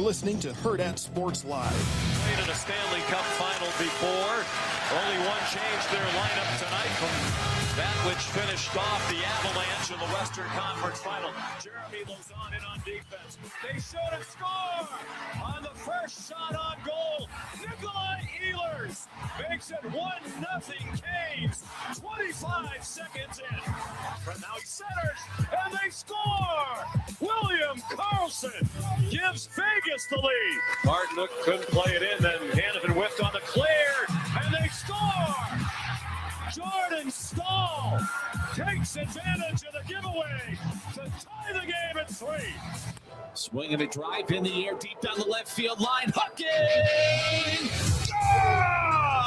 listening to Hurrdat Sports Live. Played in a Stanley Cup final before. Only one change their lineup tonight from that which finished off the Avalanche in the Western Conference final. Jeremy Lauzon in on defense. They shoot and score on the first shot on goal. Nikolai Ehlers makes it 1-0 Canes. 25 seconds in. From now he centers and they score. William Karlsson gives Vegas the lead. Martin couldn't play it in, then Hanifin whiffed on the clear, and they score! Jordan Stahl takes advantage of the giveaway to tie the game at 3. Swing and a drive in the air, deep down the left field line. Hooking! Gone!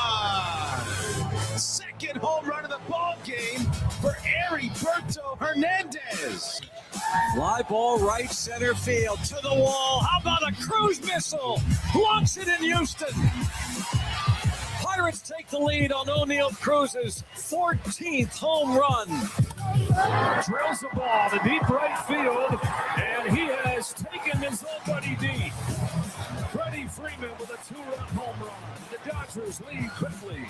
Second home run of the ball game for Heriberto Hernandez. Fly ball right center field to the wall. How about a cruise missile? Blocks it in Houston. Pirates take the lead on O'Neal Cruz's 14th home run. Drills the ball to deep right field, and he has taken his old buddy deep. Freddie Freeman with a 2-run home run. The Dodgers lead quickly.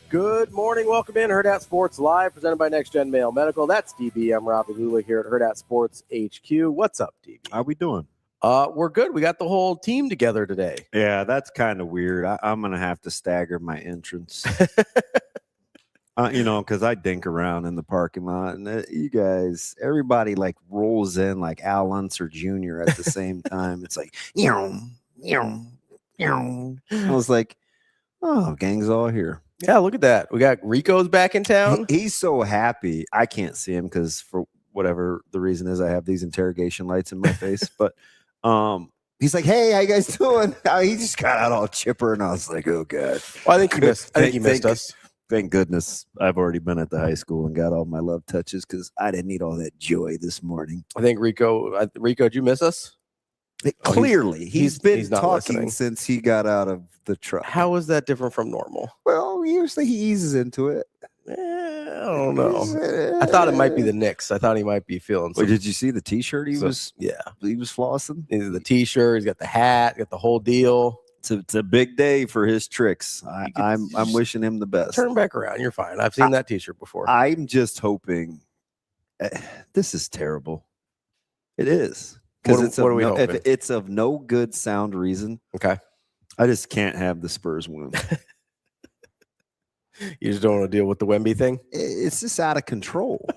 Good morning. Welcome in. Hurrdat Sports Live, presented by Next Gen Mail Medical. That's DB. I'm Ravi Lulla here at Hurrdat Sports HQ. What's up, DB? How we doing? We're good. We got the whole team together today. Yeah, that's kind of weird. I'm going to have to stagger my entrance. Because I dink around in the parking lot. And you guys, everybody like rolls in like Al Unser Jr. at the same time. It's like, I was like, oh, gang's all here. Yeah, look at that. We got Rico's back in town. He's so happy. I can't see him because for whatever the reason is, I have these interrogation lights in my face. But he's like, hey, how you guys doing? He just got out all chipper, and I was like, oh, God. Well, I think he missed us. Thank goodness I've already been at the high school and got all my love touches because I didn't need all that joy this morning. I think Rico, did you miss us? Clearly, he's been talking listening since he got out of the truck. How is that different from normal? Well, usually he eases into it. I don't know. I thought it might be the Knicks. I thought he might be feeling something. Did you see the T-shirt he was flossing? The T-shirt, he's got the hat, got the whole deal. It's a big day for his tricks. I'm wishing him the best. Turn back around. You're fine. I've seen that T-shirt before. I'm just hoping. This is terrible. It is. Because if it's of no good sound reason, okay, I just can't have the Spurs win. You just don't want to deal with the Wemby thing? It's just out of control.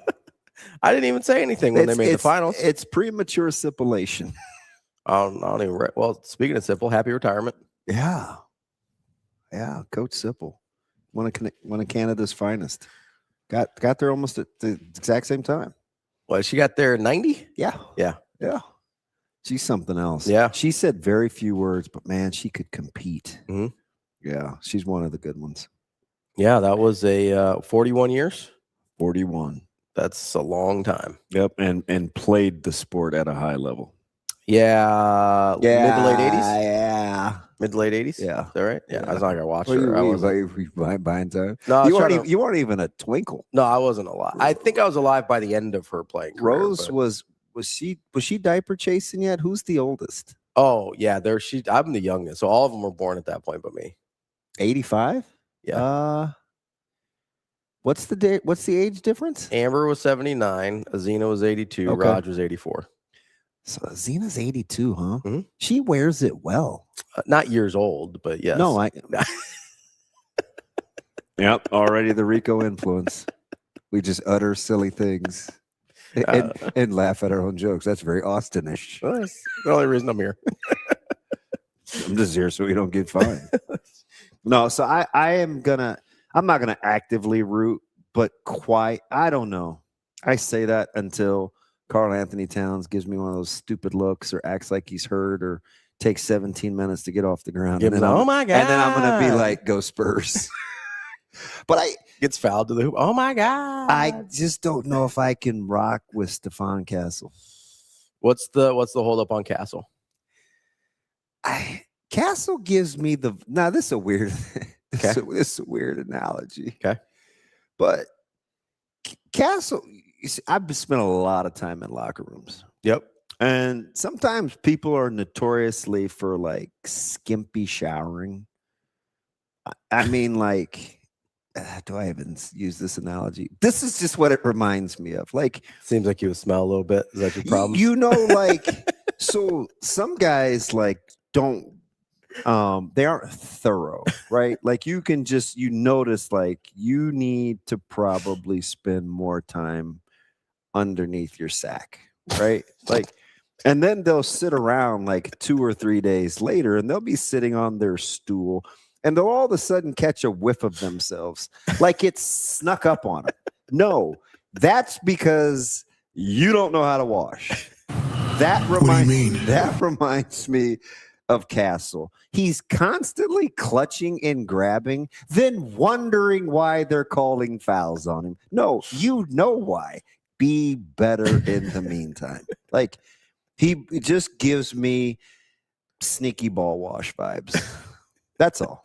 I didn't even say anything when they made the finals. It's premature stipulation. I don't even. Well, speaking of Sipple, happy retirement. Yeah, Coach Sipple, one of Canada's finest. Got there almost at the exact same time. Well, she got there 90. Yeah. She's something else. Yeah. She said very few words, but man, she could compete. Mm-hmm. Yeah. She's one of the good ones. Yeah. That was a 41 years. 41. That's a long time. Yep. And played the sport at a high level. Yeah. Mid to late 80s. Yeah. Mid to late 80s. Yeah. Is that right? Yeah. I was not going to watch her. I was buying time. No, you weren't even a twinkle. No, I wasn't alive. I think I was alive by the end of her playing career. Rose was she diaper chasing yet? Who's the oldest? Oh yeah, I'm the youngest, so all of them were born at that point, but me. 85. Yeah. What's the age difference? Amber was 79, Azina was 82, okay. Raj was 84. So Azina's 82, huh? Mm-hmm. She wears it well. Not years old, but yes. No, Yep, already the Rico influence. We just utter silly things. And laugh at our own jokes. That's very Austinish. Well, that's the only reason I'm here. I'm just here so we don't get fined. No, so I'm not gonna actively root, but I don't know. I say that until Karl Anthony Towns gives me one of those stupid looks or acts like he's hurt or takes 17 minutes to get off the ground. Oh my God. And then I'm gonna be like, go Spurs. But gets fouled to the hoop. Oh my God. I just don't know if I can rock with Stephon Castle. What's the hold up on Castle? Castle gives me this is a weird this is a weird analogy. Okay. But Castle, you see, I've spent a lot of time in locker rooms. Yep. And sometimes people are notoriously for like skimpy showering. I mean, like, do I even use this analogy? This is just what it reminds me of. Like, seems like you smell a little bit. Is that your problem? You know, like, so some guys like don't. They aren't thorough, right? Like you notice like you need to probably spend more time underneath your sack, right? Like, and then they'll sit around like 2 or 3 days later and they'll be sitting on their stool and they'll all of a sudden catch a whiff of themselves like it's snuck up on them. No, that's because you don't know how to wash. That reminds me of Castle. He's constantly clutching and grabbing, then wondering why they're calling fouls on him. No, you know why. Be better in the meantime. Like, he just gives me sneaky ball wash vibes. That's all.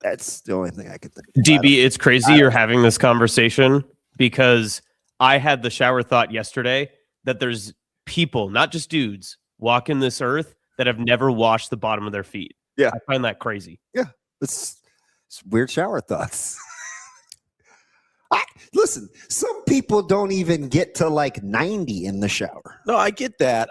That's the only thing I could think of. DB, it's crazy you're having this conversation because I had the shower thought yesterday that there's people, not just dudes, walking this earth that have never washed the bottom of their feet. Yeah. I find that crazy. Yeah. It's weird shower thoughts. Listen, some people don't even get to like 90 in the shower. No, I get that.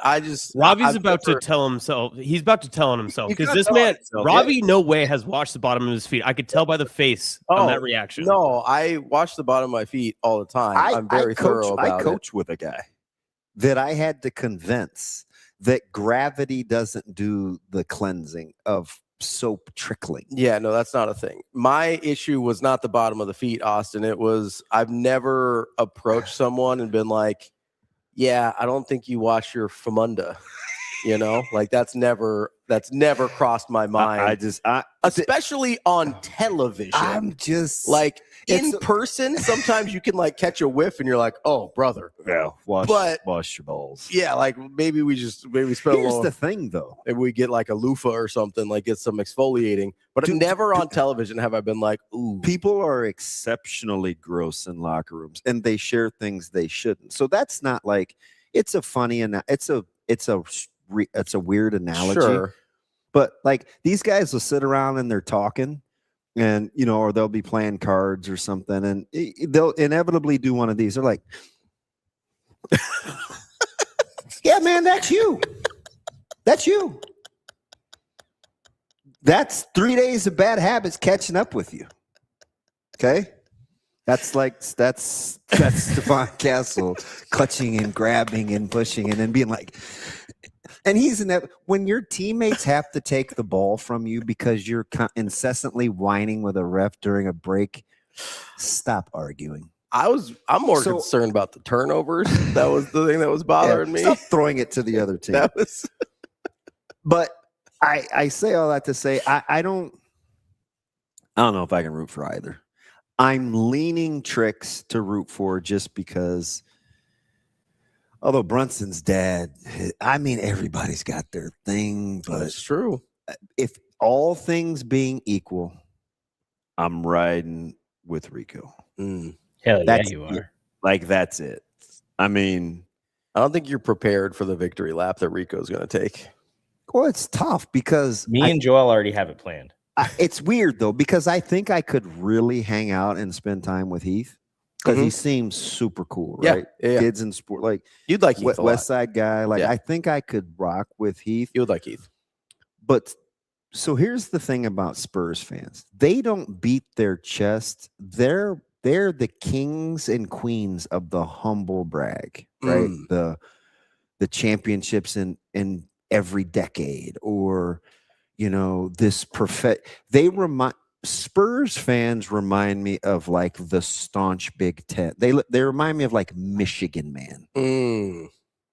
Ravi's about to tell himself. He's about to tell on himself because this man, Ravi, no way has washed the bottom of his feet. I could tell by the face on that reaction. No, I wash the bottom of my feet all the time. I'm very thorough about it. I coach with a guy that I had to convince that gravity doesn't do the cleansing of soap trickling. Yeah, no, that's not a thing. My issue was not the bottom of the feet, Austin. It was I've never approached someone and been like, yeah, I don't think you wash your famunda. You know, like that's never crossed my mind. Especially on television. I'm just like in person. Sometimes you can like catch a whiff and you're like, oh, brother. Yeah, wash your balls. Yeah, like maybe we spend Here's a little. the thing, though. Maybe we get like a loofah or something, like get some exfoliating. But never on television have I been like, ooh. People are exceptionally gross in locker rooms, and they share things they shouldn't. So that's not like it's a funny and it's a weird analogy. Sure. But like these guys will sit around and they're talking and, you know, or they'll be playing cards or something. And they'll inevitably do one of these. They're like, yeah, man, that's you. That's you. That's 3 days of bad habits catching up with you. Okay. That's Stephon Castle clutching and grabbing and pushing and then being like, and when your teammates have to take the ball from you because you're incessantly whining with a ref during a break, stop arguing. I'm more concerned about the turnovers. That was the thing that was bothering me. Stop throwing it to the other team. But I say all that to say I don't know if I can root for either. I'm leaning Tricks to root for just because. Although Brunson's dad, I mean, everybody's got their thing, but it's true. If all things being equal, I'm riding with Rico. Hell yeah, you are. Like, that's it. I mean, I don't think you're prepared for the victory lap that Rico's going to take. Well, it's tough because me and Joel already have it planned. It's weird, though, because I think I could really hang out and spend time with Heath. Because he seems super cool, right? Yeah. Kids in sport, like you'd like Heath, West Side guy. Like I think I could rock with Heath. You would like Heath, but so here's the thing about Spurs fans: they don't beat their chest. They're the kings and queens of the humble brag, right? The championships in every decade, or you know this They remind. Spurs fans remind me of like the staunch Big Ten. They remind me of like Michigan Man,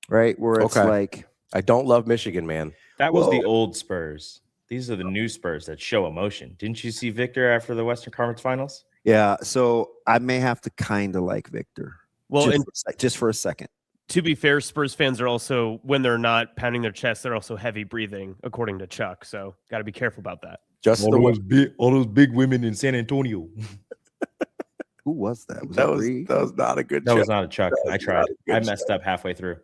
right? Where it's like I don't love Michigan Man. That was the old Spurs. These are the new Spurs that show emotion. Didn't you see Victor after the Western Conference Finals? Yeah, so I may have to kind of like Victor. Well, just for a second. To be fair, Spurs fans are also, when they're not pounding their chest, they're also heavy breathing, according to Chuck. So got to be careful about that. Just all those big women in San Antonio. Who was that? Was that that was Reed? that was not a good. That Chuck. was not a Chuck. I tried. good I messed up halfway through.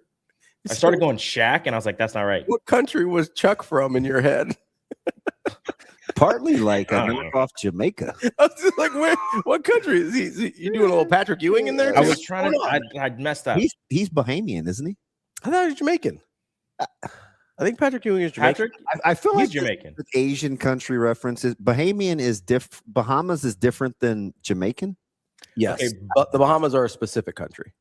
I started going Shaq, and I was like, "That's not right." What country was Chuck from in your head? Partly like I a don't knock off Jamaica. I was just like, where? What country is he? You doing a little Patrick Ewing in there? I too? was trying to. I messed up. He's Bahamian, isn't he? I thought he was Jamaican. I think Patrick Ewing is Jamaican. Patrick, I feel he's like Jamaican. this Asian country references. Bahamian is Bahamas is different than Jamaican. Yes, Okay. but the Bahamas are a specific country.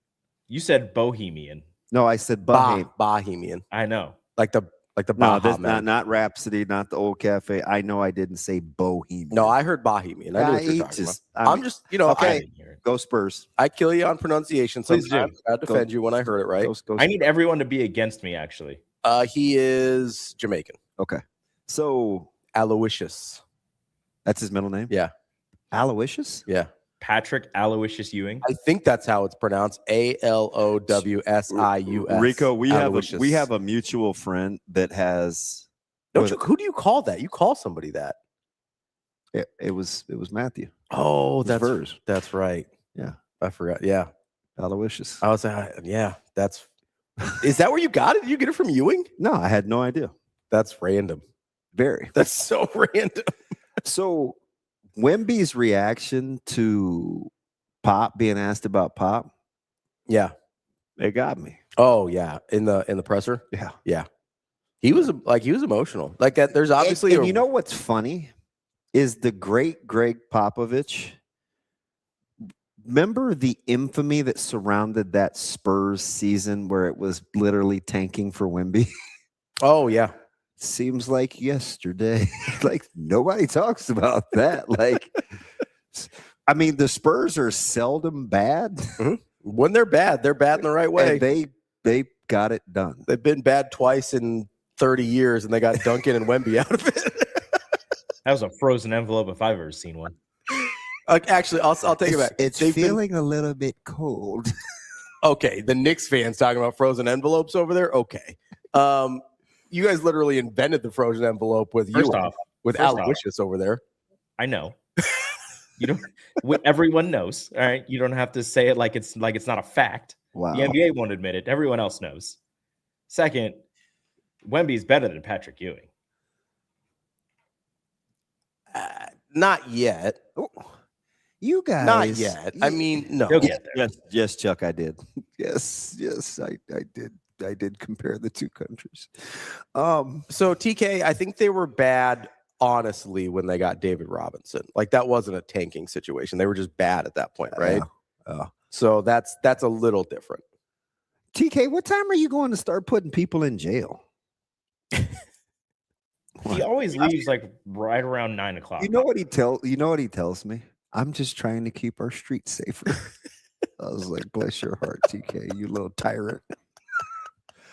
You said Bohemian. No, I said Bahamian. Bohemian, I know. like the No, Baja this man. not Rhapsody, not the old cafe. I know I didn't say Bohemian. No, I heard Bohemian. I knew what you're talking about. I'm just, okay. I didn't hear it. Go Spurs. I kill you on pronunciation Please sometimes. I defend you when I heard it right. Go I need everyone to be against me. Actually, He is Jamaican. Okay. So Aloysius. that's his middle name? Yeah. Aloysius? Yeah. Patrick Aloysius Ewing. I think that's how it's pronounced. Alowsius. Rico, we Aloysius. have a mutual friend that has Who do you call that? You call somebody that? it was Matthew. Oh, It was Spurs. that's right. Yeah. I forgot. Yeah. Aloysius. I was yeah, is that where you got it? Did you get it from Ewing? No, I had no idea. That's random. Very. That's so random. So Wemby's reaction to Pop being asked about Pop, Yeah. it got me. Oh yeah. In the presser. Yeah. Yeah. He was emotional. Like that. There's obviously and you know what's funny is the great Greg Popovich. Remember the infamy that surrounded that Spurs season where it was literally tanking for Wemby? Oh yeah. Seems like yesterday. Like nobody talks about that. Like, I mean, the Spurs are seldom bad. Mm-hmm. When they're bad in the right way. And they got it done. They've been bad twice in 30 years, and they got Duncan and Wemby out of it. That was a frozen envelope if I've ever seen one. Actually, I'll take it back. It's They've feeling a little bit cold. Okay, the Knicks fans talking about frozen envelopes over there. Okay, you guys literally invented the frozen envelope with Aloysius over there. I know. You don't. Everyone knows. All right. You don't have to say it like it's not a fact. Wow. The NBA won't admit it. Everyone else knows. Second, Wemby's better than Patrick Ewing. Not yet. You guys. Not yet. I mean, no. He'll get there. Yes, Chuck, I did. Yes, I did. I did compare the two countries. So TK, I think they were bad, honestly, when they got David Robinson. Like that wasn't a tanking situation. They were just bad at that point, right? So that's a little different. TK, what time are you going to start putting people in jail? He always leaves like right around 9 o'clock. You know what he tells me? I'm just trying to keep our streets safer. I was like, bless your heart, TK, you little tyrant.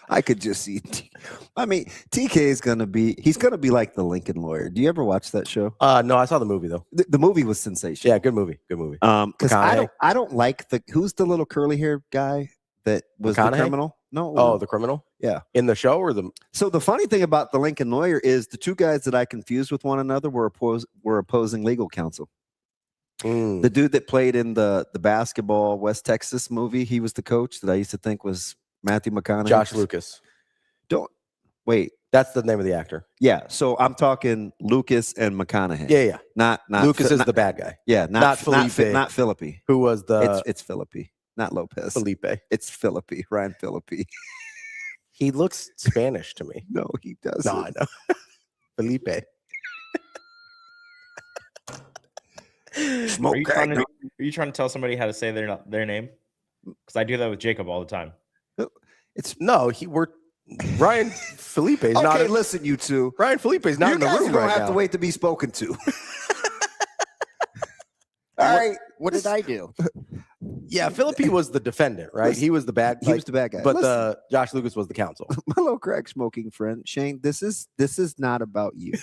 I could just see. TK is gonna be like the Lincoln Lawyer. Do you ever watch that show? No, I saw the movie though. The movie was sensational. Yeah, good movie. Because I don't like who's the little curly haired guy that was the criminal? No. Oh, the criminal? Yeah. In the show or the So the funny thing about the Lincoln Lawyer is the two guys that I confused with one another were opposing legal counsel. The dude that played in the basketball West Texas movie, he was the coach that I used to think was Matthew McConaughey. Josh Lucas. Don't wait. That's the name of the actor. Yeah. So I'm talking Lucas and McConaughey. Yeah. Not Lucas is the bad guy. Yeah. Not Felipe. Not Philippi. Who was the It's Philippi, not Lopez. Felipe. It's Philippi. Ryan Philippi. He looks Spanish to me. No, he doesn't. No, I know. Felipe. Are you trying to tell somebody how to say their name? Because I do that with Jacob all the time. Ryan Felipe is not. Okay, listen, you two. Ryan Felipe is not in the room right now. You're going to have to wait to be spoken to. All right. What did I do? Yeah, Felipe was the defendant, right? He was the bad. He was the bad guy. But Josh Lucas was the counsel. My little crack smoking friend Shane. This is not about you.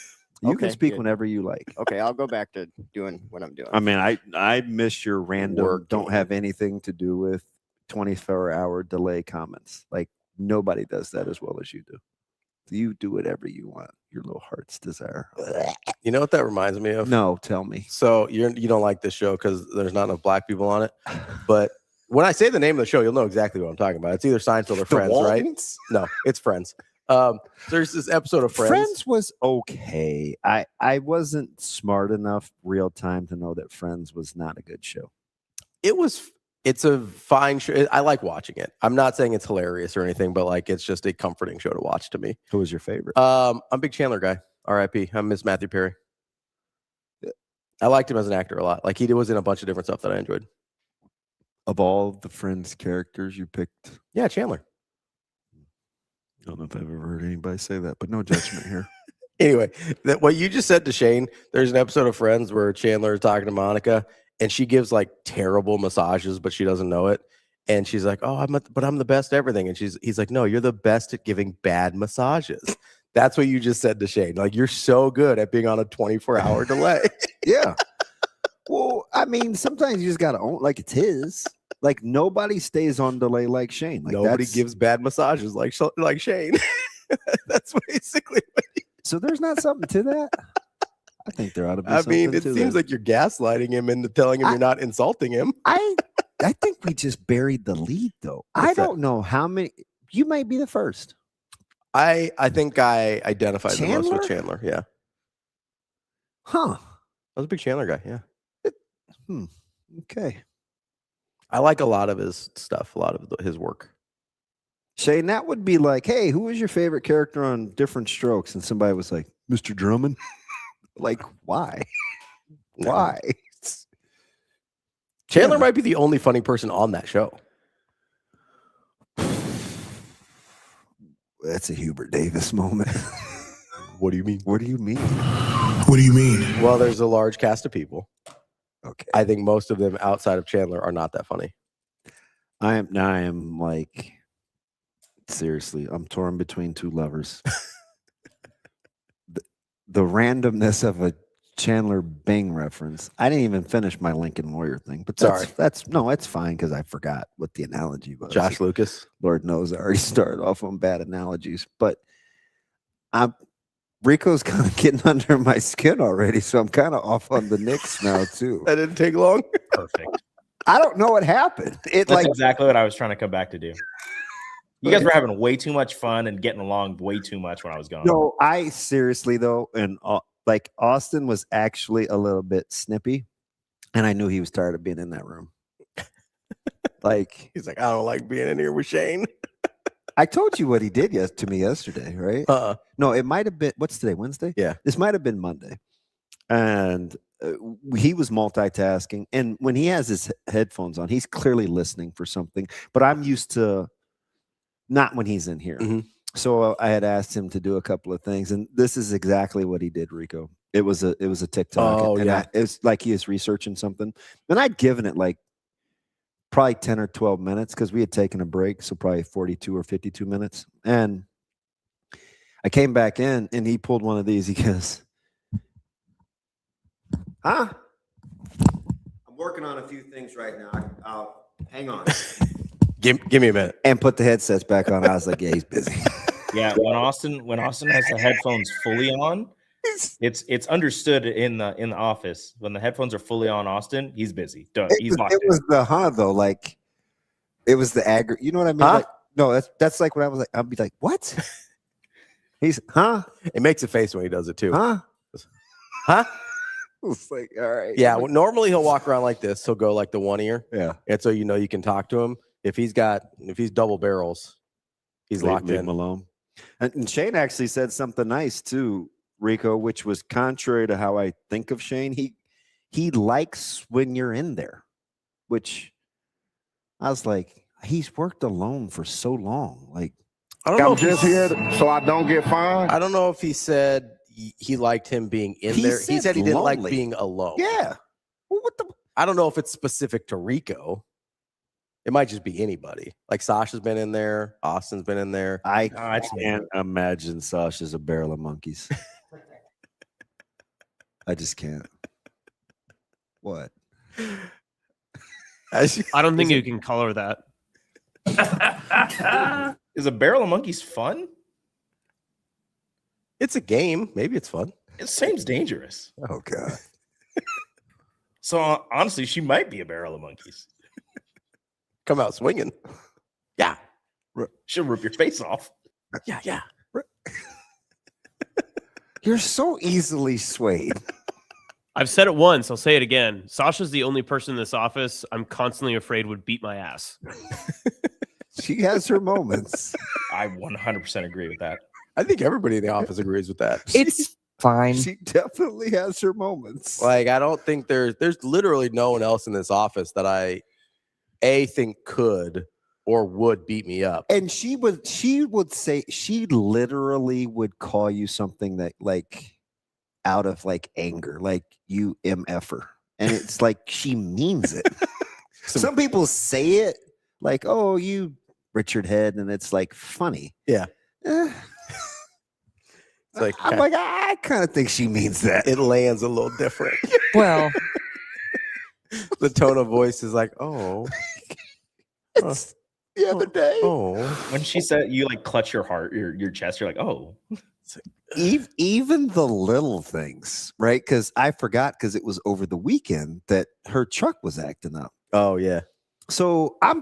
You can speak whenever you like. Okay, I'll go back to doing what I'm doing. I mean, I miss your random don't have anything to do with 24-hour delay comments. Like nobody does that as well as you do. You do whatever you want. Your little heart's desire. You know what that reminds me of? No, tell me. So you don't like this show because there's not enough black people on it. But when I say the name of the show, you'll know exactly what I'm talking about. It's either Seinfeld or Friends, right? No, it's Friends. There's this episode of Friends. Friends was okay. I wasn't smart enough real time to know that Friends was not a good show. It's a fine show. I like watching it. I'm not saying it's hilarious or anything, but like it's just a comforting show to watch to me. Who was your favorite? I'm a big Chandler guy. R.I.P. I miss Matthew Perry. I liked him as an actor a lot. Like he was in a bunch of different stuff that I enjoyed. Of all the Friends characters you picked? Yeah, Chandler. I don't know if I've ever heard anybody say that, but no judgment here. Anyway, what you just said to Shane, there's an episode of Friends where Chandler is talking to Monica and she gives like terrible massages, but she doesn't know it. And she's like, "Oh, I'm the best at everything." And he's like, "No, you're the best at giving bad massages." That's what you just said to Shane. Like, you're so good at being on a 24-hour delay. Yeah. Well, I mean, sometimes you just got to own like it's his. Like, nobody stays on delay like Shane. Like, nobody gives bad massages like Shane. That's basically what So there's not something to that? I think there ought to be I something mean, it to seems that. like you're gaslighting him into telling him you're not insulting him. I think we just buried the lead, though. What's I don't know how many. You might be the first. I think I identified the most with Chandler. Yeah. Huh. I was a big Chandler guy. Yeah. Okay. I like a lot of his stuff, a lot of his work. Shane, that would be like, hey, who was your favorite character on Different Strokes? And somebody was like, Mr. Drummond. Like, why? No. Why? Chandler might be the only funny person on that show. That's a Hubert Davis moment. What do you mean? What do you mean? What do you mean? Well, there's a large cast of people. Okay. I think most of them outside of Chandler are not that funny. I am like, seriously, I'm torn between two lovers. the randomness of a Chandler Bing reference. I didn't even finish my Lincoln Lawyer thing, but that's fine because I forgot what the analogy was. Josh Lucas. Lord knows I already started off on bad analogies, but Rico's kind of getting under my skin already, so I'm kind of off on the Knicks now too. That didn't take long. Perfect. I don't know what happened. That's exactly what I was trying to come back to do. You guys were having way too much fun and getting along way too much when I was gone. No, I seriously though, and like Austin was actually a little bit snippy, and I knew he was tired of being in that room. Like he's like, I don't like being in here with Shane. I told you what he did to me yesterday, right? No, it might have been. What's today? Wednesday? Yeah, this might have been Monday, and he was multitasking. And when he has his headphones on, he's clearly listening for something. But I'm used to not when he's in here. Mm-hmm. So I had asked him to do a couple of things, and this is exactly what he did, Rico. It was a TikTok. Oh, and it's like he is researching something, and I'd given it like probably 10 or 12 minutes because we had taken a break, so probably 42 or 52 minutes. And I came back in, and he pulled one of these. He goes, "Huh? I'm working on a few things right now. I'll hang on." Give me a minute. And put the headsets back on. I was like, yeah, he's busy. Yeah, when Austin has the headphones fully on, it's understood in the office. When the headphones are fully on, Austin, he's busy. He's locked in. It was the though, like it was the you know what I mean? Huh? Like, no, that's like what I was like. I'd be like, what? He's It makes a face when he does it too. Huh? It's like, all right. Yeah. Well, normally he'll walk around like this. He'll go like the one ear. Yeah. And so you can talk to him. If he's double barrels, he's locked in. Malone. And Shane actually said something nice too, Rico, which was contrary to how I think of Shane. He likes when you're in there, which I was like, he's worked alone for so long. Like, I don't know. I'm just here so I don't get fined. I don't know if he said he liked him being in there. He said he didn't like being alone. Yeah. Well, I don't know if it's specific to Rico. It might just be anybody. Like Sasha's been in there. Austin's been in there. I can't imagine Sasha's a barrel of monkeys. I just can't. What? I don't think you can color that. Is a barrel of monkeys fun? It's a game. Maybe it's fun. It seems dangerous. Oh God. So honestly, she might be a barrel of monkeys. Come out swinging. Yeah. She'll rip your face off. Yeah. You're so easily swayed. I've said it once. I'll say it again. Sasha's the only person in this office I'm constantly afraid would beat my ass. She has her moments. I 100% agree with that. I think everybody in the office agrees with that. It's fine. She definitely has her moments. Like, I don't think there's literally no one else in this office that I think could or would beat me up. And she would say, she literally would call you something that like out of like anger, like you MFer. And it's like she means it. Some people say it like, oh, you Richard Head, and it's like funny. Yeah. It's like, I'm like, I kind of think she means that. It lands a little different. Well, The tone of voice is like, oh. It's the other day. Oh. When she said you like clutch your heart, your chest, you're like, oh. Even the little things, right? Because I forgot, because it was over the weekend that her truck was acting up. Oh, yeah. So I'm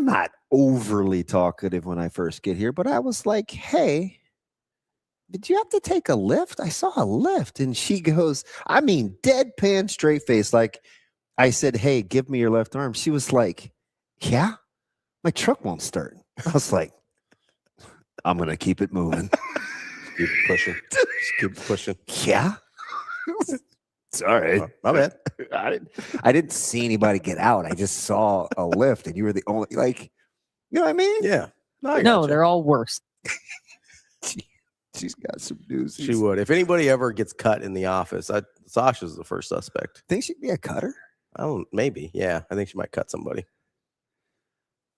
not overly talkative when I first get here, but I was like, hey, did you have to take a lift? I saw a lift. And she goes, I mean, deadpan straight face. Like I said, hey, give me your left arm. She was like, yeah, my truck won't start. I was like, I'm going to keep it moving. Keep pushing. Just keep pushing. Yeah. Sorry. My bad. I didn't see anybody get out. I just saw a lift, and you were the only, like, you know what I mean? Yeah. I no, gotcha. they're all worse. She's got some news. She would. If anybody ever gets cut in the office, Sasha's the first suspect. Think she'd be a cutter? Maybe. Yeah. I think she might cut somebody.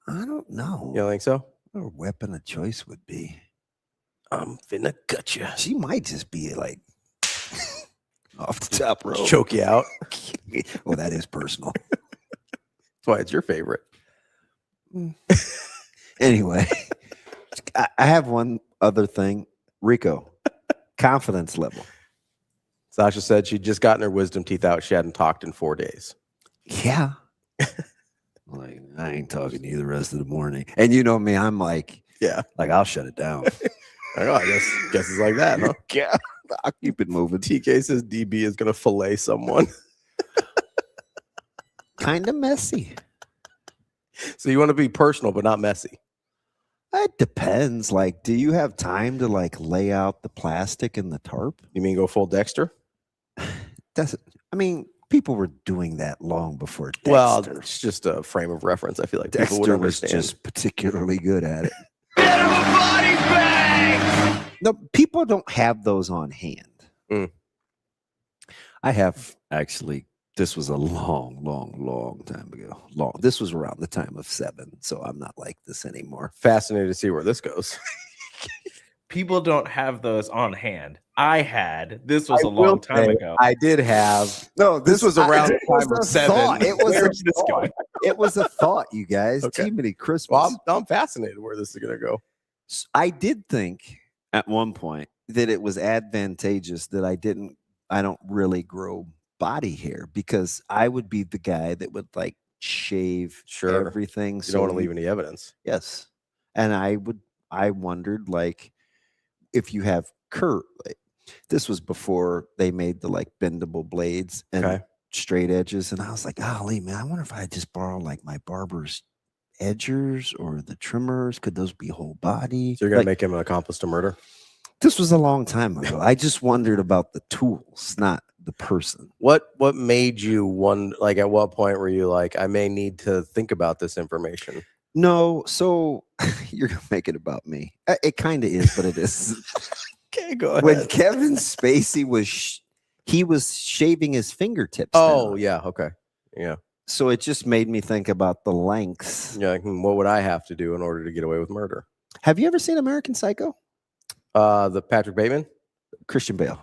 I don't know. You don't think so? What her weapon of choice would be? I'm finna cut you. She might just be like off the top rope. Choke you out. Well, that is personal. That's why it's your favorite. Anyway, I have one other thing. Rico, confidence level. Sasha said she'd just gotten her wisdom teeth out. She hadn't talked in 4 days. Yeah. Like, I ain't talking to you the rest of the morning. And you know me, I'm like, yeah, like I'll shut it down. I guess it's like that, huh? Yeah, I'll keep it moving. TK says DB is going to fillet someone. Kind of messy. So you want to be personal, but not messy. It depends. Like, do you have time to like lay out the plastic and the tarp? You mean go full Dexter? I mean, people were doing that long before Dexter. Well, it's just a frame of reference. I feel like people would Dexter was understand. just particularly good at it. No, people don't have those on hand. Mm. I have actually. This was a long time ago. This was around the time of 7, so I'm not like this anymore. Fascinated to see where this goes. People don't have those on hand. I had. This was a long time ago. I did have. No, this was around the time of 7. It was Where's this going? It was a thought, you guys. Okay. Too many Christmas. Well, I'm fascinated where this is going to go. I did think at one point that it was advantageous that I don't really grow body hair, because I would be the guy that would like shave everything. You don't want to leave any evidence. Yes. And I wondered, like, if you have this was before they made the like bendable blades and straight edges. And I was like, golly, man, I wonder if I just borrow like my barber's edgers or the trimmers. Could those be whole body? So you're going to make him an accomplice to murder? This was a long time ago. I just wondered about the tools, not the person. What made you like, at what point were you like, I may need to think about this information? No, so you're gonna make it about me. It kind of is, but it is. Okay, go ahead. When Kevin Spacey was shaving his fingertips. Oh, down. yeah, okay, yeah. So it just made me think about the lengths. Yeah, what would I have to do in order to get away with murder? Have you ever seen American Psycho? The Patrick Bateman, Christian Bale.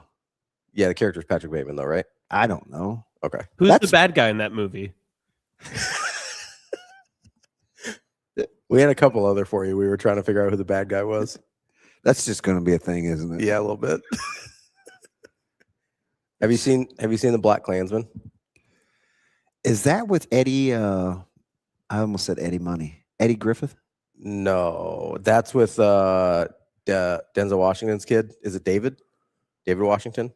Yeah, the character's Patrick Bateman, though, right? I don't know. Okay. Who's the bad guy in that movie? We had a couple other for you. We were trying to figure out who the bad guy was. That's just going to be a thing, isn't it? Yeah, a little bit. Have you seen the Black Klansman? Is that with Eddie? I almost said Eddie Money. Eddie Griffith? No, that's with Denzel Washington's kid. Is it David? David Washington?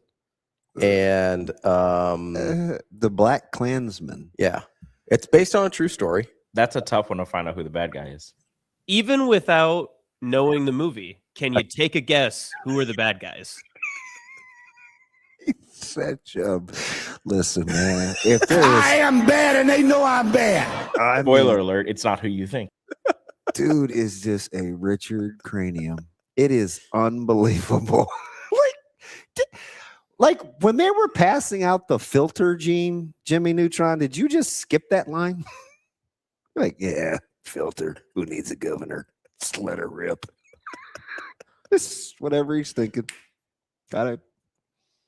And the Black Klansman. Yeah, it's based on a true story. That's a tough one to find out who the bad guy is. Even without knowing the movie, can you take a guess who are the bad guys? Listen, man. If there I am bad and they know I'm bad. Spoiler alert, it's not who you think. Dude is just a Richard Cranium. It is unbelievable. like when they were passing out the filter gene, Jimmy Neutron, did you just skip that line? Like, yeah, filter. Who needs a governor? Just let her rip. This whatever he's thinking. Got it.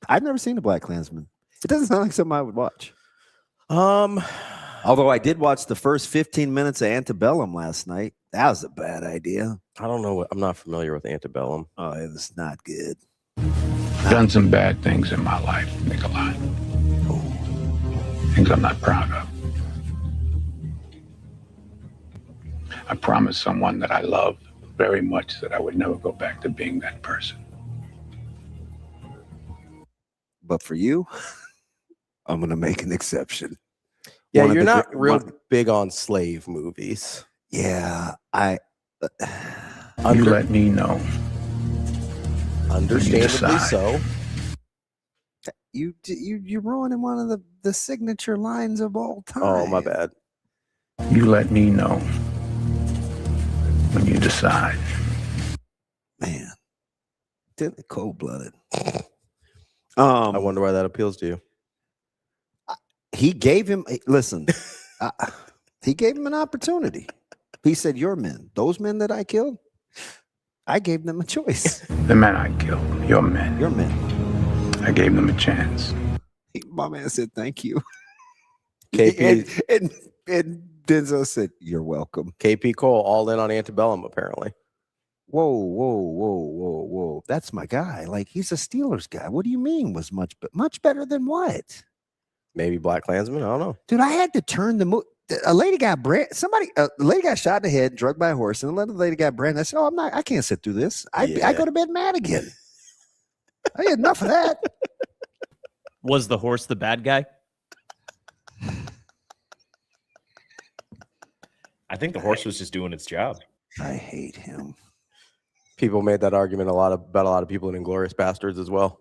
I've never seen a Black Klansman. It doesn't sound like something I would watch. Although I did watch the first 15 minutes of Antebellum last night. That was a bad idea. I don't know. I'm not familiar with Antebellum. Oh, it was not good. Done some bad things in my life, Nikolai. Things I'm not proud of. I promised someone that I loved very much that I would never go back to being that person. But for you, I'm going to make an exception. Yeah, you're not real big on slave movies. Yeah, You let me know. Understandably so. You're ruining one of the signature lines of all time. Oh, my bad. You let me know when you decide. Man, cold-blooded. I wonder why that appeals to you. He gave him. Listen, he gave him an opportunity. He said, "Your men, those men that I killed, I gave them a choice. The men I killed, your men. Your men. I gave them a chance." My man said, "Thank you." KP and Denzel said, "You're welcome." KP Cole all in on Antebellum apparently. Whoa. That's my guy. Like, he's a Steelers guy. What do you mean was much better than what? Maybe Black Klansman. I don't know. Dude, I had to turn the movie. A lady got a lady got shot in the head, drugged by a horse, and another lady got branded. I said, "Oh, I can't sit through this. I go to bed mad again." I had enough of that. Was the horse the bad guy? I think the horse was just doing its job. I hate him. People made that argument about a lot of people in Inglourious Bastards as well.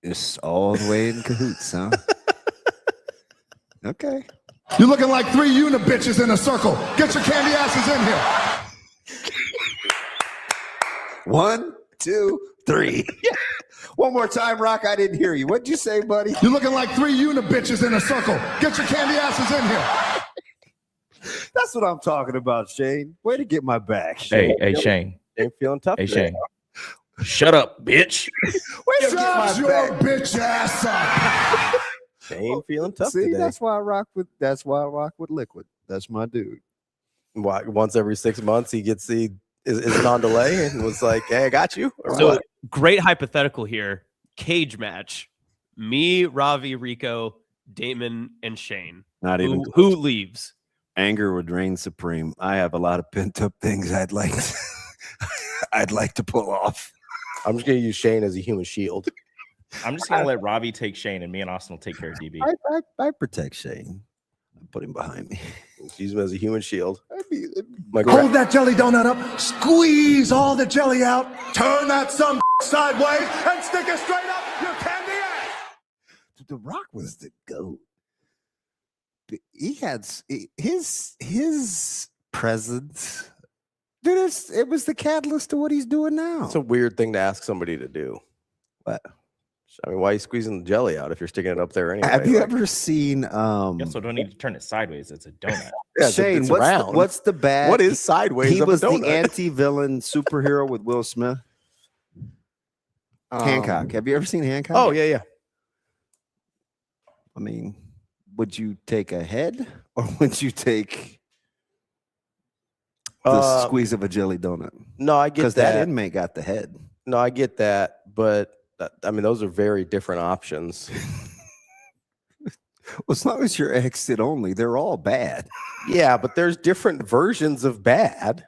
It's all the way in cahoots, huh? Okay. You're looking like 3 unibitches in a circle. Get your candy asses in here. 1, 2, 3. One more time, Rock. I didn't hear you. What'd you say, buddy? You're looking like 3 unibitches in a circle. Get your candy asses in here. That's what I'm talking about, Shane. Way to get my back, Shane. Hey, Shane. Ain't feeling tough. Hey, today. Shane. Shut up, bitch. Shut your bitch ass up. Ain't feeling tough See, today. that's why I rock with Liquid. That's my dude. Why, once every 6 months he gets is it on delay and was like, "Hey, I got you." Or So what? great hypothetical here. Cage match. Me, Ravi, Rico, Damon, and Shane. Not even Who leaves? Anger would reign supreme. I have a lot of pent up things I'd like to pull off. I'm just gonna use Shane as a human shield. I'm just gonna let Ravi take Shane, and me and Austin will take care of DB. I protect Shane. I put him behind me. Use him as a human shield. Hold that jelly donut up. Squeeze all the jelly out. Turn that some sideways and stick it straight up your candy ass. The Rock was the GOAT. He had his presence. Dude, it was the catalyst to what he's doing now. It's a weird thing to ask somebody to do. What? I mean, why are you squeezing the jelly out if you're sticking it up there anyway? Have you ever seen You also don't need to turn it sideways. It's a donut. Yeah, Shane, it's what's round. the bad? What is sideways? He of a was the donut? anti-villain superhero with Will Smith. Hancock. Have you ever seen Hancock? Oh yeah. I mean, would you take a head or would you take the squeeze of a jelly donut. No, I get because that. that inmate got the head. No, I get that, but I mean, those are very different options. Well, as long as you're exit only, they're all bad. Yeah, but there's different versions of bad.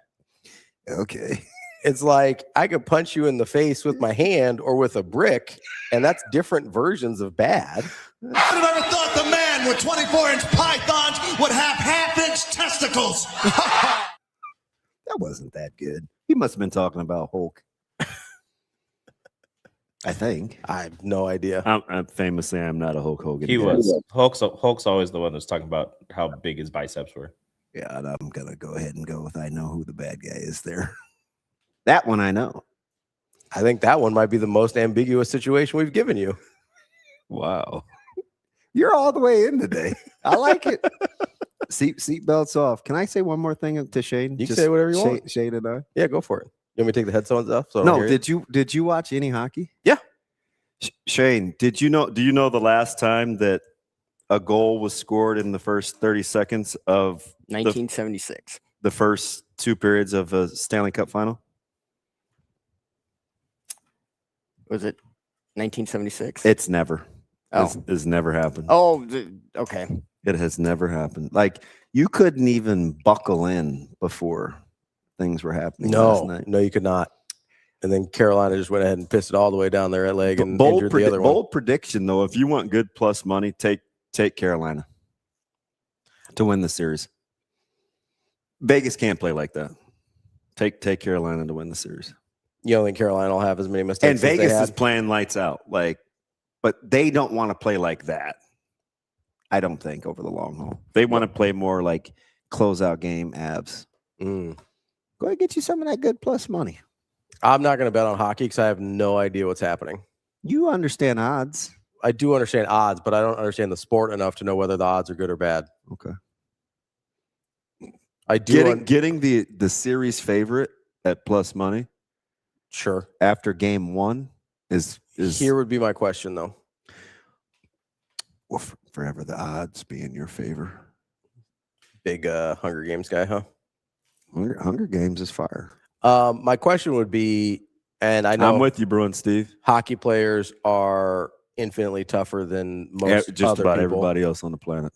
Okay. It's like I could punch you in the face with my hand or with a brick, and that's different versions of bad. I'd have ever thought the man with 24-inch pythons would have half-inch testicles. That wasn't that good. He must have been talking about Hulk. I think. I have no idea. I'm famously, I'm not a Hulk Hogan. He was. Hulk's always the one that's talking about how big his biceps were. Yeah, and I'm going to go ahead and go with I know who the bad guy is there. That one I know. I think that one might be the most ambiguous situation we've given you. Wow. You're all the way in today. I like it. Seat belts off. Can I say one more thing to Shane? You can say whatever you want. Shane and I. Yeah, go for it. You want me to take the headphones off? So No, did you watch any hockey? Yeah. Shane, do you know the last time that a goal was scored in the first 30 seconds of 1976. the first 2 periods of a Stanley Cup final? Was it 1976? It's never. Oh. It's never happened. Oh, okay. It has never happened. Like you couldn't even buckle in before things were happening last night. No, you could not. And then Carolina just went ahead and pissed it all the way down their leg and injured the other one. Bold prediction, though. If you want good plus money, take Carolina to win the series. Vegas can't play like that. Take Carolina to win the series. You don't think Carolina will have as many mistakes? And Vegas is playing lights out, but they don't want to play like that. I don't think over the long haul. They want to play more like closeout game abs. Mm. Go ahead and get you some of that good plus money. I'm not going to bet on hockey because I have no idea what's happening. You understand odds. I do understand odds, but I don't understand the sport enough to know whether the odds are good or bad. Okay. I do. Getting the series favorite at plus money. Sure. After game 1 is here would be my question though. Well, forever the odds be in your favor. Big Hunger Games guy, huh? Hunger Games is fire. My question would be, and I know I'm with you, Bruin Steve. Hockey players are infinitely tougher than most Just other about people. everybody else on the planet.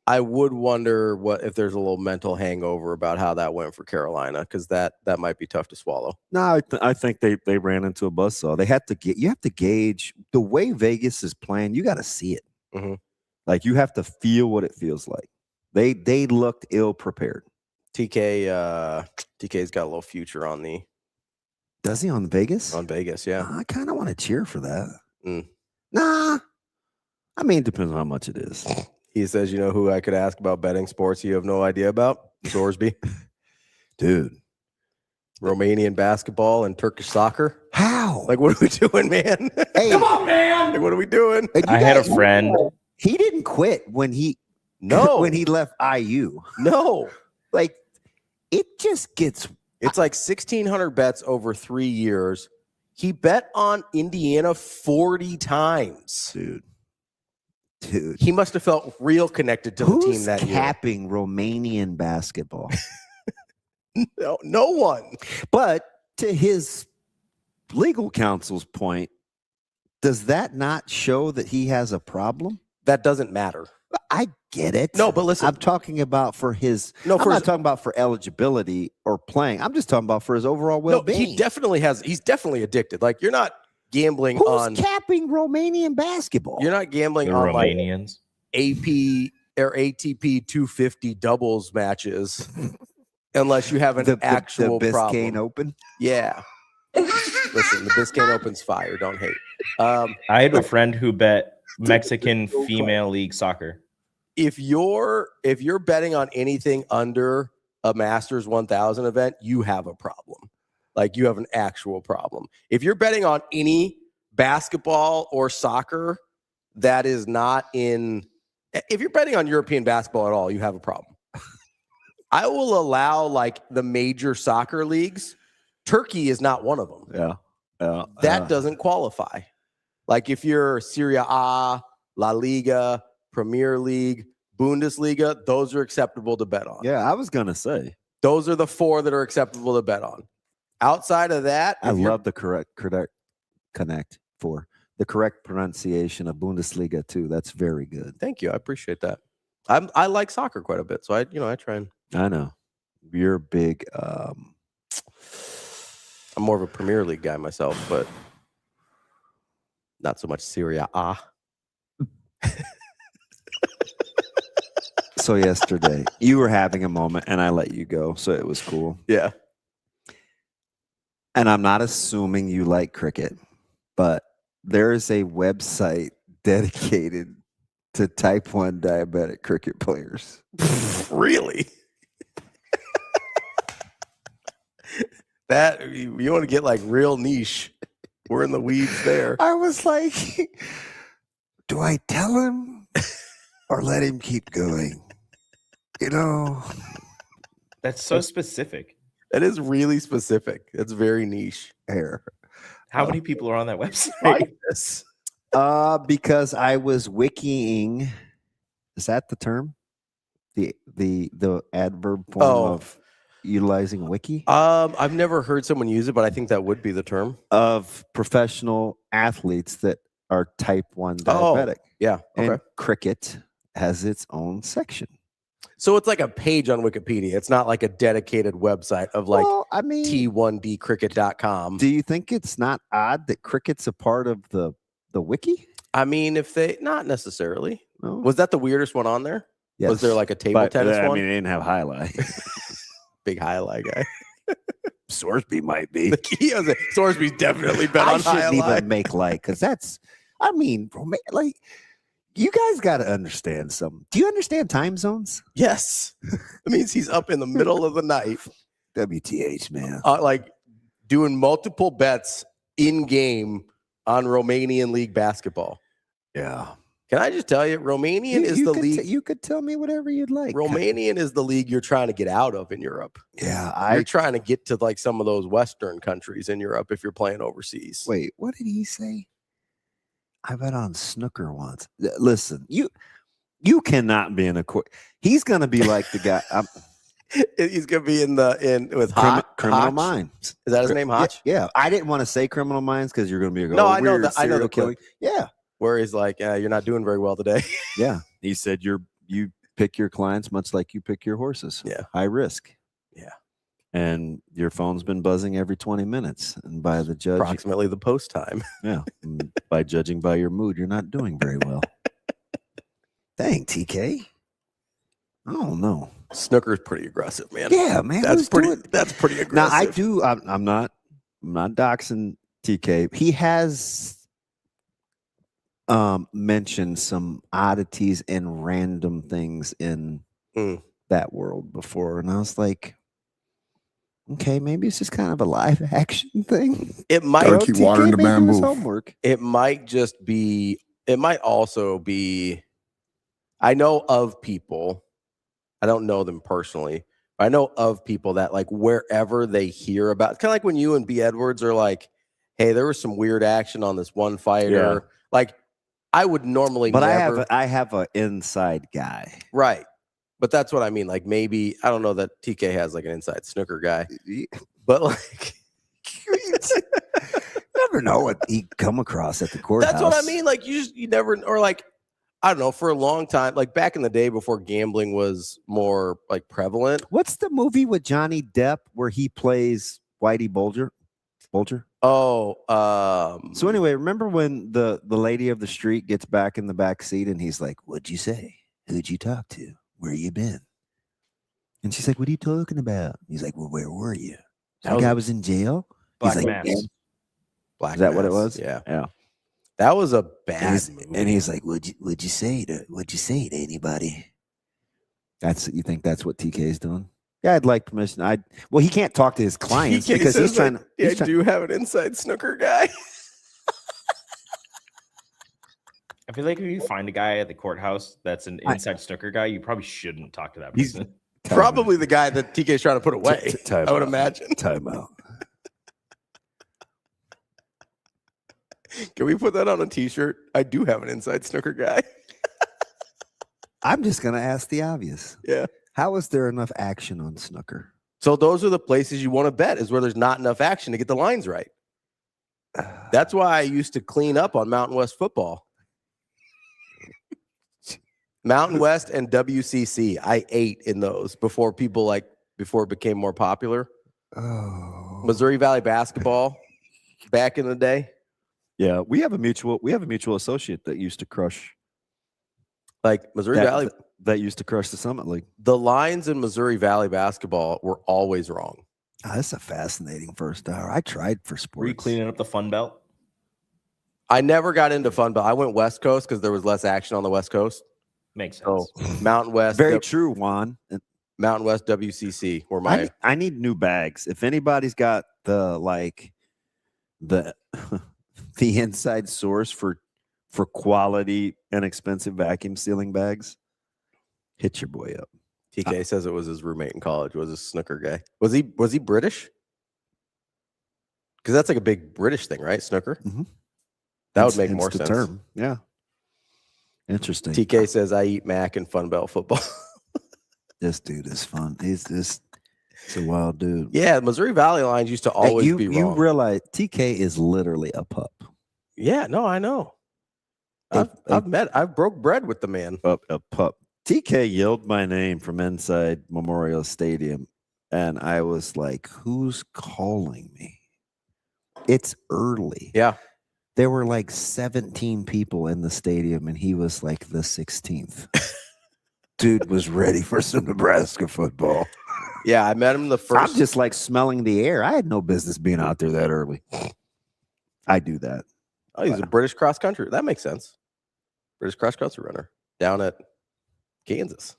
I would wonder what if there's a little mental hangover about how that went for Carolina, because that might be tough to swallow. No, I think they ran into a buzzsaw. You have to gauge the way Vegas is playing. You got to see it. Mm-hmm. Like you have to feel what it feels like. They looked ill prepared. TK's got a little future on the. Does he on Vegas? On Vegas, yeah. I kind of want to cheer for that. Mm. Nah, I mean, it depends on how much it is. He says, you know who I could ask about betting sports you have no idea about? Sorsby. Dude. Romanian basketball and Turkish soccer. How? Like, what are we doing, man? Hey, come on, man. Like, what are we doing? I had a friend. He didn't quit when he left IU. No. Like, it just gets. It's like 1,600 bets over 3 years. He bet on Indiana 40 times. Dude. He must have felt real connected to the team that year. Who's capping Romanian basketball? No one. But to his legal counsel's point, does that not show that he has a problem? That doesn't matter. I get it. No, but listen. I'm talking about for his. I'm not talking about for eligibility or playing. I'm just talking about for his overall well-being. No, he definitely has. He's definitely addicted. Like, you're not gambling on capping Romanian basketball. You're not gambling The on Romanians. Like AP or ATP 250 doubles matches unless you have an actual the Biscayne problem. Open. Yeah. Listen, the Biscayne Open's fire. Don't hate. I had a friend who bet Mexican female league soccer. If you're betting on anything under a Masters 1000 event, you have a problem. Like, you have an actual problem. If you're betting on any basketball or soccer that is not in, if you're betting on European basketball at all, you have a problem. I will allow like the major soccer leagues. Turkey is not one of them. Yeah. That doesn't qualify. Like, if you're Serie A, La Liga, Premier League, Bundesliga, those are acceptable to bet on. Yeah, I was gonna say. Those are the 4 that are acceptable to bet on. Outside of that, I love the correct connect for the correct pronunciation of Bundesliga too. That's very good. Thank you. I appreciate that. I like soccer quite a bit, so I try and. I know you're big. I'm more of a Premier League guy myself, but not so much Serie A. So yesterday you were having a moment, and I let you go, so it was cool. Yeah. And I'm not assuming you like cricket, but there is a website dedicated to type 1 diabetic cricket players. Really? That you want to get like real niche. We're in the weeds there. I was like, do I tell him or let him keep going? That's so specific. That is really specific. That's very niche. How many people are on that website? Because I was wikiing. Is that the term? The adverb form of utilizing wiki? I've never heard someone use it, but I think that would be the term. Of professional athletes that are type 1 diabetic. Yeah. Okay. And cricket has its own section. So it's like a page on Wikipedia. It's not like a dedicated website of like T1dcricket.com. Do you think it's not odd that cricket's a part of the wiki? I mean, not necessarily. No. Was that the weirdest one on there? Yes. Was there like a table tennis one? I mean, it didn't have highlight. Big highlight guy. Sorsby might be. Sorsby's definitely been on highlight. I shouldn't even make because that's, you guys got to understand something. Do you understand time zones? Yes. It means he's up in the middle of the night. WTH, man. Like doing multiple bets in game on Romanian league basketball. Yeah. Can I just tell you, Romanian is the league. You could tell me whatever you'd like. Romanian is the league you're trying to get out of in Europe. Yeah. You're trying to get to like some of those Western countries in Europe if you're playing overseas. Wait, what did he say? I bet on snooker once. Listen, you cannot be in a court. He's going to be like the guy. He's going to be with Criminal Minds. Is that his name, Hotch? Yeah. I didn't want to say Criminal Minds because you're going to be I know that. I know the killing. Yeah. Where he's like, you're not doing very well today. Yeah. He said you pick your clients much like you pick your horses. Yeah. High risk. Yeah. And your phone's been buzzing every 20 minutes. And by the judge, approximately the post time. Yeah. By judging by your mood, you're not doing very well. Dang, TK. I don't know. Snooker's pretty aggressive, man. Yeah, man. That's pretty aggressive. Now I do. I'm not doxing TK. He has mentioned some oddities and random things in that world before, and I was like, okay, maybe it's just kind of a live action thing. It might keep watering the bamboo. Homework. It might just be. It might also be. I know of people. I don't know them personally. But I know of people that like wherever they hear about, kind of like when you and B. Edwards are like, "Hey, there was some weird action on this one fighter." Yeah. Like, I would normally, but never, I have an inside guy, right? But that's what I mean. Like maybe I don't know that TK has like an inside snooker guy, but like never know what he come across at the courthouse. That's what I mean. Like you never, or like I don't know, for a long time, like back in the day before gambling was more like prevalent. What's the movie with Johnny Depp where he plays Whitey Bulger? Oh, so anyway, remember when the lady of the street gets back in the back seat and he's like, "What'd you say? Who'd you talk to? Where you been?" And she's like, "What are you talking about?" He's like, "Well, where were you?" Like, I was in jail. Black He's like, Mass. Black is that Mass. what it was? Yeah. Yeah. That was a bad movie. And he's like, What'd you say to anybody? You think that's what TK is doing? Yeah, I'd like permission. Well, he can't talk to his clients because he's trying to. I do have an inside snooker guy. I feel like if you find a guy at the courthouse that's an inside snooker guy, you probably shouldn't talk to that He's person. probably the guy that TK is trying to put away. I would imagine. Time out. Can we put that on a t-shirt? I do have an inside snooker guy. I'm just going to ask the obvious. Yeah. How is there enough action on snooker? So those are the places you want to bet, is where there's not enough action to get the lines right. That's why I used to clean up on Mountain West football. Mountain West and WCC. I ate in those before it became more popular. Oh. Missouri Valley basketball back in the day. Yeah, we have a mutual associate that used to crush. Like Missouri Valley. That used to crush the Summit League. The lines in Missouri Valley basketball were always wrong. Oh, that's a fascinating first hour. I tried for sports. Were you cleaning up the Fun Belt? I never got into Fun Belt. I went West Coast because there was less action on the West Coast. Makes sense. So Mountain West. Very true, Juan. Mountain West WCC were my. I need new bags. If anybody's got the the inside source for quality and expensive vacuum sealing bags, hit your boy up. TK says it was his roommate in college. Was a snooker guy. Was he British? Because that's like a big British thing, right? Snooker. Mm-hmm. That would make more sense. Term. Yeah. Interesting. TK says I eat mac and Fun Belt football. This dude is fun. He's a wild dude. Yeah, Missouri Valley lines used to always be wrong. You realize TK is literally a pup. Yeah, no, I know. I've broke bread with the man. A pup. TK yelled my name from inside Memorial Stadium, and I was like, "Who's calling me?" It's early. Yeah. There were like 17 people in the stadium, and he was like the 16th. Dude was ready for some Nebraska football. Yeah, I met him the first. I'm just like smelling the air. I had no business being out there that early. I do that. Oh, he's a British cross country. That makes sense. British cross country runner down at Kansas.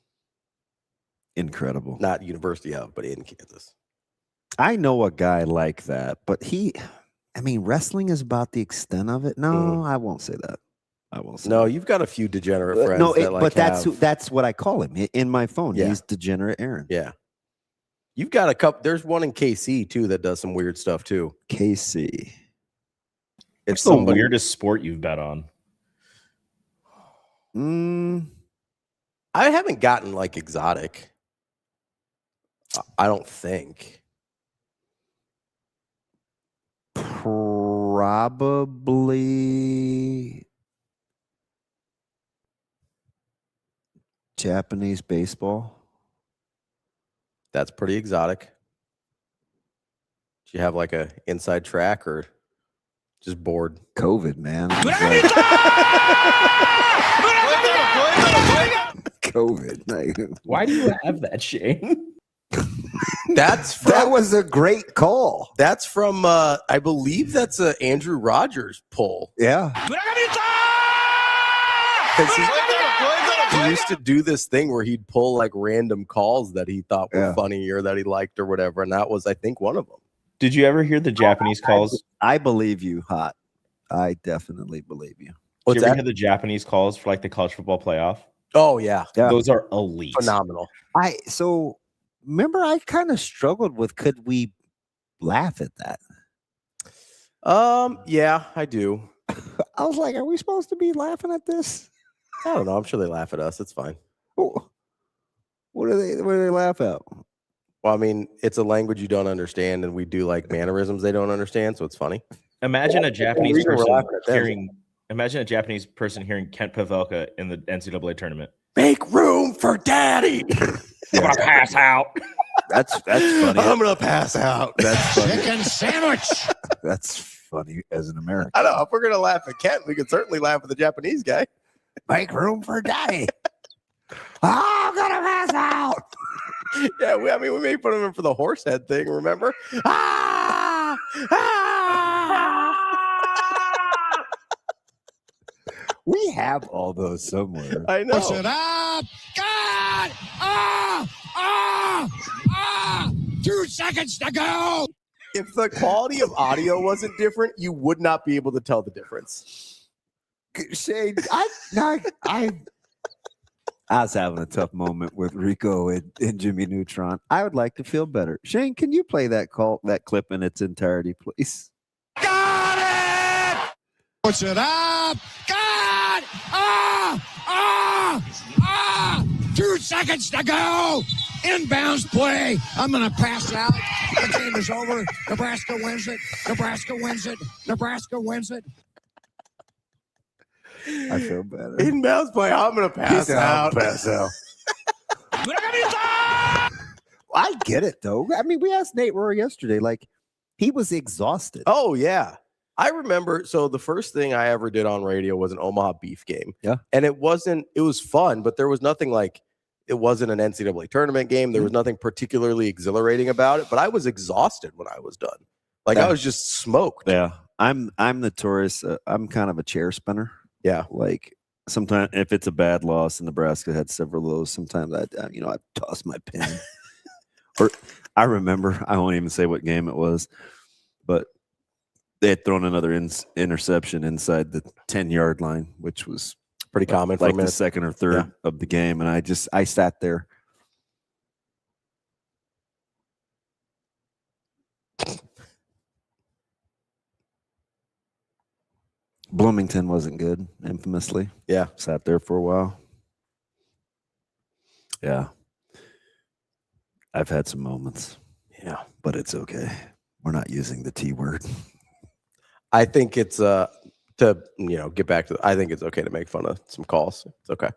Incredible. Not University of, but in Kansas. I know a guy like that, but wrestling is about the extent of it. No, I won't say that. No, you've got a few degenerate friends. That's what I call him in my phone. Yeah. He's Degenerate Aaron. Yeah. You've got a couple. There's one in KC too that does some weird stuff too. KC. What's the weirdest sport you've bet on? I haven't gotten like exotic. I don't think. Probably Japanese baseball. That's pretty exotic. Do you have like a inside track or just bored? COVID, man. COVID. Why do you have that, Shane? That was a great call. That's from I believe that's a Andrew Rogers poll. Yeah. He used to do this thing where he'd pull like random calls that he thought were funny or that he liked or whatever, and that was, I think, one of them. Did you ever hear the Japanese calls? I believe you, Hot. I definitely believe you. Did you ever hear the Japanese calls for like the college football playoff? Oh yeah. Those are elite, phenomenal. Remember, I kind of struggled with, could we laugh at that? Yeah, I do. I was like, are we supposed to be laughing at this? I don't know. I'm sure they laugh at us. It's fine. What do they laugh at? Well, I mean, it's a language you don't understand, and we do like mannerisms they don't understand, so it's funny. Imagine a Japanese person hearing Kent Pavelka in the NCAA tournament. Make room for daddy. I'm gonna pass out. That's funny. I'm gonna pass out. That's funny. Chicken sandwich. That's funny as an American. I know. If we're gonna laugh at Kent, we can certainly laugh at the Japanese guy. Make room for daddy. I'm gonna pass out. Yeah, we may put him in for the horse head thing. Remember? We have all those somewhere. I know. Push it up. God! 2 seconds to go. If the quality of audio wasn't different, you would not be able to tell the difference. Shane, I was having a tough moment with Rico and Jimmy Neutron. I would like to feel better. Shane, can you play that clip in its entirety, please? Got it. Push it up. God! 2 seconds to go. Inbounds play. I'm going to pass out. The game is over. Nebraska wins it. Nebraska wins it. Nebraska wins it. I feel better. Inbounds play. I'm gonna pass out. Pass out. I get it though. I mean, we asked Nate Rohr yesterday. Like, he was exhausted. Oh yeah, I remember. So the first thing I ever did on radio was an Omaha Beef game. Yeah, and it wasn't. It was fun, but there was nothing like. It wasn't an NCAA tournament game. There was nothing particularly exhilarating about it. But I was exhausted when I was done. Like I was just smoked. Yeah, I'm notorious. I'm kind of a chair spinner. Yeah, like sometimes if it's a bad loss, and Nebraska had several of those, sometimes I toss my pen. Or I remember, I won't even say what game it was, but they had thrown another interception inside the 10-yard line, which was pretty common for like the second or third of the game, and I sat there. Bloomington wasn't good, infamously. Yeah. Sat there for a while. Yeah. I've had some moments. Yeah. But it's okay. We're not using the T word. I think it's to get back to I think it's okay to make fun of some calls. It's okay.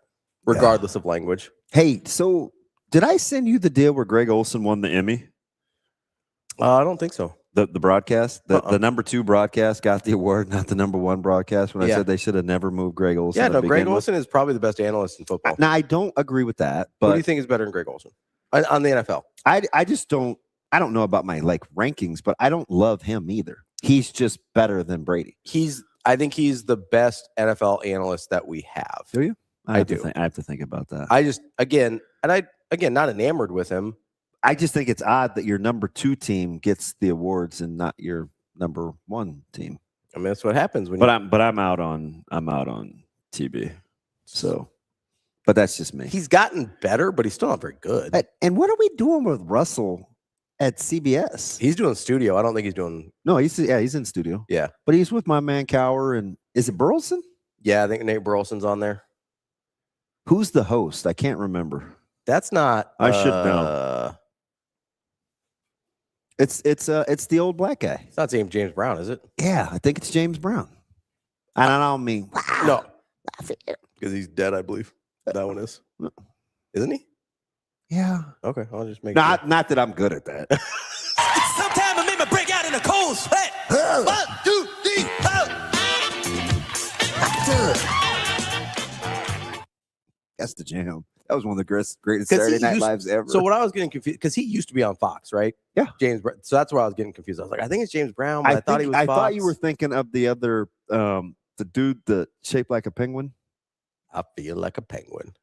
Regardless of language. Hey, so did I send you the deal where Greg Olsen won the Emmy? I don't think so. The broadcast, the number 2 broadcast got the award, not the number 1 broadcast. When I said they should have never moved Greg Olsen. Yeah, no, Greg Olsen is probably the best analyst in football. Now I don't agree with that. But who do you think is better than Greg Olsen on the NFL? I just don't. I don't know about my rankings, but I don't love him either. He's just better than Brady. I think he's the best NFL analyst that we have. Do you? I do. I have to think about that. I just not enamored with him. I just think it's odd that your number 2 team gets the awards and not your number 1 team. I mean, that's what happens when. I'm out on TB. So, but that's just me. He's gotten better, but he's still not very good. And what are we doing with Russell at CBS? He's doing studio. I don't think he's doing. No, he's in studio. Yeah, but he's with my man Cower, and is it Burleson? Yeah, I think Nate Burleson's on there. Who's the host? I can't remember. That's not. I should know. It's the old black guy. It's not James Brown, is it? Yeah, I think it's James Brown. I don't mean no, because he's dead. I believe that one is, isn't he? Yeah. Okay, I'll just make. Not that I'm good at that. Sometimes I make me break out in a cold sweat. 1, 2, 3, 4. That's the jam. That was one of the greatest Saturday Night Lives ever. So what I was getting confused because he used to be on Fox, right? Yeah, James. So that's where I was getting confused. I was like, I think it's James Brown, but I thought he was. I Fox. thought you were thinking of the other, the dude that shaped like a penguin. I feel like a penguin.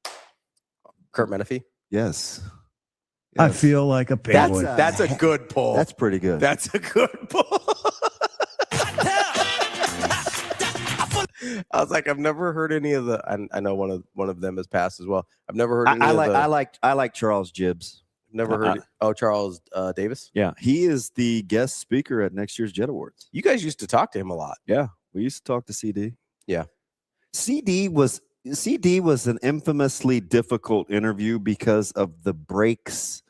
Kurt Menefee. Yes. I feel like a penguin. That's a good pull. That's pretty good. That's a good pull. I was like, I've never heard any of the. I know one of them has passed as well. I've never heard. Any I like Charles Gibbs. Never heard. Charles Davis. Yeah, he is the guest speaker at next year's Jet Awards. You guys used to talk to him a lot. Yeah, we used to talk to CD. Yeah, CD was an infamously difficult interview because of the breaks.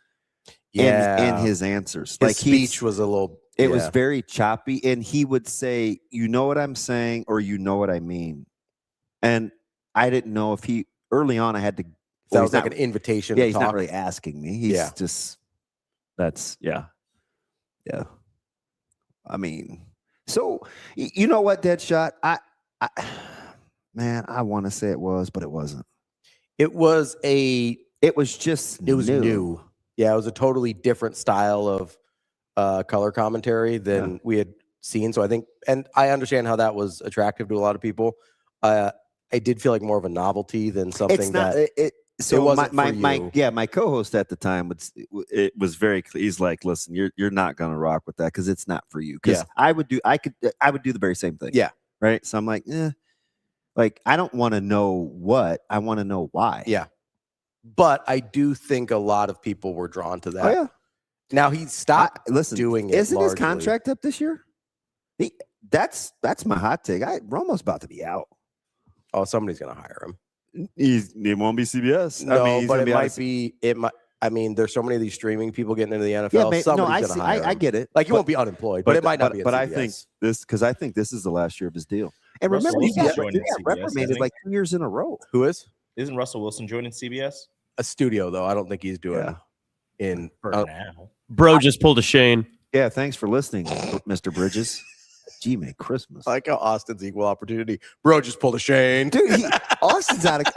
In his answers. His speech was a little. It was very choppy, and he would say, "You know what I'm saying, or you know what I mean." And I didn't know if he early on. I had to. That was like an invitation. Yeah, he's not really asking me. He's just. That's yeah. I mean, so you know what, Deadshot? I want to say it was, but it wasn't. It was just. It was new. Yeah, it was a totally different style of color commentary than we had seen. So I think, and I understand how that was attractive to a lot of people. I did feel like more of a novelty than something it's not, that. So it wasn't my co-host at the time it was very clear. He's like, listen, you're not gonna rock with that because it's not for you. Because I would do the very same thing. Yeah. Right. So I'm like, like I don't want to know what, I want to know why. Yeah. But I do think a lot of people were drawn to that. Oh yeah. Now he stopped doing it. Isn't his contract up this year? That's my hot take. We're almost about to be out. Oh, somebody's gonna hire him. It won't be CBS. No, but it might be. It might. I mean, there's so many of these streaming people getting into the NFL. Yeah, Somebody's going to hire I him. get it. Like, he won't be unemployed, but it might not be. But I think this is the last year of his deal. And Russell remember, he got Wilson's joining CBS, reprimanded like 2 years in a row. Who is? Isn't Russell Wilson joining CBS? A studio, though. I don't think he's doing in For now. Bro just pulled a Shane. Yeah, thanks for listening, Mr. Bridges. Gee, man, Christmas. I like how Austin's equal opportunity. Bro just pulled a Shane. Dude, Austin's out of.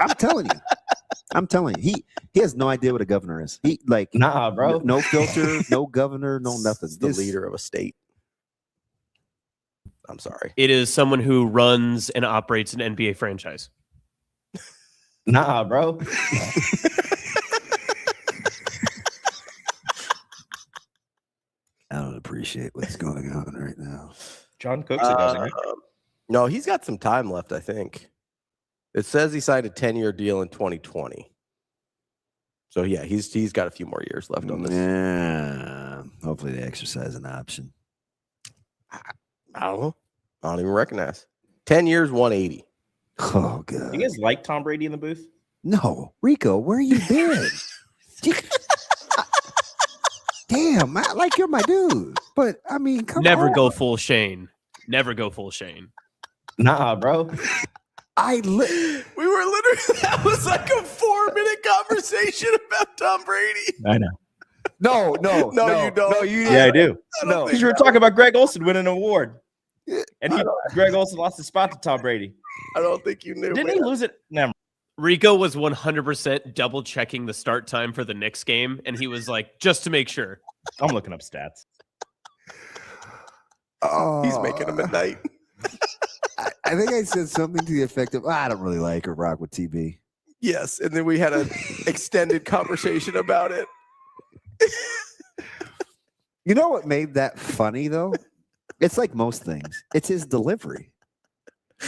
I'm telling you, he has no idea what a governor is. He nah, bro. No filter, no governor, no nothing. The leader of a state. I'm sorry. It is someone who runs and operates an NBA franchise. Nah, bro. I don't appreciate what's going on right now. John Cook's a governor. No, he's got some time left, I think. It says he signed a 10-year deal in 2020. So, yeah, he's got a few more years left on this. Yeah. Hopefully they exercise an option. I don't know. I don't even recognize. 10 years, 180. Oh, God. You guys like Tom Brady in the booth? No. Rico, where you been? Damn, you're my dude. But, I mean, come on. Never go full Shane. Never go full Shane. Nah, bro. We were literally, that was like a 4-minute conversation about Tom Brady. I know. No, you don't. No, you Yeah, I do. No. Because you were talking about Greg Olsen winning an award. And Greg Olsen lost his spot to Tom Brady. I don't think you knew. Didn't he lose it? Never. Rico was 100% double checking the start time for the Knicks game, and he was like, just to make sure. I'm looking up stats. He's making them at night. I think I said something to the effect of, I don't really like or rock with TB. Yes, and then we had an extended conversation about it. You know what made that funny, though? It's like most things. It's his delivery.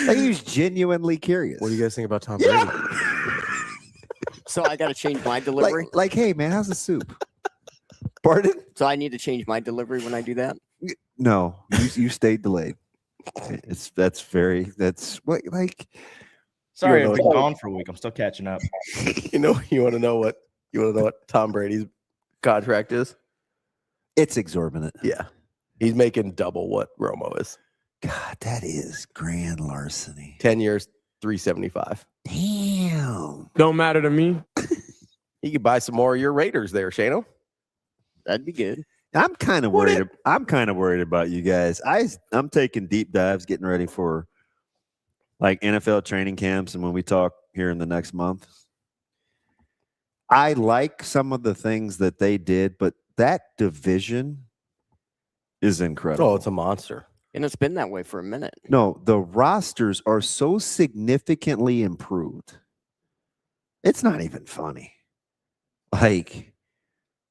Like, he was genuinely curious. What do you guys think about Tom Brady? So I got to change my delivery. Like, hey, man, how's the soup? Pardon? So I need to change my delivery when I do that. No, you stayed delayed. That's what like. Sorry, I've been gone for a week. I'm still catching up. You want to know what Tom Brady's contract is? It's exorbitant. Yeah, he's making double what Romo is. God, that is grand larceny. 10 years, 375. Damn. Don't matter to me. You could buy some more of your Raiders there, Shano. That'd be good. I'm kind of worried. I'm kind of worried about you guys. I'm taking deep dives, getting ready for like NFL training camps, and when we talk here in the next month, I like some of the things that they did, but that division is incredible. Oh, it's a monster. And it's been that way for a minute. No, the rosters are so significantly improved. It's not even funny. Like,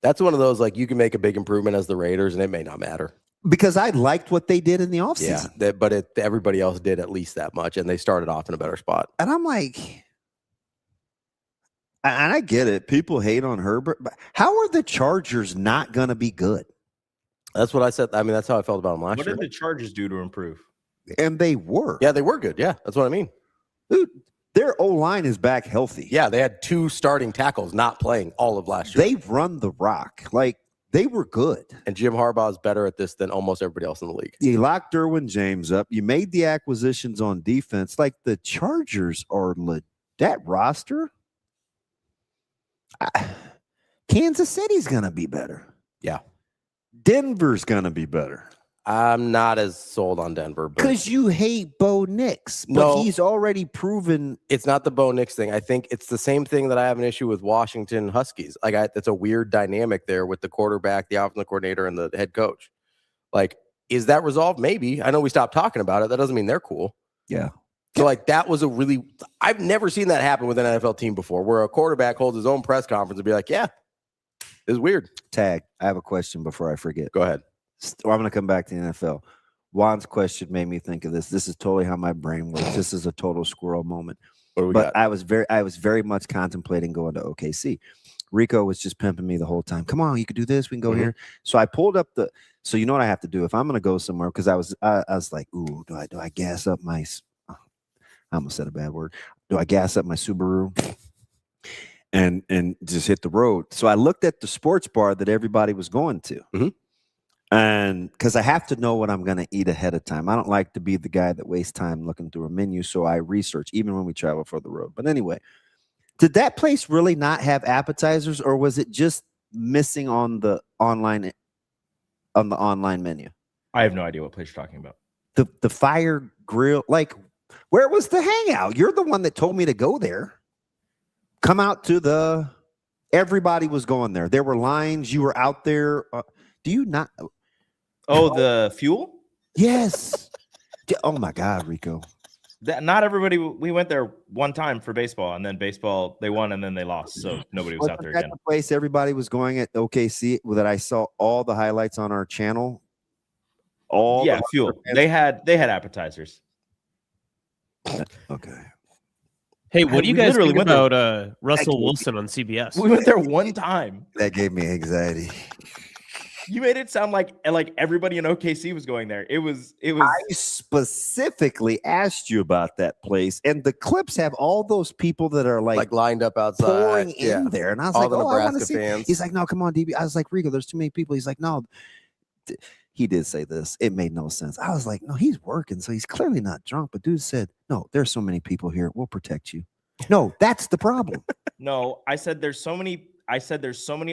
that's one of those, like, you can make a big improvement as the Raiders, and it may not matter. Because I liked what they did in the offseason. Yeah, but everybody else did at least that much, and they started off in a better spot. And I'm like, and I get it. People hate on Herbert, but how are the Chargers not going to be good? That's what I said. I mean, that's how I felt about them last What year. did the Chargers do to improve? And they were. Yeah, they were good. Yeah, that's what I mean. Dude, their O-line is back healthy. Yeah, they had 2 starting tackles not playing all of last year. They run the rock. Like, they were good. And Jim Harbaugh is better at this than almost everybody else in the league. You locked Derwin James up. You made the acquisitions on defense. Like, the Chargers are that roster. Kansas City's going to be better. Yeah. Denver's going to be better. I'm not as sold on Denver. Because you hate Bo Nix. But No. he's already proven. It's not the Bo Nix thing. I think it's the same thing that I have an issue with Washington Huskies. Like, it's a weird dynamic there with the quarterback, the offensive coordinator, and the head coach. Like, is that resolved? Maybe. I know we stopped talking about it. That doesn't mean they're cool. Yeah. So, like, that was I've never seen that happen with an NFL team before, where a quarterback holds his own press conference and be like, yeah, it's weird. Tag, I have a question before I forget. Go ahead. I'm going to come back to the NFL. Juan's question made me think of this. This is totally how my brain works. This is a total squirrel moment. What do we But got? I was very much contemplating going to OKC. Rico was just pimping me the whole time. Come on, you could do this. We can go here. So I pulled up so you know what I have to do if I'm going to go somewhere, because I was like, ooh, do I gas up my, I almost said a bad word. Do I gas up my Subaru? and just hit the road. So I looked at the sports bar that everybody was going to. Mm-hmm. And because I have to know what I'm going to eat ahead of time. I don't like to be the guy that wastes time looking through a menu. So I research even when we travel for the road. But anyway, did that place really not have appetizers, or was it just missing on the online menu? I have no idea what place you're talking about. The fire grill, like, where was the hangout? You're the one that told me to go there. Come out to everybody was going there. There were lines. You were out there. Do you not? Oh, the fuel? Yes. Oh my God, Rico. Not everybody. We went there one time for baseball, and then baseball they won, and then they lost, so nobody was out there again. The place everybody was going at OKC that I saw all the highlights on our channel. Fuel. They had appetizers. Okay. Hey, what do you guys think there. about Russell Wilson on CBS? We went there one time. That gave me anxiety. You made it sound like everybody in OKC was going there. It was. I specifically asked you about that place, and the clips have all those people that are like lined up outside, pouring in there. And I was all like, the I want to Nebraska see. fans. He's like, no, come on, DB. I was like, Rico, there's too many people. He's like, no. He did say this. It made no sense. I was like, no, he's working, so he's clearly not drunk. But dude said, no, there's so many people here. We'll protect you. No, that's the problem. No, I said there's so many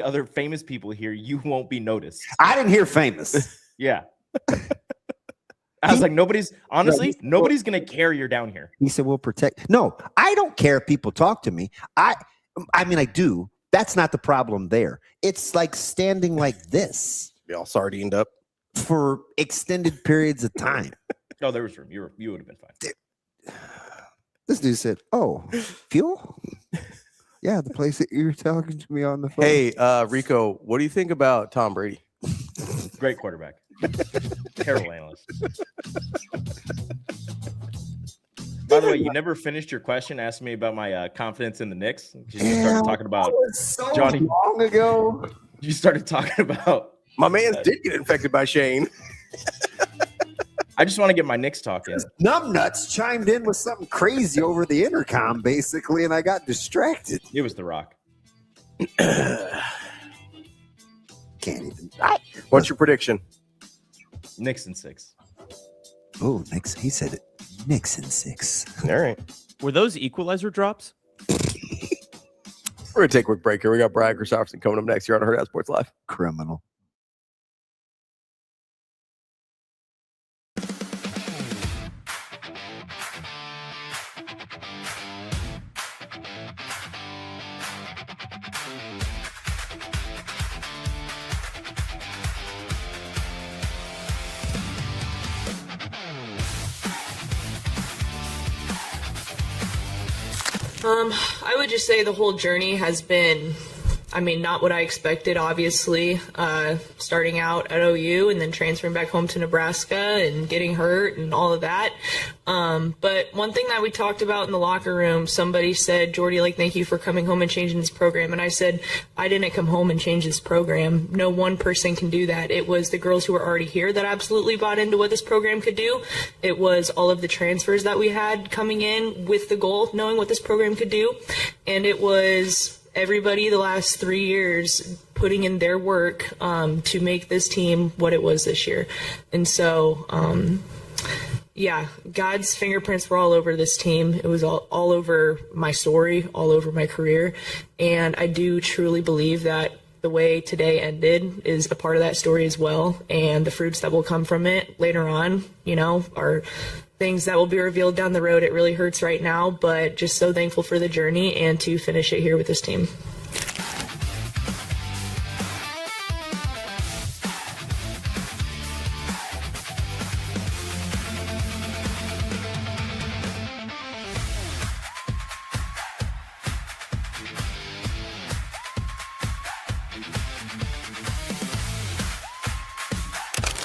other famous people here. You won't be noticed. I didn't hear famous. Yeah. I was like, nobody's gonna care you're down here. He said, we'll protect. No, I don't care if people talk to me. I mean, I do. That's not the problem there. It's like standing like this. Be all sardined up for extended periods of time. No, there was room. You would have been fine. This dude said, oh, fuel? Yeah, the place that you were talking to me on the phone. Hey, Rico, what do you think about Tom Brady? Great quarterback. Terrible analyst. By the way, you never finished your question asking me about my confidence in the Knicks. You started talking about Johnny long ago. You started talking about my man did get infected by Shane. I just want to get my Knicks talk in. Numbnuts chimed in with something crazy over the intercom, basically, and I got distracted. It was The Rock. Can't even. What's your prediction? Knicks in 6. Oh, Knicks. He said it. Knicks in 6. All right. Were those equalizer drops? We're going to take a quick break here. We got Brian Christopherson coming up next here on Hurrdat Sports Live. Criminal. I would just say the whole journey has been, not what I expected, obviously, starting out at OU and then transferring back home to Nebraska and getting hurt and all of that. But one thing that we talked about in the locker room, somebody said, Jordy, thank you for coming home and changing this program. And I said, I didn't come home and change this program. No one person can do that. It was the girls who were already here that absolutely bought into what this program could do. It was all of the transfers that we had coming in with the goal of knowing what this program could do. And it was everybody the last 3 years putting in their work to make this team what it was this year. And so, God's fingerprints were all over this team. It was all over my story, all over my career. And I do truly believe that the way today ended is a part of that story as well. And the fruits that will come from it later on, are things that will be revealed down the road. It really hurts right now, but just so thankful for the journey and to finish it here with this team.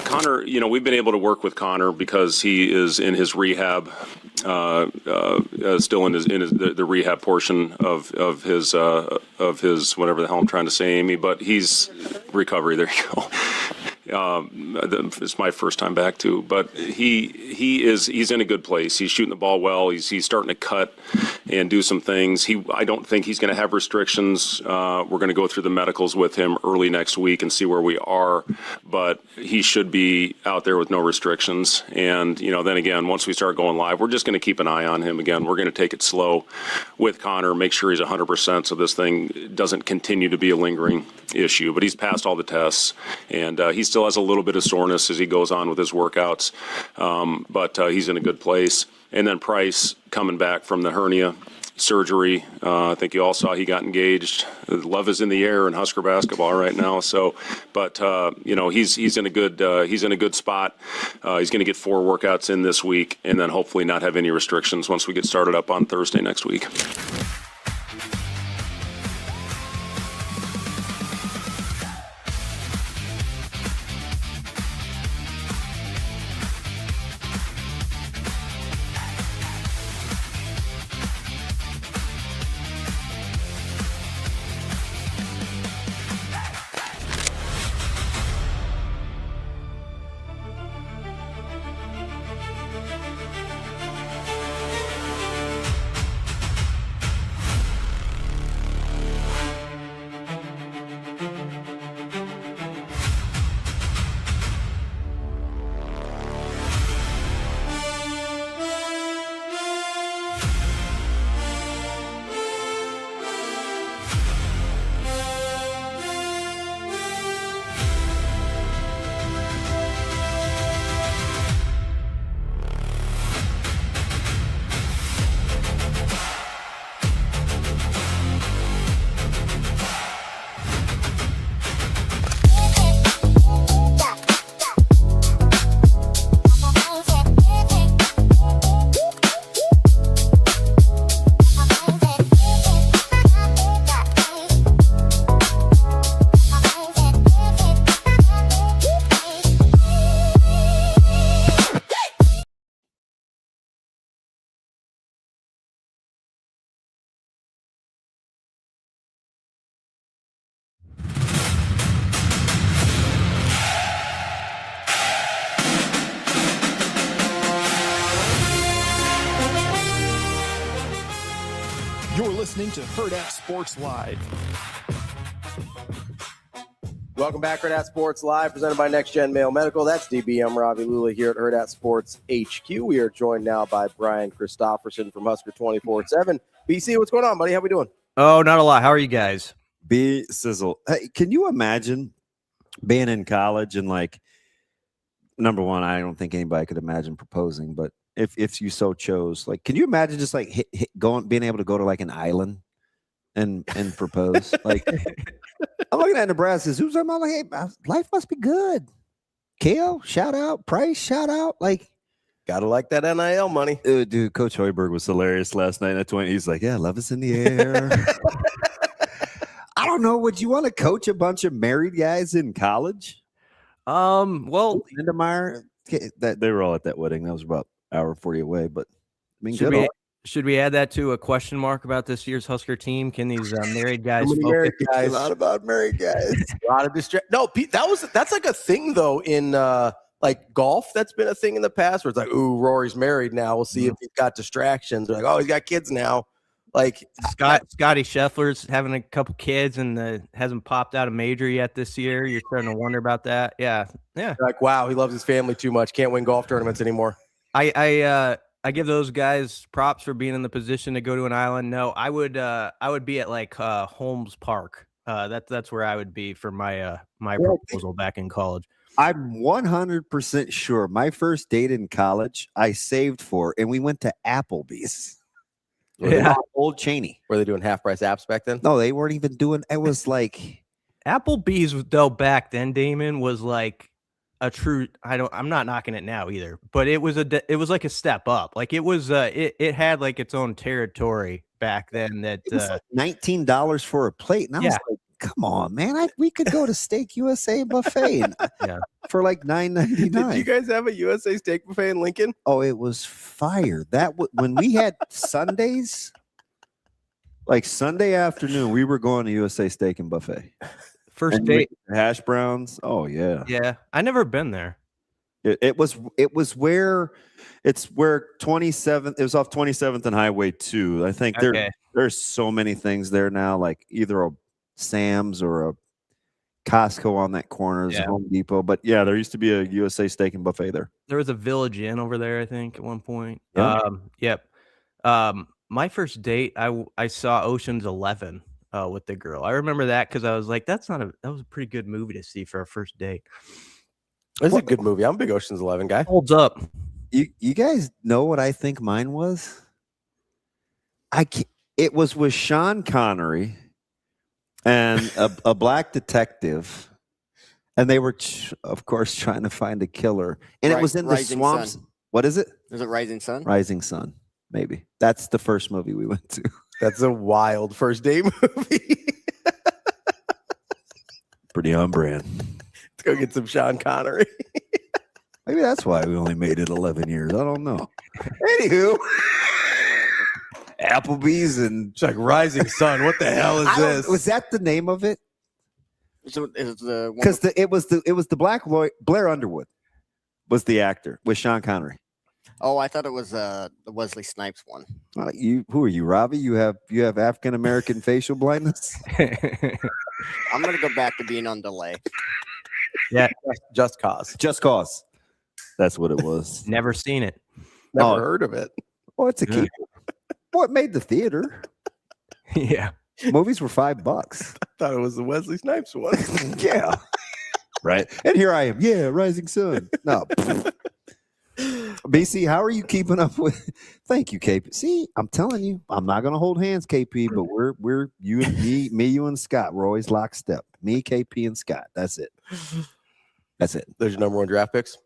Connor, we've been able to work with Connor because he is in his rehab, still in the rehab portion of his whatever the hell I'm trying to say, Amy. But he's recovery. There you go. It's my first time back too, but he's in a good place. He's shooting the ball well. He's starting to cut, and do some things. I don't think he's going to have restrictions. We're going to go through the medicals with him early next week and see where we are, but he should be out there with no restrictions. And, then again, once we start going live, we're just going to keep an eye on him again. We're going to take it slow with Connor, make sure he's 100% so this thing doesn't continue to be a lingering issue. But he's passed all the tests, and he still has a little bit of soreness as he goes on with his workouts, but he's in a good place. And then Price coming back from the hernia surgery. I think you all saw he got engaged. Love is in the air in Husker basketball right now. So, but he's in a good spot. He's going to get 4 workouts in this week, and then hopefully not have any restrictions once we get started up on Thursday next week. You're listening to Hurrdat Sports Live. Welcome back, Hurrdat Sports Live, presented by Next Gen Mail Medical. That's DBM Ravi Lulla here at Hurrdat Sports HQ. We are joined now by Brian Christopherson from Husker 24/7. BC, what's going on, buddy? How we doing? Oh, not a lot. How are you guys? B Sizzle. Hey, can you imagine being in college and number one, I don't think anybody could imagine proposing, but if you so chose, can you imagine just being able to go to an island and propose? I'm looking at Nebraska. Who's I'm like, hey, life must be good. Kale, shout out. Price, shout out. Gotta like that NIL money. Dude, Coach Hoiberg was hilarious last night at 20. He's like, yeah, love is in the air. I don't know. Would you want to coach a bunch of married guys in college? Well, Lindemeyer, they were all at that wedding. That was about an hour 40 away, but should we add that to a question mark about this year's Husker team? Can these married guys married guys? A lot about married guys. A lot of distract. No, Pete, that's a thing though in golf. That's been a thing in the past where it's ooh, Rory's married now. We'll see if he's got distractions. They're he's got kids now. Scotty Scheffler's having a couple kids and hasn't popped out a major yet this year. You're starting to wonder about that. Yeah. Wow, he loves his family too much. Can't win golf tournaments anymore. I give those guys props for being in the position to go to an island. No, I would be at Holmes Park. That's where I would be for my proposal back in college. I'm 100% sure my first date in college I saved for, and we went to Applebee's. Old Cheney. Were they doing half price apps back then? No, they weren't even doing. It was Applebee's though back then. Damon was a true. I'm not knocking it now either, but it was like a step up. It was it had its own territory back then. That it was $19 for a plate, and I was like, come on, man! We could go to Steak USA buffet for $9.99. Did you guys have a USA Steak buffet in Lincoln? Oh, it was fire. When we had Sundays, Sunday afternoon, we were going to USA Steak and Buffet. First date hash browns. Oh yeah. Yeah, I never been there. It was where 27th. It was off 27th and Highway 2. I think there's so many things there now, like either a Sam's or a Costco on that corner, is Home Depot. But yeah, there used to be a USA Steak and Buffet there. There was a Village Inn over there, I think, at one point. Yeah. My first date, I saw Ocean's 11 with the girl. I remember that because I was like, that was a pretty good movie to see for our first date. It's a good movie. I'm a big Ocean's 11 guy. Holds up. You guys know what I think mine was? It was with Sean Connery and a black detective, and they were, of course, trying to find a killer. And it was in the swamps. Sun. What is it? Is it Rising Sun? Rising Sun, maybe. That's the first movie we went to. That's a wild first date movie. Pretty on brand. Let's go get some Sean Connery. Maybe that's why we only made it 11 years. I don't know. Anywho. Applebee's and it's like Rising Sun. What the hell is this? Was that the name of it? Because it was the Black Blair Underwood was the actor with Sean Connery. Oh, I thought it was the Wesley Snipes one. Who are you, Ravi? You have African American facial blindness? I'm gonna go back to being on delay. Yeah, Just Cause. Just Cause. That's what it was. Never seen it. Never heard of it. Oh, it's a keeper. What made the theater? Yeah. Movies were $5. I thought it was the Wesley Snipes one. Yeah. Right. And here I am. Yeah, Rising Sun. No. BC, how are you keeping up with? Thank you, KP. See, I'm telling you, I'm not gonna hold hands, KP, but we're you and me, you and Scott. We're always lockstep. Me, KP, and Scott. That's it. That's it. There's your number one draft picks.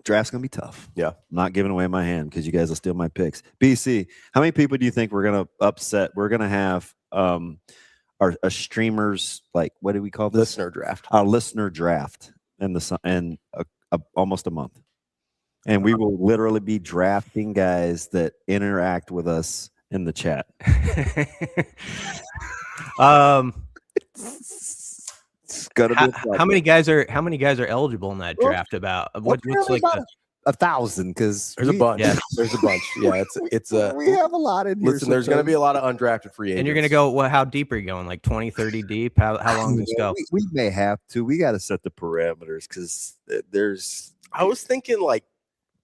Draft's gonna be tough. Yeah. I'm not giving away my hand because you guys will steal my picks. BC, how many people do you think we're gonna upset? We're gonna have our streamers, like, what do we call this? Listener draft. Our listener draft in almost a month. And we will literally be drafting guys that interact with us in the chat. It's gonna be how many guys are eligible in that draft? About what's like 1,000? Because there's a bunch. Yeah, there's a bunch. Yeah, it's we have a lot in here. Listen, there's going to be a lot of undrafted free agents. And you're going to go, well, how deep are you going? Like 20, 30 deep? How long does this go? We may have to. We got to set the parameters because there's. I was thinking like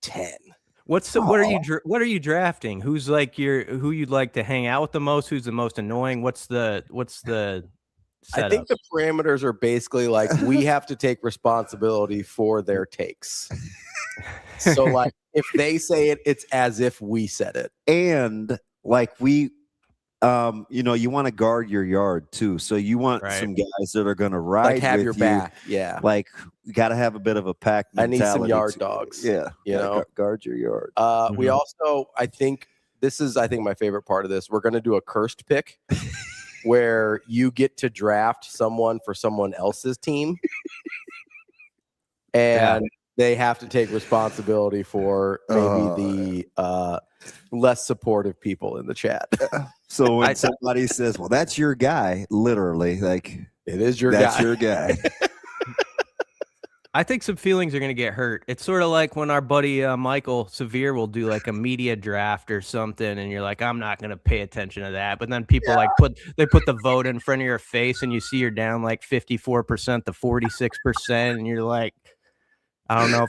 10. What are you drafting? Who's like who you'd like to hang out with the most? Who's the most annoying? What's the setup? I think the parameters are basically like we have to take responsibility for their takes. So like if they say it, it's as if we said it. And like we you want to guard your yard too. So you want some guys that are going to ride like have with your you. Back. Yeah. Like you got to have a bit of a pack mentality. I need some yard dogs. Yeah. You know, guard your yard. We also, I think my favorite part of this. We're going to do a cursed pick where you get to draft someone for someone else's team. And they have to take responsibility for maybe the less supportive people in the chat. So when somebody says, well, that's your guy, literally, like it is your that's guy. your guy. I think some feelings are going to get hurt. It's sort of like when our buddy Michael Severe will do like a media draft or something, and you're like, I'm not going to pay attention to that. But then people put the vote in front of your face, and you see you're down like 54% to 46%, and you're like, I don't know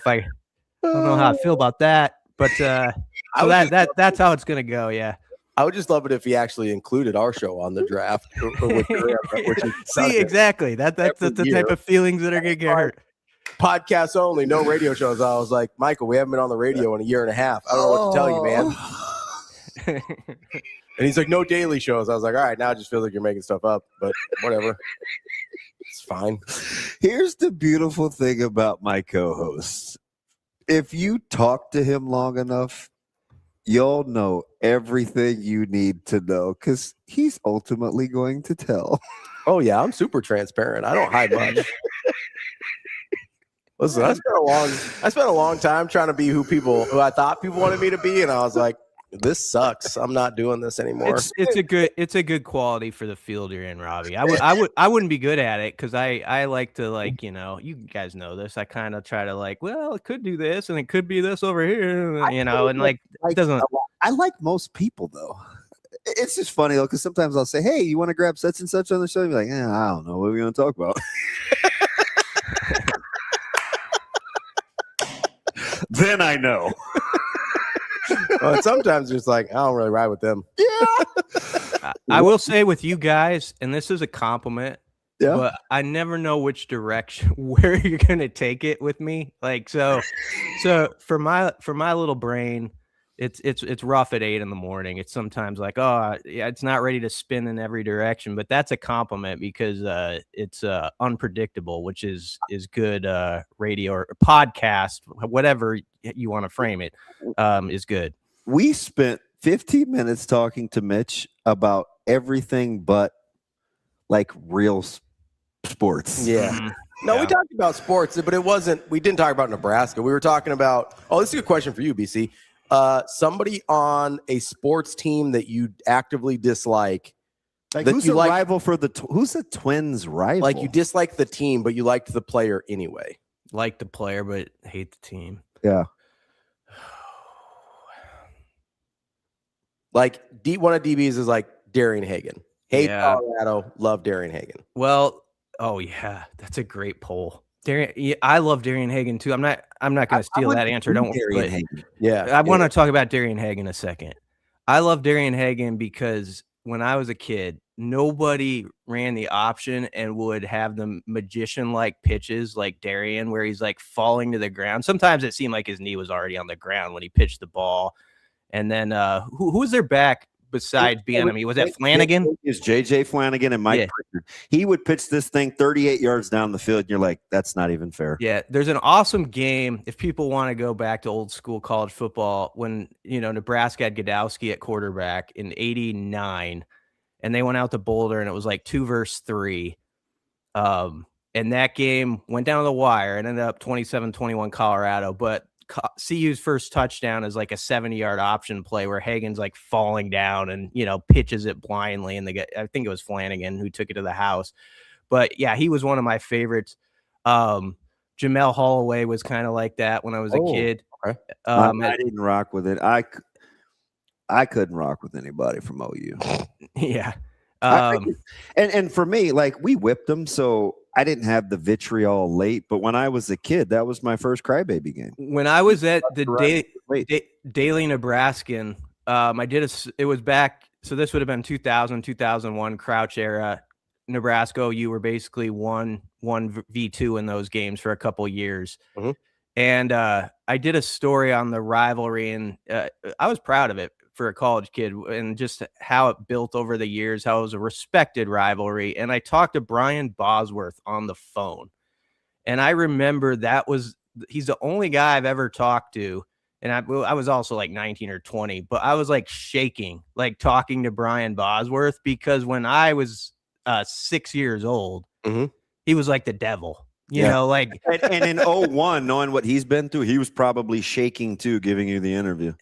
how I feel about that. But so that's how it's going to go. Yeah. I would just love it if he actually included our show on the draft. See, exactly. That's the type of feelings that are going to get hurt. Podcasts only, no radio shows. I was like, Michael, we haven't been on the radio in a year and a half. I don't know what to tell you, man. And he's like, no daily shows. I was like, all right, now it just feels like you're making stuff up, but whatever. It's fine. Here's the beautiful thing about my co-host. If you talk to him long enough, you'll know everything you need to know because he's ultimately going to tell. Oh, yeah, I'm super transparent. I don't hide much. Listen, I spent a long time trying to be who I thought people wanted me to be, and I was like, this sucks. I'm not doing this anymore. It's a good quality for the field you're in, Ravi. I wouldn't be good at it because I like to, like, you know, you guys know this. I kind of try to, like, well, it could do this and it could be this over here, you know, and like it doesn't. I like most people though. It's just funny though, because sometimes I'll say, "Hey, you want to grab such and such on the show?" And be like, I don't know. What are we going to talk about? Then I know. Well, sometimes it's like, I don't really ride with them. Yeah. I will say with you guys, and this is a compliment, yeah, but I never know which direction, where you're going to take it with me. Like, so for my little brain, it's rough at 8 a.m. It's sometimes like, oh yeah, it's not ready to spin in every direction, but that's a compliment because it's unpredictable, which is good radio or podcast, whatever you want to frame it, is good. We spent 15 minutes talking to Mitch about everything but like real sports. Yeah. No, we talked about sports, but we didn't talk about Nebraska. We were talking about, this is a good question for you, BC. Somebody on a sports team that you actively dislike. Like, who's the rival for who's the Twins' rival? Like, you dislike the team, but you liked the player anyway. Like the player, but hate the team. Yeah. Like, one of DBs is like Darian Hagan. Hate Colorado, love Darian Hagan. Well, oh yeah, that's a great poll. I love Darian Hagan too. I'm not going to steal that answer. Don't worry. Yeah, I want to talk about Darian Hagan a second. I love Darian Hagan because when I was a kid, nobody ran the option and would have the magician-like pitches like Darian, where he's like falling to the ground. Sometimes it seemed like his knee was already on the ground when he pitched the ball. And then who was their back besides Bieniemy? Was that Flanagan? Is JJ Flanagan and Mike Pritchard. He would pitch this thing 38 yards down the field, and you're like, that's not even fair. Yeah, there's an awesome game if people want to go back to old school college football when, you know, Nebraska had Godowski at quarterback in '89, and they went out to Boulder, and it was like 2 versus 3. And that game went down to the wire and ended up 27-21 Colorado, but CU's first touchdown is like a 70-yard option play where Hagan's like falling down and, you know, pitches it blindly. And I think it was Flanagan who took it to the house. But yeah, he was one of my favorites. Jamel Holloway was kind of like that when I was a kid. Okay. I didn't rock with it. I couldn't rock with anybody from OU. Yeah. And for me, like, we whipped them, so I didn't have the vitriol late, but when I was a kid, that was my first crybaby game. When I was at the Daily Nebraskan, it was back, so this would have been 2000, 2001 Crouch era. Nebraska, you were basically 1v2 in those games for a couple years. Mm-hmm. And I did a story on the rivalry, and I was proud of it for a college kid and just how it built over the years, how it was a respected rivalry. And I talked to Brian Bosworth on the phone. And I remember he's the only guy I've ever talked to. And I was also like 19 or 20, but I was like shaking, like talking to Brian Bosworth, because when I was 6 years old, he was like the devil, you know, like, and in 01, knowing what he's been through, he was probably shaking too, giving you the interview.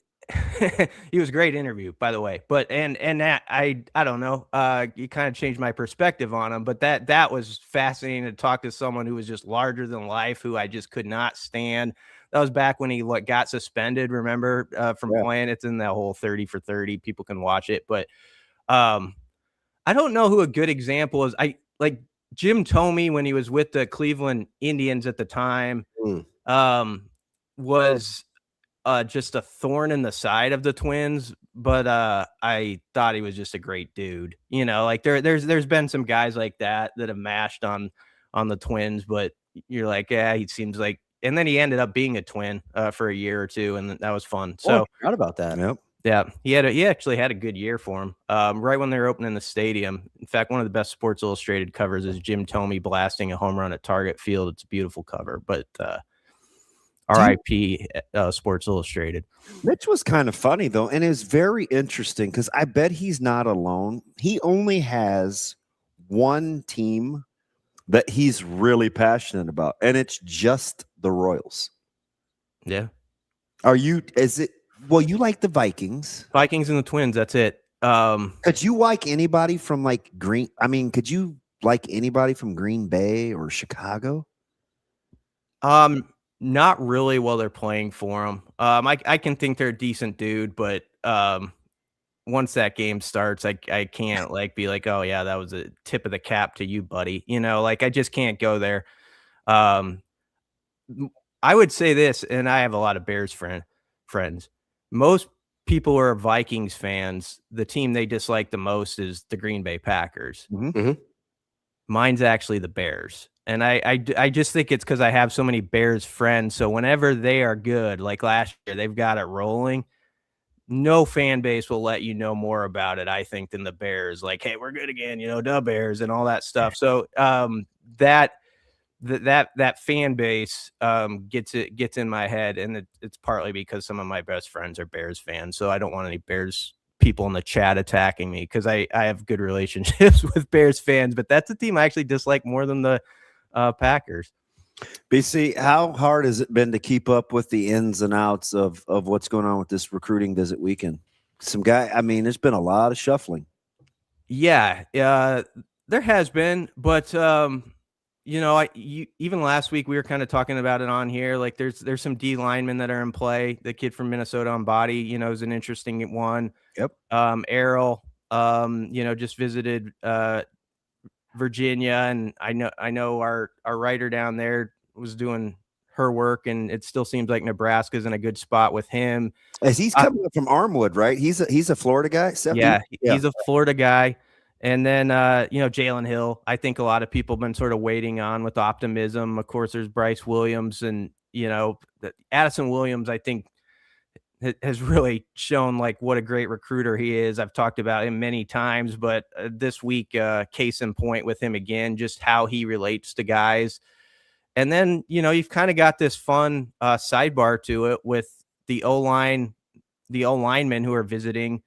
He was a great interview, by the way, but and that I don't know, you kind of changed my perspective on him, but that was fascinating to talk to someone who was just larger than life, who I just could not stand. That was back when he got suspended, remember, from playing. It's in that whole 30 for 30. People can watch it, but I don't know who a good example is. I like Jim Thome when he was with the Cleveland Indians at the time, was just a thorn in the side of the Twins, but I thought he was just a great dude. You know, like there's been some guys like that have mashed on the Twins, but you're like, yeah, he seems like, and then he ended up being a Twin for a year or two, and that was fun. So I forgot about that. Yep. Yeah, he actually had a good year for him. Right when they were opening the stadium. In fact, one of the best Sports Illustrated covers is Jim Thome blasting a home run at Target Field. It's a beautiful cover, but RIP Sports Illustrated. Mitch was kind of funny, though, and it was very interesting because I bet he's not alone. He only has one team that he's really passionate about, and it's just the Royals. Yeah. Is it well, you like the Vikings. Vikings and the Twins. That's it. Could you like anybody from like Green? I mean, could you like anybody from Green Bay or Chicago? Not really while they're playing for them. I can think they're a decent dude, but once that game starts, I can't like be like, oh yeah, that was a tip of the cap to you, buddy. You know, like I just can't go there. I would say this, and I have a lot of Bears friends. Most people who are Vikings fans, the team they dislike the most is the Green Bay Packers. Mine's actually the Bears. And I just think it's because I have so many Bears friends. So whenever they are good, like last year, they've got it rolling. No fan base will let you know more about it, I think, than the Bears. Like, hey, we're good again, you know, the Bears and all that stuff. So that fan base gets in my head, and it's partly because some of my best friends are Bears fans. So I don't want any Bears people in the chat attacking me because I have good relationships with Bears fans, but that's a team I actually dislike more than the Packers. BC, how hard has it been to keep up with the ins and outs of what's going on with this recruiting visit weekend? There's been a lot of shuffling. Yeah, there has been, but even last week we were kind of talking about it on here. Like there's some D linemen that are in play. The kid from Minnesota on body, is an interesting one. Yep. Errol, just visited Virginia, and I know our writer down there was doing her work, and it still seems like Nebraska's in a good spot with him. As he's coming up from Armwood, right? He's a Florida guy. He's a Florida guy. And then, Jalen Hill, I think a lot of people have been sort of waiting on with optimism. Of course, there's Bryce Williams, and, Addison Williams, I think, has really shown like what a great recruiter he is. I've talked about him many times, but this week, case in point with him again, just how he relates to guys. And then, you've kind of got this fun sidebar to it with the O-linemen who are visiting,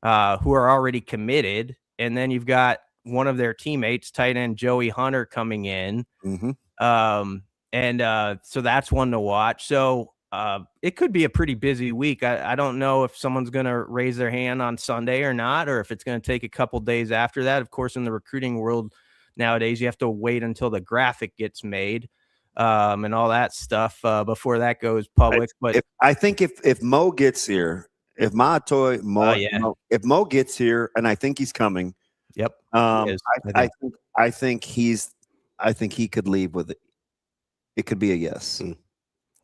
who are already committed. And then you've got one of their teammates, tight end Joey Hunter, coming in. So that's one to watch. So it could be a pretty busy week. I don't know if someone's going to raise their hand on Sunday or not, or if it's going to take a couple days after that. Of course, in the recruiting world nowadays, you have to wait until the graphic gets made and all that stuff before that goes public. I think if Mo gets here, if Mo gets here, and I think he's coming. Yep. I think he could leave with it. It could be a yes.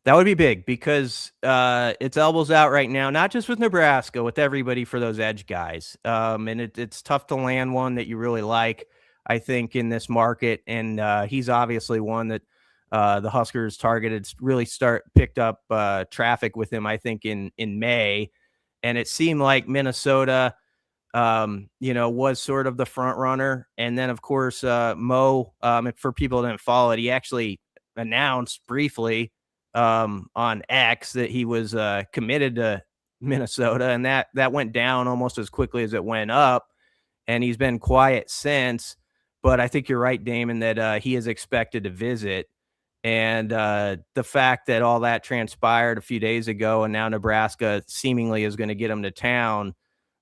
That would be big because it's elbows out right now, not just with Nebraska, with everybody for those edge guys. And it's tough to land one that you really like, I think, in this market. And he's obviously one that the Huskers targeted, really picked up traffic with him, I think, in May. And it seemed like Minnesota, was sort of the front runner. And then, of course, Mo, for people who didn't follow it, he actually announced briefly on X that he was committed to Minnesota, and that went down almost as quickly as it went up, and he's been quiet since. But I think you're right, Damon, that he is expected to visit. And the fact that all that transpired a few days ago, and now Nebraska seemingly is going to get him to town,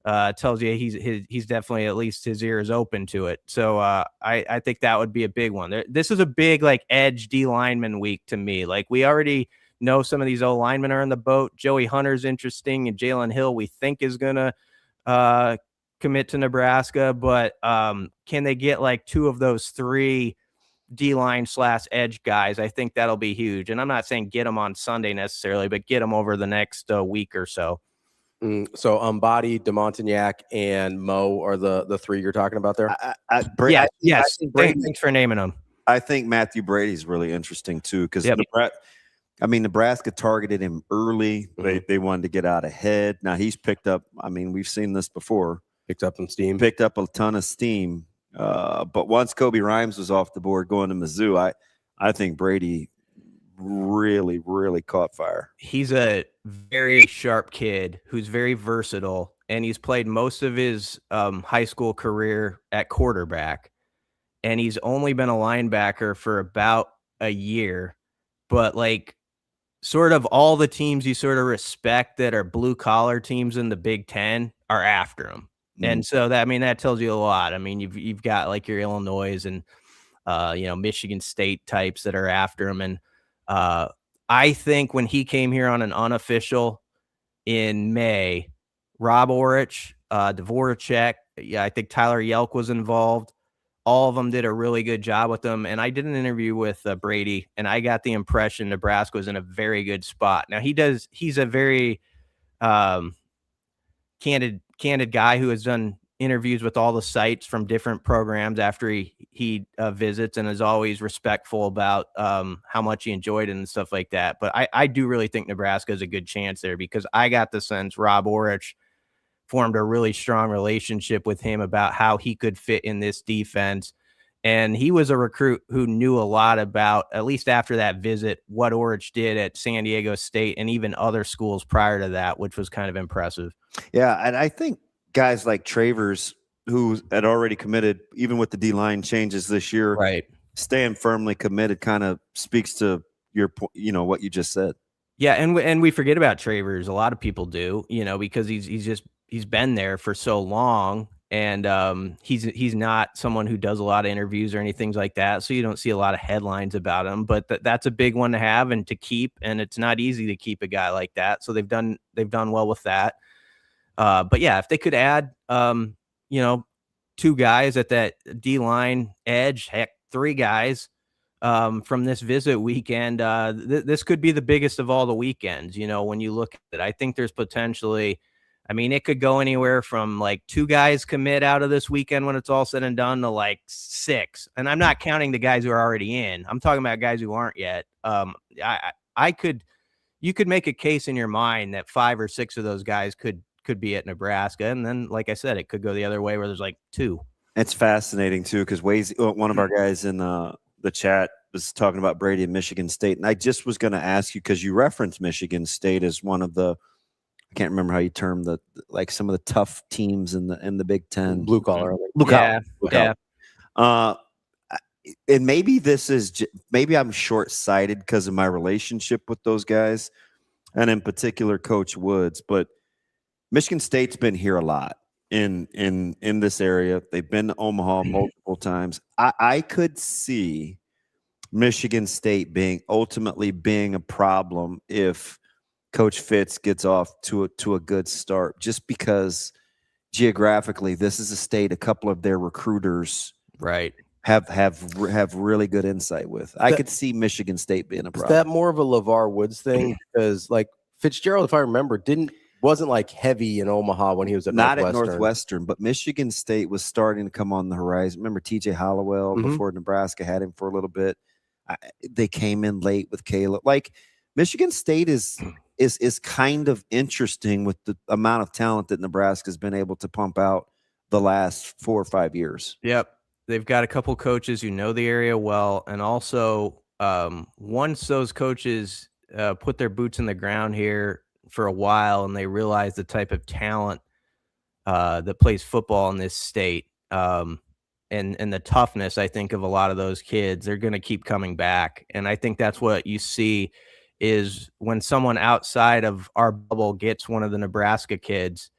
tells you he's definitely, at least his ear is open to it. So I think that would be a big one. This is a big edge D lineman week to me. Like, we already know some of these O linemen are in the boat. Joey Hunter's interesting, and Jalen Hill we think is going to commit to Nebraska. But can they get two of those three D-line / edge guys? I think that'll be huge. And I'm not saying get them on Sunday necessarily, but get them over the next week or so. So Body, DeMontagnac, and Mo are the three you're talking about there? Yes. Thanks for naming them. I think Matthew Brady's really interesting too, because Nebraska targeted him early. They wanted to get out ahead. Now he's picked up, we've seen this before. Picked up a ton of steam. But once Kobe Rhymes was off the board going to Mizzou, I think Brady really, really caught fire. He's a very sharp kid who's very versatile, and he's played most of his high school career at quarterback, and he's only been a linebacker for about a year. But sort of all the teams you sort of respect that are blue collar teams in the Big Ten are after him. And so that tells you a lot. I mean, you've got like your Illinois and, Michigan State types that are after him. And I think when he came here on an unofficial in May, Rob Orich, Dvorak, I think Tyler Yelk was involved. All of them did a really good job with them. And I did an interview with Brady, and I got the impression Nebraska was in a very good spot. Now he's a very candid guy who has done interviews with all the sites from different programs after he visits, and is always respectful about how much he enjoyed it and stuff like that. But I do really think Nebraska has a good chance there, because I got the sense Rob Orich formed a really strong relationship with him about how he could fit in this defense. And he was a recruit who knew a lot about, at least after that visit, what Orich did at San Diego State and even other schools prior to that, which was kind of impressive. Yeah, and I think guys like Travers, who had already committed, even with the D-line changes this year, right, staying firmly committed, kind of speaks to your point, what you just said. Yeah, and we forget about Travers. A lot of people do, because he's been there for so long, and he's not someone who does a lot of interviews or anything like that, so you don't see a lot of headlines about him. But that's a big one to have and to keep, and it's not easy to keep a guy like that. So they've done well with that. But yeah, if they could add, 2 guys at that D-line edge, heck, 3 guys from this visit weekend, this could be the biggest of all the weekends. When you look at it, I think there's potentially, it could go anywhere from like 2 guys commit out of this weekend when it's all said and done to like 6. And I'm not counting the guys who are already in. I'm talking about guys who aren't yet. You could make a case in your mind that 5 or 6 of those guys could be at Nebraska. And then, like I said, it could go the other way where there's like 2. It's fascinating too, because one of our guys in the chat was talking about Brady and Michigan State. And I just was going to ask you, because you referenced Michigan State as one of the, I can't remember how you term some of the tough teams in the Big Ten. Blue collar. Yeah. And maybe maybe I'm short-sighted because of my relationship with those guys, and in particular Coach Woods, but Michigan State's been here a lot in this area. They've been to Omaha multiple times. I could see Michigan State ultimately being a problem if Coach Fitz gets off to a good start, just because geographically this is a state a couple of their recruiters have really good insight with. I could see Michigan State being a problem. Is that more of a LeVar Woods thing? Because like Fitzgerald, if I remember, wasn't like heavy in Omaha when he was at Northwestern. Not at Northwestern, but Michigan State was starting to come on the horizon. Remember TJ Hollowell before Nebraska had him for a little bit. They came in late with Caleb. Like Michigan State is kind of interesting with the amount of talent that Nebraska's been able to pump out the last 4 or 5 years. Yep. They've got a couple coaches who know the area well, and also once those coaches put their boots in the ground here for a while and they realize the type of talent that plays football in this state, and the toughness, I think, of a lot of those kids, they're going to keep coming back. And I think that's what you see is when someone outside of our bubble gets one of the Nebraska kids,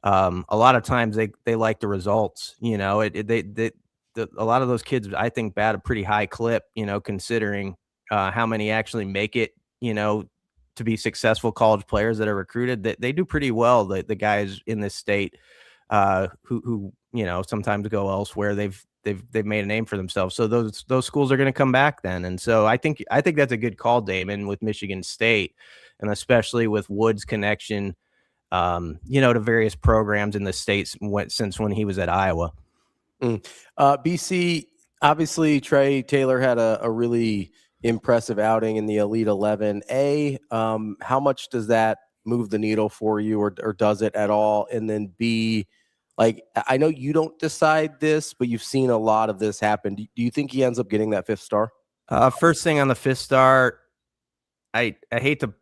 a lot of times they like the results. A lot of those kids, I think, bat a pretty high clip, considering how many actually make it, to be successful college players that are recruited. That they do pretty well. The guys in this state who sometimes go elsewhere, they've made a name for themselves. So those schools are going to come back then. And so I think that's a good call, Damon, with Michigan State, and especially with Wood's connection, to various programs in the states since when he was at Iowa. BC, obviously Trae Taylor had a really impressive outing in the Elite 11. How much does that move the needle for you, or does it at all? And then B, like, I know you don't decide this, but you've seen a lot of this happen. Do you think he ends up getting that 5th star? First thing on the 5th star, I hate to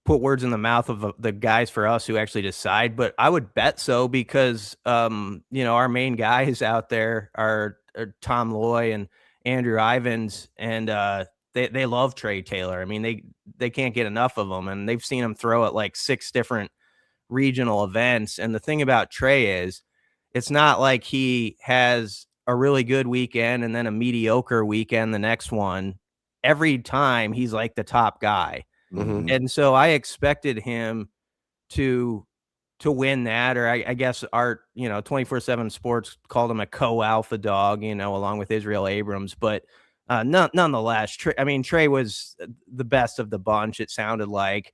put words in the mouth of the guys for us who actually decide, but I would bet so, because our main guys out there are Tom Loy and Andrew Ivins, and they love Trae Taylor. I mean, they can't get enough of him, and they've seen him throw at like 6 different regional events. And the thing about Trae is, it's not like he has a really good weekend and then a mediocre weekend the next one. Every time he's like the top guy. Mm-hmm. And so I expected him to win that, or I guess our 24/7 Sports called him a co-alpha dog, along with Israel Abrams. But nonetheless, Trae was the best of the bunch, it sounded like.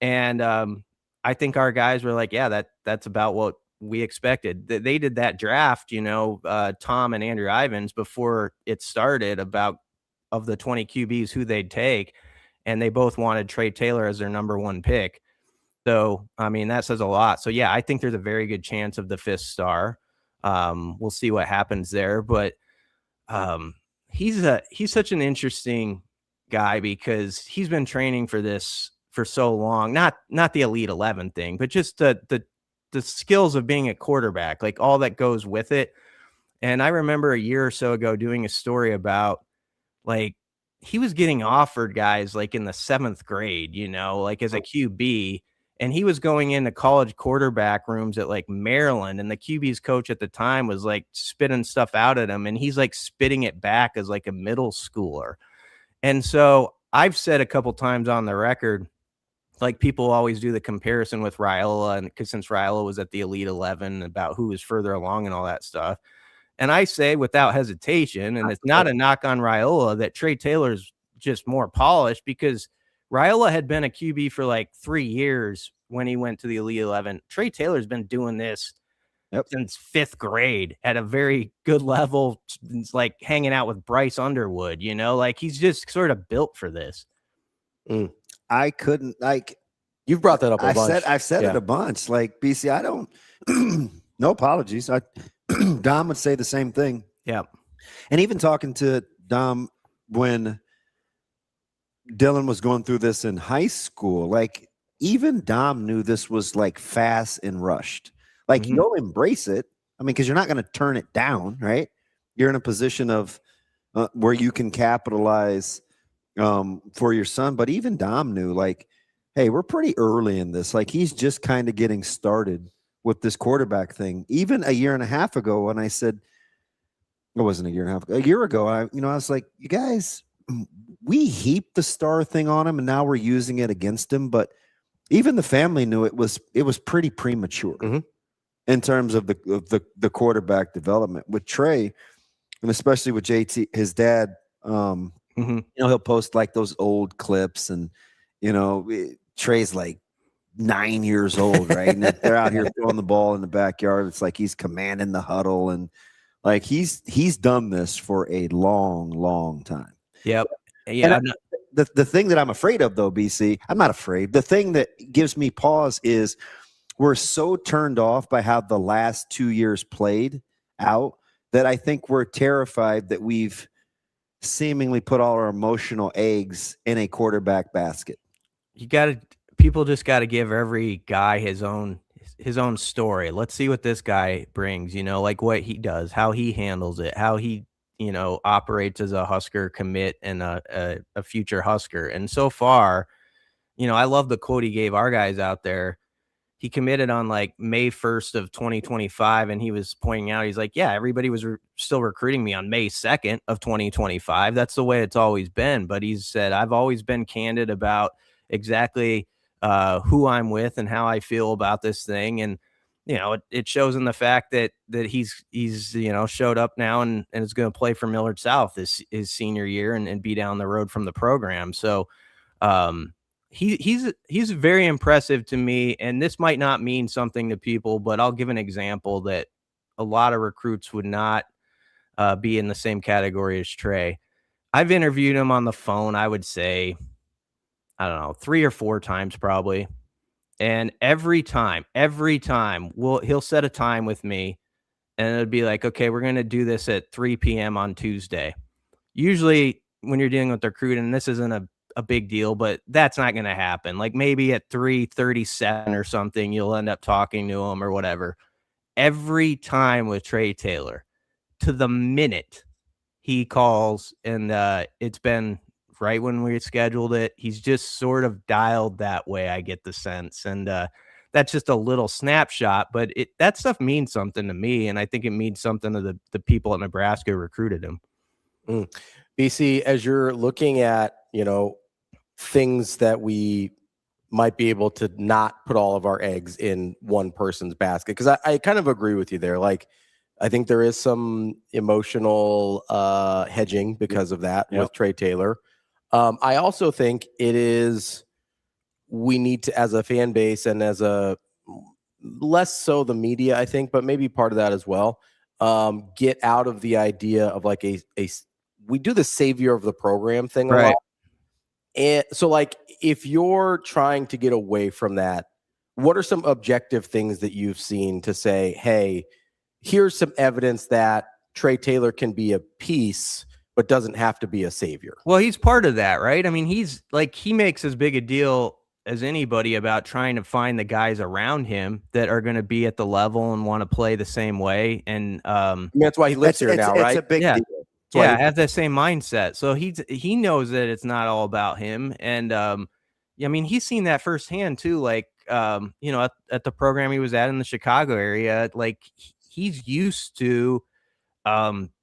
And I think our guys were like, yeah, that's about what we expected. They did that draft, Tom and Andrew Ivins, before it started, of the 20 QBs who they'd take. And they both wanted Trae Taylor as their number 1 pick. So, that says a lot. So, yeah, I think there's a very good chance of the 5th star. We'll see what happens there. But he's such an interesting guy because he's been training for this for so long. Not the Elite 11 thing, but just the skills of being a quarterback, like all that goes with it. And I remember a year or so ago doing a story about, like, he was getting offered guys like in the 7th grade, like as a QB. And he was going into college quarterback rooms at like Maryland, and the QB's coach at the time was like spitting stuff out at him, and he's like spitting it back as like a middle schooler. And so I've said a couple times on the record, like, people always do the comparison with Raiola, and because since Raiola was at the Elite 11, about who was further along and all that stuff. And I say without hesitation, and it's not a knock on Raiola, that Trae Taylor's just more polished, because Raiola had been a QB for like 3 years when he went to the Elite 11. Trae Taylor's been doing this since 5th grade at a very good level. It's like hanging out with Bryce Underwood, like he's just sort of built for this. I couldn't, like, you've brought that up a bunch. I've said it a bunch. Like, BC, I don't, no apologies. Dom would say the same thing. Yeah. And even talking to Dom when Dylan was going through this in high school, like, even Dom knew this was like fast and rushed. Like, you'll embrace it. Because you're not going to turn it down, right? You're in a position of where you can capitalize for your son. But even Dom knew, like, hey, we're pretty early in this. Like, he's just kind of getting started with this quarterback thing. Even a year and a half ago, when I said, it wasn't a year and a half ago, a year ago, I was like, you guys, we heaped the star thing on him, and now we're using it against him. But even the family knew it was pretty premature in terms of the quarterback development with Trae, and especially with JT, his dad. He'll post like those old clips, and Trae's like 9 years old, right? And they're out here throwing the ball in the backyard. It's like he's commanding the huddle, and like he's done this for a long, long time. Yep. Yeah. The thing that I'm afraid of, though, BC, I'm not afraid. The thing that gives me pause is we're so turned off by how the last 2 years played out that I think we're terrified that we've seemingly put all our emotional eggs in a quarterback basket. People just got to give every guy his own story. Let's see what this guy brings, like what he does, how he handles it, how he operates as a Husker commit and a future Husker. And so far, I love the quote he gave our guys out there. He committed on like May 1st of 2025. And he was pointing out, he's like, yeah, everybody was still recruiting me on May 2nd of 2025. That's the way it's always been. But he said, I've always been candid about exactly who I'm with and how I feel about this thing. And it shows in the fact that he's showed up now and is going to play for Millard South his senior year and be down the road from the program. So he's very impressive to me. And this might not mean something to people, but I'll give an example that a lot of recruits would not be in the same category as Trae. I've interviewed him on the phone, I would say, I don't know, 3 or 4 times probably. And every time he'll set a time with me, and it'll be like, okay, we're going to do this at 3 p.m. on Tuesday. Usually when you're dealing with recruiting, and this isn't a big deal, but that's not going to happen. Like maybe at 3:37 or something, you'll end up talking to him or whatever. Every time with Trae Taylor, to the minute he calls, and it's been right when we scheduled it. He's just sort of dialed that way, I get the sense. And that's just a little snapshot, but that stuff means something to me, and I think it means something to the people at Nebraska who recruited him. BC, as you're looking at, things that we might be able to not put all of our eggs in one person's basket, because I kind of agree with you there. Like, I think there is some emotional hedging because of that with Trae Taylor. I also think we need to, as a fan base and as a less so the media, I think, but maybe part of that as well, get out of the idea of like we do the savior of the program thing a lot. And so, like, if you're trying to get away from that, what are some objective things that you've seen to say, hey, here's some evidence that Trae Taylor can be a piece, but doesn't have to be a savior? Well, he's part of that, right? I mean, he makes as big a deal as anybody about trying to find the guys around him that are going to be at the level and want to play the same way. And that's why he lives here now, right? It's a big deal. Yeah, have that same mindset. So he knows that it's not all about him. And I mean, he's seen that firsthand too. Like, at the program he was at in the Chicago area, like he's used to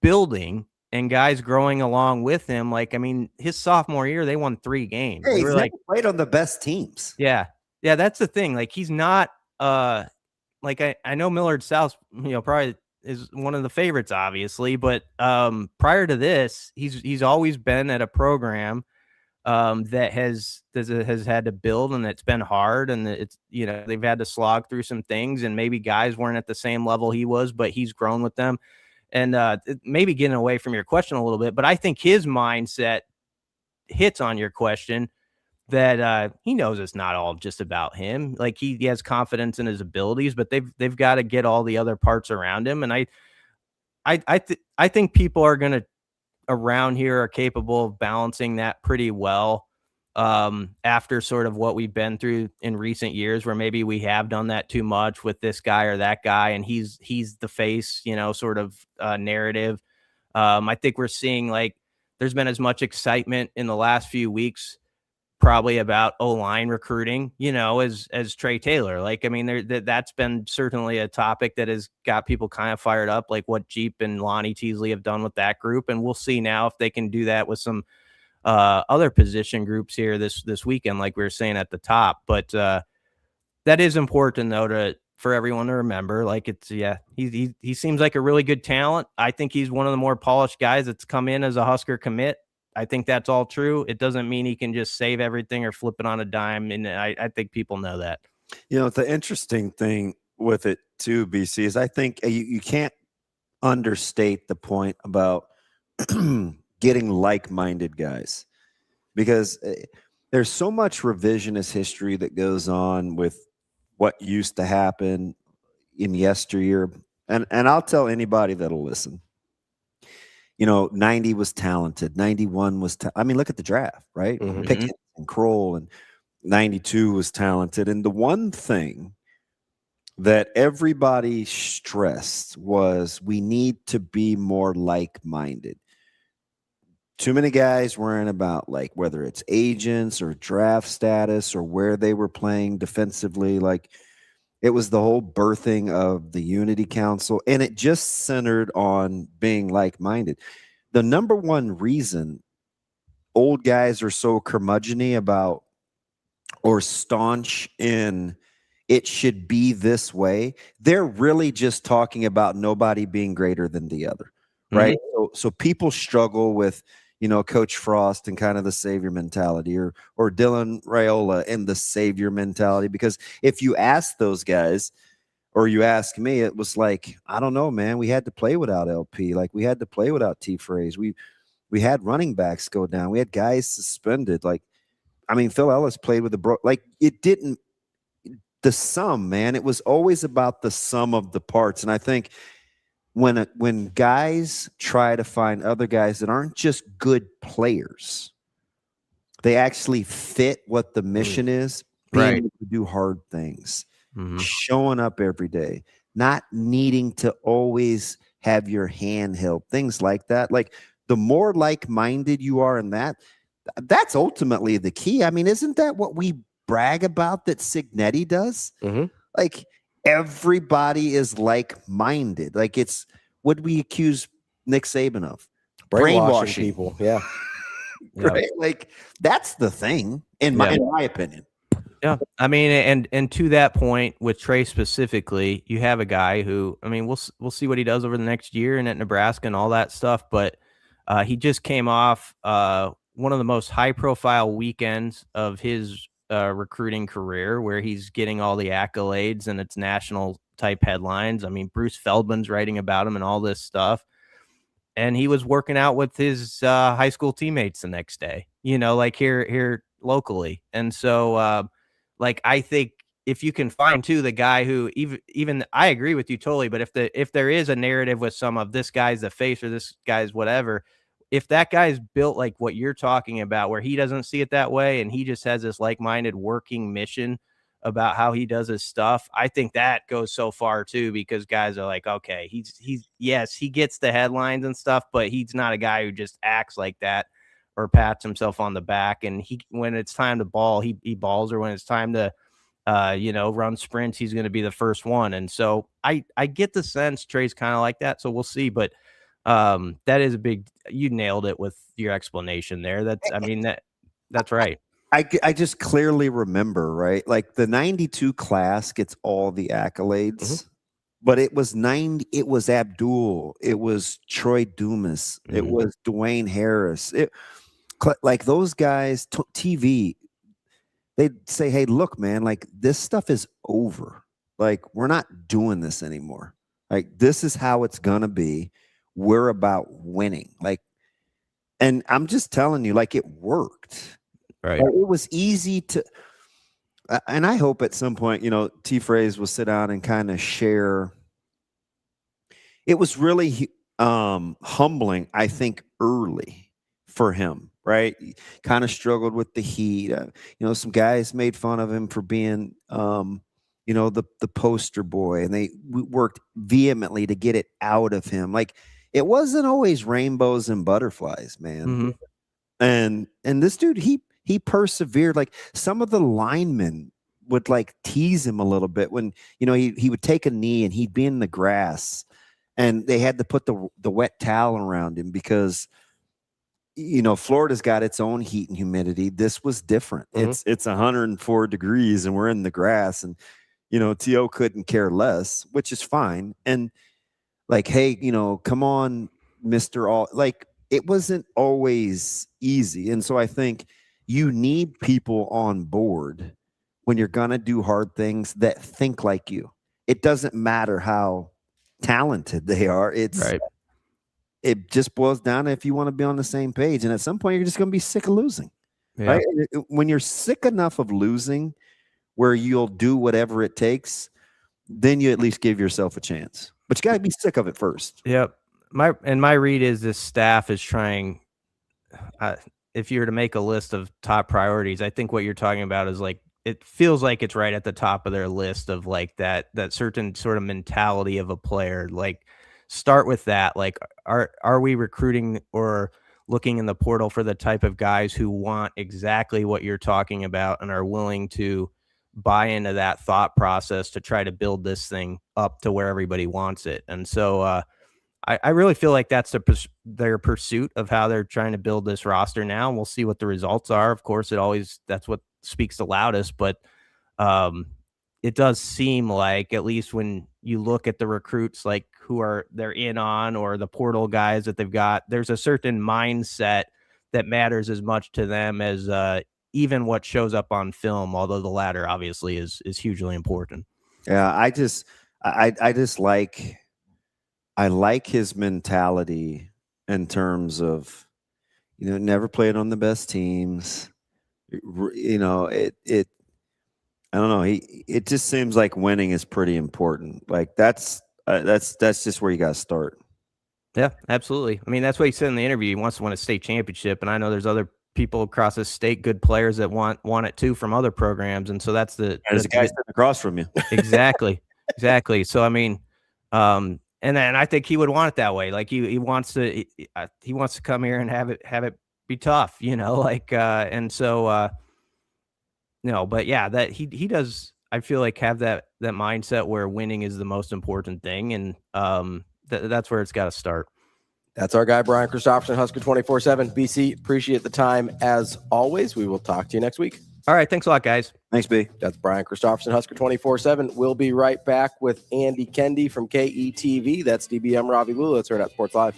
building and guys growing along with him. Like, I mean, his sophomore year, they won 3 games. Hey, they he's were like played on the best teams. Yeah, that's the thing. Like, he's not like I know Millard South, probably is one of the favorites, obviously, but prior to this, he's always been at a program that has had to build, and it's been hard, and it's they've had to slog through some things, and maybe guys weren't at the same level he was, but he's grown with them. And maybe getting away from your question a little bit, but I think his mindset hits on your question that he knows it's not all just about him. Like, he has confidence in his abilities, but they've got to get all the other parts around him. And I think people around here are capable of balancing that pretty well. After sort of what we've been through in recent years, where maybe we have done that too much with this guy or that guy, and he's the face, sort of narrative. I think we're seeing, like, there's been as much excitement in the last few weeks probably about O-line recruiting, as Trae Taylor. Like, I mean, that's been certainly a topic that has got people kind of fired up, like what Jeep and Lonnie Teasley have done with that group. And we'll see now if they can do that with some other position groups here this weekend, like we were saying at the top. But that is important, though, for everyone to remember. Like, he seems like a really good talent. I think he's one of the more polished guys that's come in as a Husker commit. I think that's all true. It doesn't mean he can just save everything or flip it on a dime, and I think people know that. The interesting thing with it too, BC, is I think you can't understate the point about getting like-minded guys, because there's so much revisionist history that goes on with what used to happen in yesteryear. And I'll tell anybody that'll listen, 90 was talented. 91 was, I mean, look at the draft, right? Pickett and Kroll, and 92 was talented. And the one thing that everybody stressed was we need to be more like-minded. Too many guys worrying about, like, whether it's agents or draft status or where they were playing defensively. Like, it was the whole birthing of the Unity Council, and it just centered on being like-minded. The number one reason old guys are so curmudgeon-y about, or staunch in, it should be this way, they're really just talking about nobody being greater than the other, right? So people struggle with, Coach Frost and kind of the savior mentality, or Dylan Raiola and the savior mentality. Because if you ask those guys, or you ask me, it was like, I don't know, man. We had to play without LP. Like, we had to play without T Phrase. We had running backs go down. We had guys suspended. Like, I mean, Phil Ellis played with like, it didn't, the sum, man. It was always about the sum of the parts. And I think when guys try to find other guys that aren't just good players, they actually fit what the mission is, being able to do hard things, showing up every day, not needing to always have your hand held, things like that. Like, the more like-minded you are in that, That's ultimately the key. I mean, isn't that what we brag about that Signetti does? Mm-hmm. Like everybody is like-minded. Like what we accuse Nick Saban of? Brainwashing people. Yeah. Right. Like that's the thing in my opinion. Yeah, I mean, and to that point with Trae specifically, you have a guy who, I mean, we'll see what he does over the next year and at Nebraska and all that stuff, but he just came off one of the most high-profile weekends of his recruiting career, where he's getting all the accolades and it's national type headlines. I mean, Bruce Feldman's writing about him and all this stuff, and he was working out with his high school teammates the next day. Like here locally, and so. Like, I think if you can find too the guy who even I agree with you totally, but if there is a narrative with some of this guy's the face or this guy's whatever, if that guy's built like what you're talking about, where he doesn't see it that way and he just has this like-minded working mission about how he does his stuff, I think that goes so far too, because guys are like, okay, he's yes, he gets the headlines and stuff, but he's not a guy who just acts like that or pats himself on the back. And when it's time to ball, he balls, or when it's time to, run sprints, he's going to be the first one. And so I get the sense Trae's kind of like that. So we'll see. But that is you nailed it with your explanation there. That's right. I just clearly remember, right? Like the 92 class gets all the accolades, but it was Abdul, it was Troy Dumas, it was Dwayne Harris. Like those guys, TV, they'd say, hey, look, man, like this stuff is over. Like we're not doing this anymore. Like this is how it's going to be. We're about winning. Like, and I'm just telling you, like it worked. Right. Like, it was easy to, and I hope at some point, T-Phrase will sit down and kind of share. It was really humbling, I think, early for him. Right, kind of struggled with the heat. Some guys made fun of him for being, the poster boy, and they worked vehemently to get it out of him. Like it wasn't always rainbows and butterflies, man. And this dude, he persevered. Like some of the linemen would like tease him a little bit when he would take a knee and he'd be in the grass, and they had to put the wet towel around him because. Florida's got its own heat and humidity. This was different. It's 104 degrees and we're in the grass, and T.O. couldn't care less, which is fine. And like, hey, come on, Mr. All, like it wasn't always easy. And so I think you need people on board when you're going to do hard things that think like you. It doesn't matter how talented they are. It's right. It just boils down to if you want to be on the same page. And at some point, you're just going to be sick of losing. Yeah. Right? When you're sick enough of losing where you'll do whatever it takes, then you at least give yourself a chance. But you got to be sick of it first. Yep. My read is this staff is trying, if you were to make a list of top priorities, I think what you're talking about is like, it feels like it's right at the top of their list of like that certain sort of mentality of a player. Like, start with that. Like, are we recruiting or looking in the portal for the type of guys who want exactly what you're talking about and are willing to buy into that thought process to try to build this thing up to where everybody wants it? And so I really feel like that's their pursuit of how they're trying to build this roster now. And we'll see what the results are. Of course, that's what speaks the loudest, but it does seem like, at least when you look at the recruits, like they're in on, or the portal guys that they've got, there's a certain mindset that matters as much to them as even what shows up on film, although the latter obviously is hugely important. Yeah, I like his mentality in terms of, never played on the best teams. I don't know. It just seems like winning is pretty important. Like that's just where you got to start. Yeah, absolutely. I mean, that's what he said in the interview. He wants to win a state championship, and I know there's other people across the state, good players that want it too from other programs, and so there's a guy sitting across from you. Exactly. So I mean, and then I think he would want it that way. Like he wants to come here and have it be tough, and so no, but yeah, that he does, I feel like, have that mindset where winning is the most important thing, and that's where it's got to start. That's our guy, Brian Christopherson, Husker 24/7. BC, appreciate the time as always. We will talk to you next week. All right, thanks a lot, guys. Thanks, B. That's Brian Christopherson, Husker 24/7. We'll be right back with Andy Kendeigh from KETV. That's DBM Ravi Lulla. That's Hurrdat Sports Live.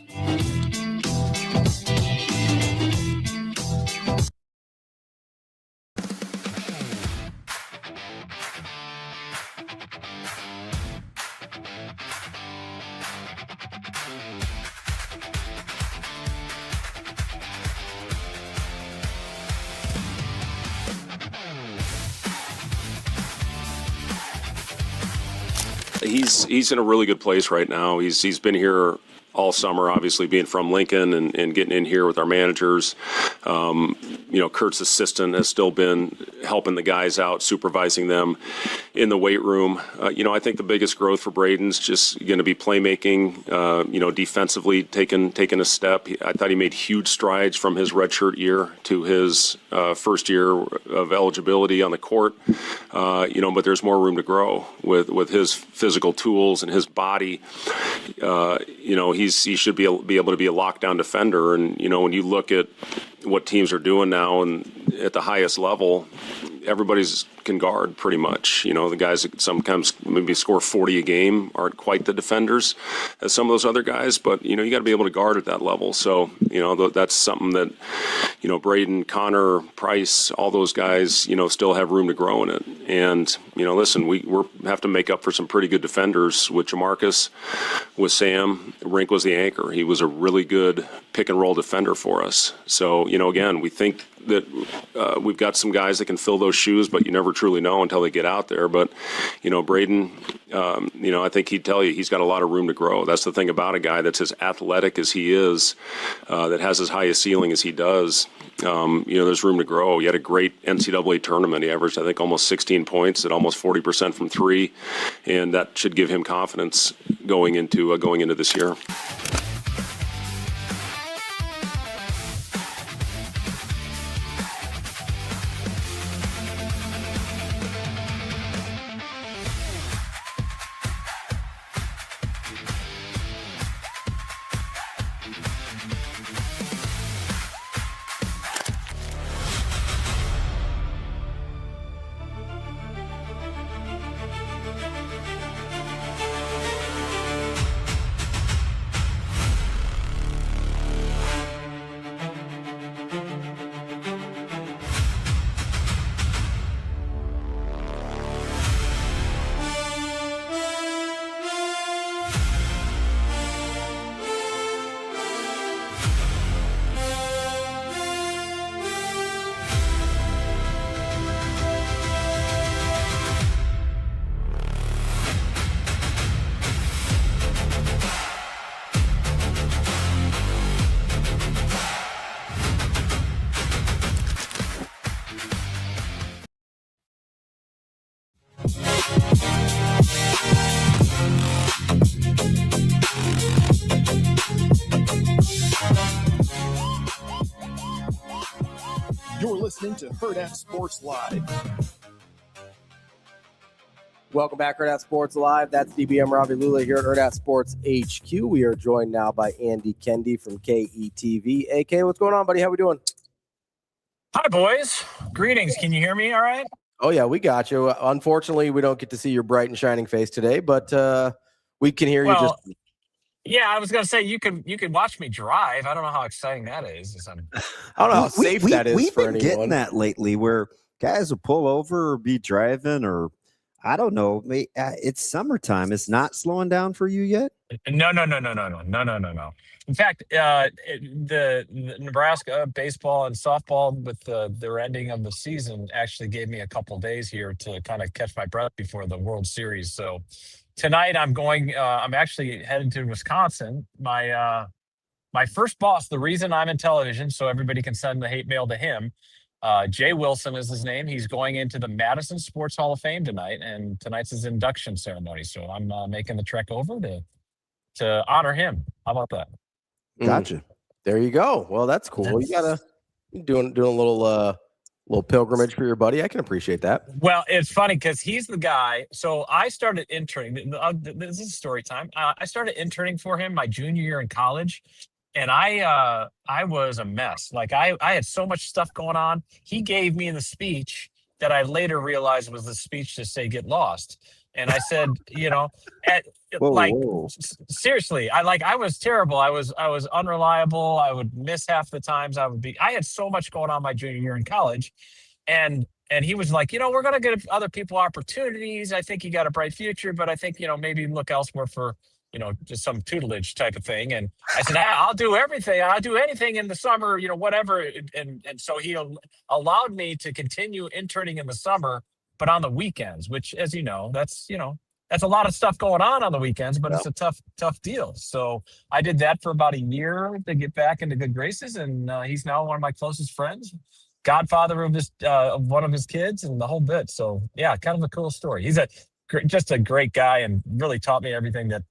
He's in a really good place right now. He's been here all summer, obviously being from Lincoln and getting in here with our managers. Kurt's assistant has still been helping the guys out, supervising them in the weight room. I think the biggest growth for Braden's just going to be playmaking, defensively taking a step. I thought he made huge strides from his redshirt year to his first year of eligibility on the court. But there's more room to grow with his physical tools and his body. He should be able to be a lockdown defender. And, when you look at what teams are doing now and at the highest level, everybody's can guard pretty much. The guys that sometimes maybe score 40 a game aren't quite the defenders as some of those other guys, but, you got to be able to guard at that level. So, that's something that, Braden, Connor, Price, all those guys, still have room to grow in it. And, listen, we have to make up for some pretty good defenders with Jamarcus, with Sam. Rink was the anchor. He was a really good pick and roll defender for us. So, again, we think that we've got some guys that can fill those shoes, but you never truly know until they get out there. But, Braden, I think he'd tell you he's got a lot of room to grow. That's the thing about a guy that's as athletic as he is, that has as high a ceiling as he does. There's room to grow. He had a great NCAA tournament. He averaged, I think, almost 16 points at almost 40% from three, and that should give him confidence going into this year. You're listening to Hurrdat Sports Live. Welcome back, Hurrdat Sports Live. That's DBM Ravi Lulla here at Hurrdat Sports HQ. We are joined now by Andy Kendeigh from KETV. AK, what's going on, buddy? How we doing? Hi, boys. Greetings. Can you hear me all right? Oh, yeah, we got you. Unfortunately, we don't get to see your bright and shining face today, but we can hear you just... Yeah, I was going to say you could watch me drive. I don't know how exciting that is. I don't know how safe that is we've for been anyone. getting that lately where guys will pull over or be driving, or I don't know. It's summertime. It's not slowing down for you yet? No. In fact, the Nebraska baseball and softball with their ending of the season actually gave me a couple days here to kind of catch my breath before the World Series. So tonight I'm actually headed to Wisconsin. My first boss, the reason I'm in television, so everybody can send the hate mail to him. Jay Wilson is his name. He's going into the Madison Sports Hall of Fame tonight, and tonight's his induction ceremony. So I'm making the trek over to honor him. How about that? Gotcha. There you go. Well, that's cool. You Doing a little pilgrimage for your buddy. I can appreciate that. Well, it's funny because he's the guy. So I started interning. This is story time. I started interning for him my junior year in college, and I was a mess. Like I had so much stuff going on. He gave me the speech that I later realized was the speech to say "Get lost." And I said, seriously, I was terrible. I was unreliable. I would miss half the times. I had so much going on my junior year in college. And he was like, we're going to give other people opportunities. I think you got a bright future, but I think, maybe look elsewhere for, just some tutelage type of thing. And I said, I'll do everything. I'll do anything in the summer, whatever. And so he allowed me to continue interning in the summer, but on the weekends, which, as you know, that's a lot of stuff going on the weekends, but it's a tough deal. So I did that for about a year to get back into good graces. And he's now one of my closest friends. Godfather of one of his kids and the whole bit. So yeah, kind of a cool story. He's just a great guy and really taught me everything that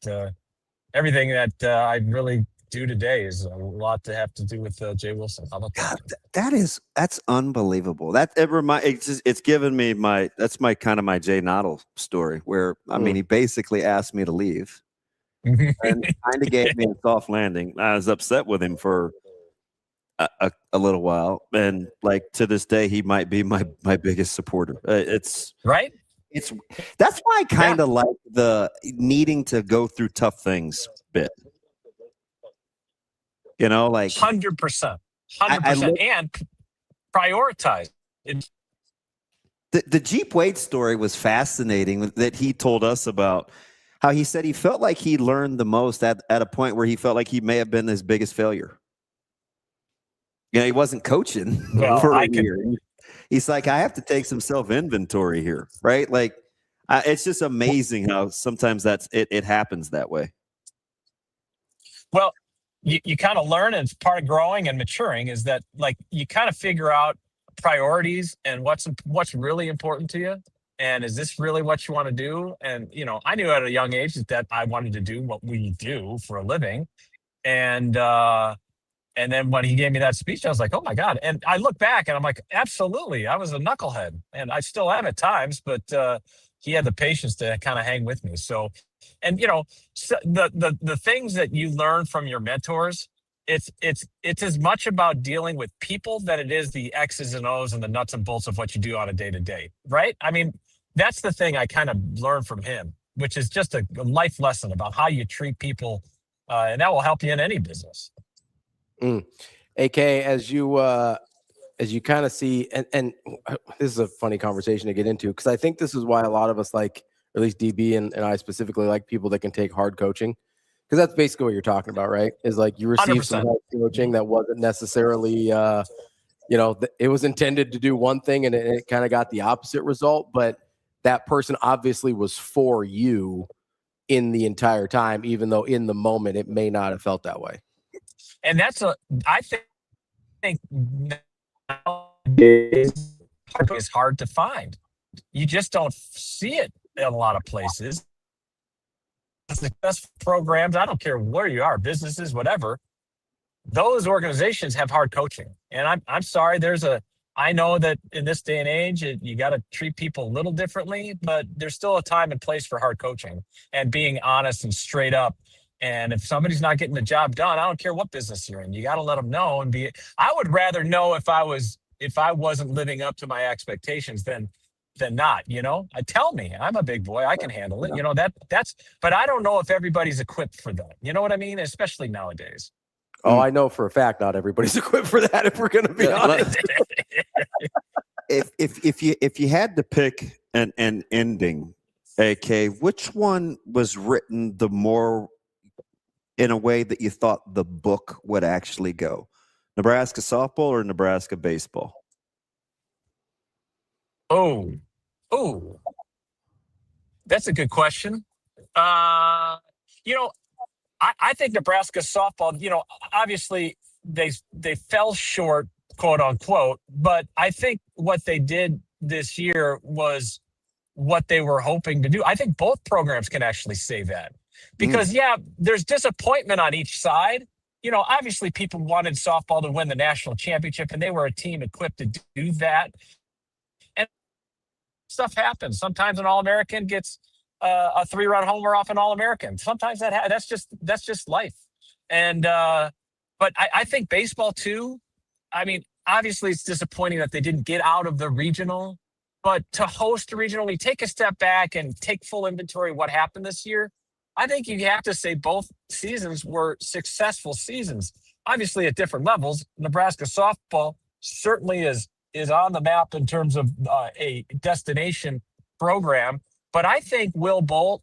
I really do today is a lot to have to do with Jay Wilson. How about that? That's unbelievable. It's given me my kind of my Jay Noddle story where he basically asked me to leave and kind of gave me a soft landing. I was upset with him for a little while, and like to this day he might be my biggest supporter. It's right. That's why I kind of like the needing to go through tough things bit. Like 100%, and prioritize. The Jeep Wade story was fascinating that he told us about how he said he felt like he learned the most at a point where he felt like he may have been his biggest failure. He wasn't coaching for a year. He's like, I have to take some self-inventory here, right? Like, it's just amazing how sometimes it happens that way. Well, you kind of learn, and it's part of growing and maturing, is that like you kind of figure out priorities and what's really important to you, and is this really what you want to do? And I knew at a young age that I wanted to do what we do for a living, and then when he gave me that speech, I was like, oh my God. And I look back and I'm like, absolutely. I was a knucklehead, and I still am at times, but he had the patience to kind of hang with me. So, and the things that you learn from your mentors, it's as much about dealing with people that it is the X's and O's and the nuts and bolts of what you do on a day-to-day, right? I mean, that's the thing I kind of learned from him, which is just a life lesson about how you treat people, and that will help you in any business. AK, as you kind of see, and this is a funny conversation to get into, because I think this is why a lot of us like, or at least DB and I specifically, like people that can take hard coaching, because that's basically what you're talking about, right? Is like you receive 100%. Some hard coaching that wasn't necessarily, it was intended to do one thing and it kind of got the opposite result, but that person obviously was for you in the entire time, even though in the moment it may not have felt that way. And I think nowadays it's hard to find. You just don't see it in a lot of places. The best programs, I don't care where you are, businesses, whatever, those organizations have hard coaching. And I'm sorry, I know that in this day and age, you got to treat people a little differently, but there's still a time and place for hard coaching and being honest and straight up. And if somebody's not getting the job done, I don't care what business you're in. You got to let them know I would rather know if I wasn't living up to my expectations than not, tell me. I'm a big boy. I can handle it. But I don't know if everybody's equipped for that. You know what I mean? Especially nowadays. Oh, I know for a fact not everybody's equipped for that, if we're going to be honest. If you had to pick an ending, AK, which one was written the more in a way that you thought the book would actually go? Nebraska softball or Nebraska baseball? Oh, that's a good question. I think Nebraska softball, obviously they fell short, quote unquote, but I think what they did this year was what they were hoping to do. I think both programs can actually say that. Because, there's disappointment on each side, obviously people wanted softball to win the national championship, and they were a team equipped to do that. And stuff happens. Sometimes an All-American gets a 3-run homer off an All-American. Sometimes that's just life. And but I think baseball too. I mean, obviously it's disappointing that they didn't get out of the regional, but to host a regional, we take a step back and take full inventory of what happened this year. I think you have to say both seasons were successful seasons. Obviously at different levels. Nebraska softball certainly is on the map in terms of a destination program. But I think Will Bolt,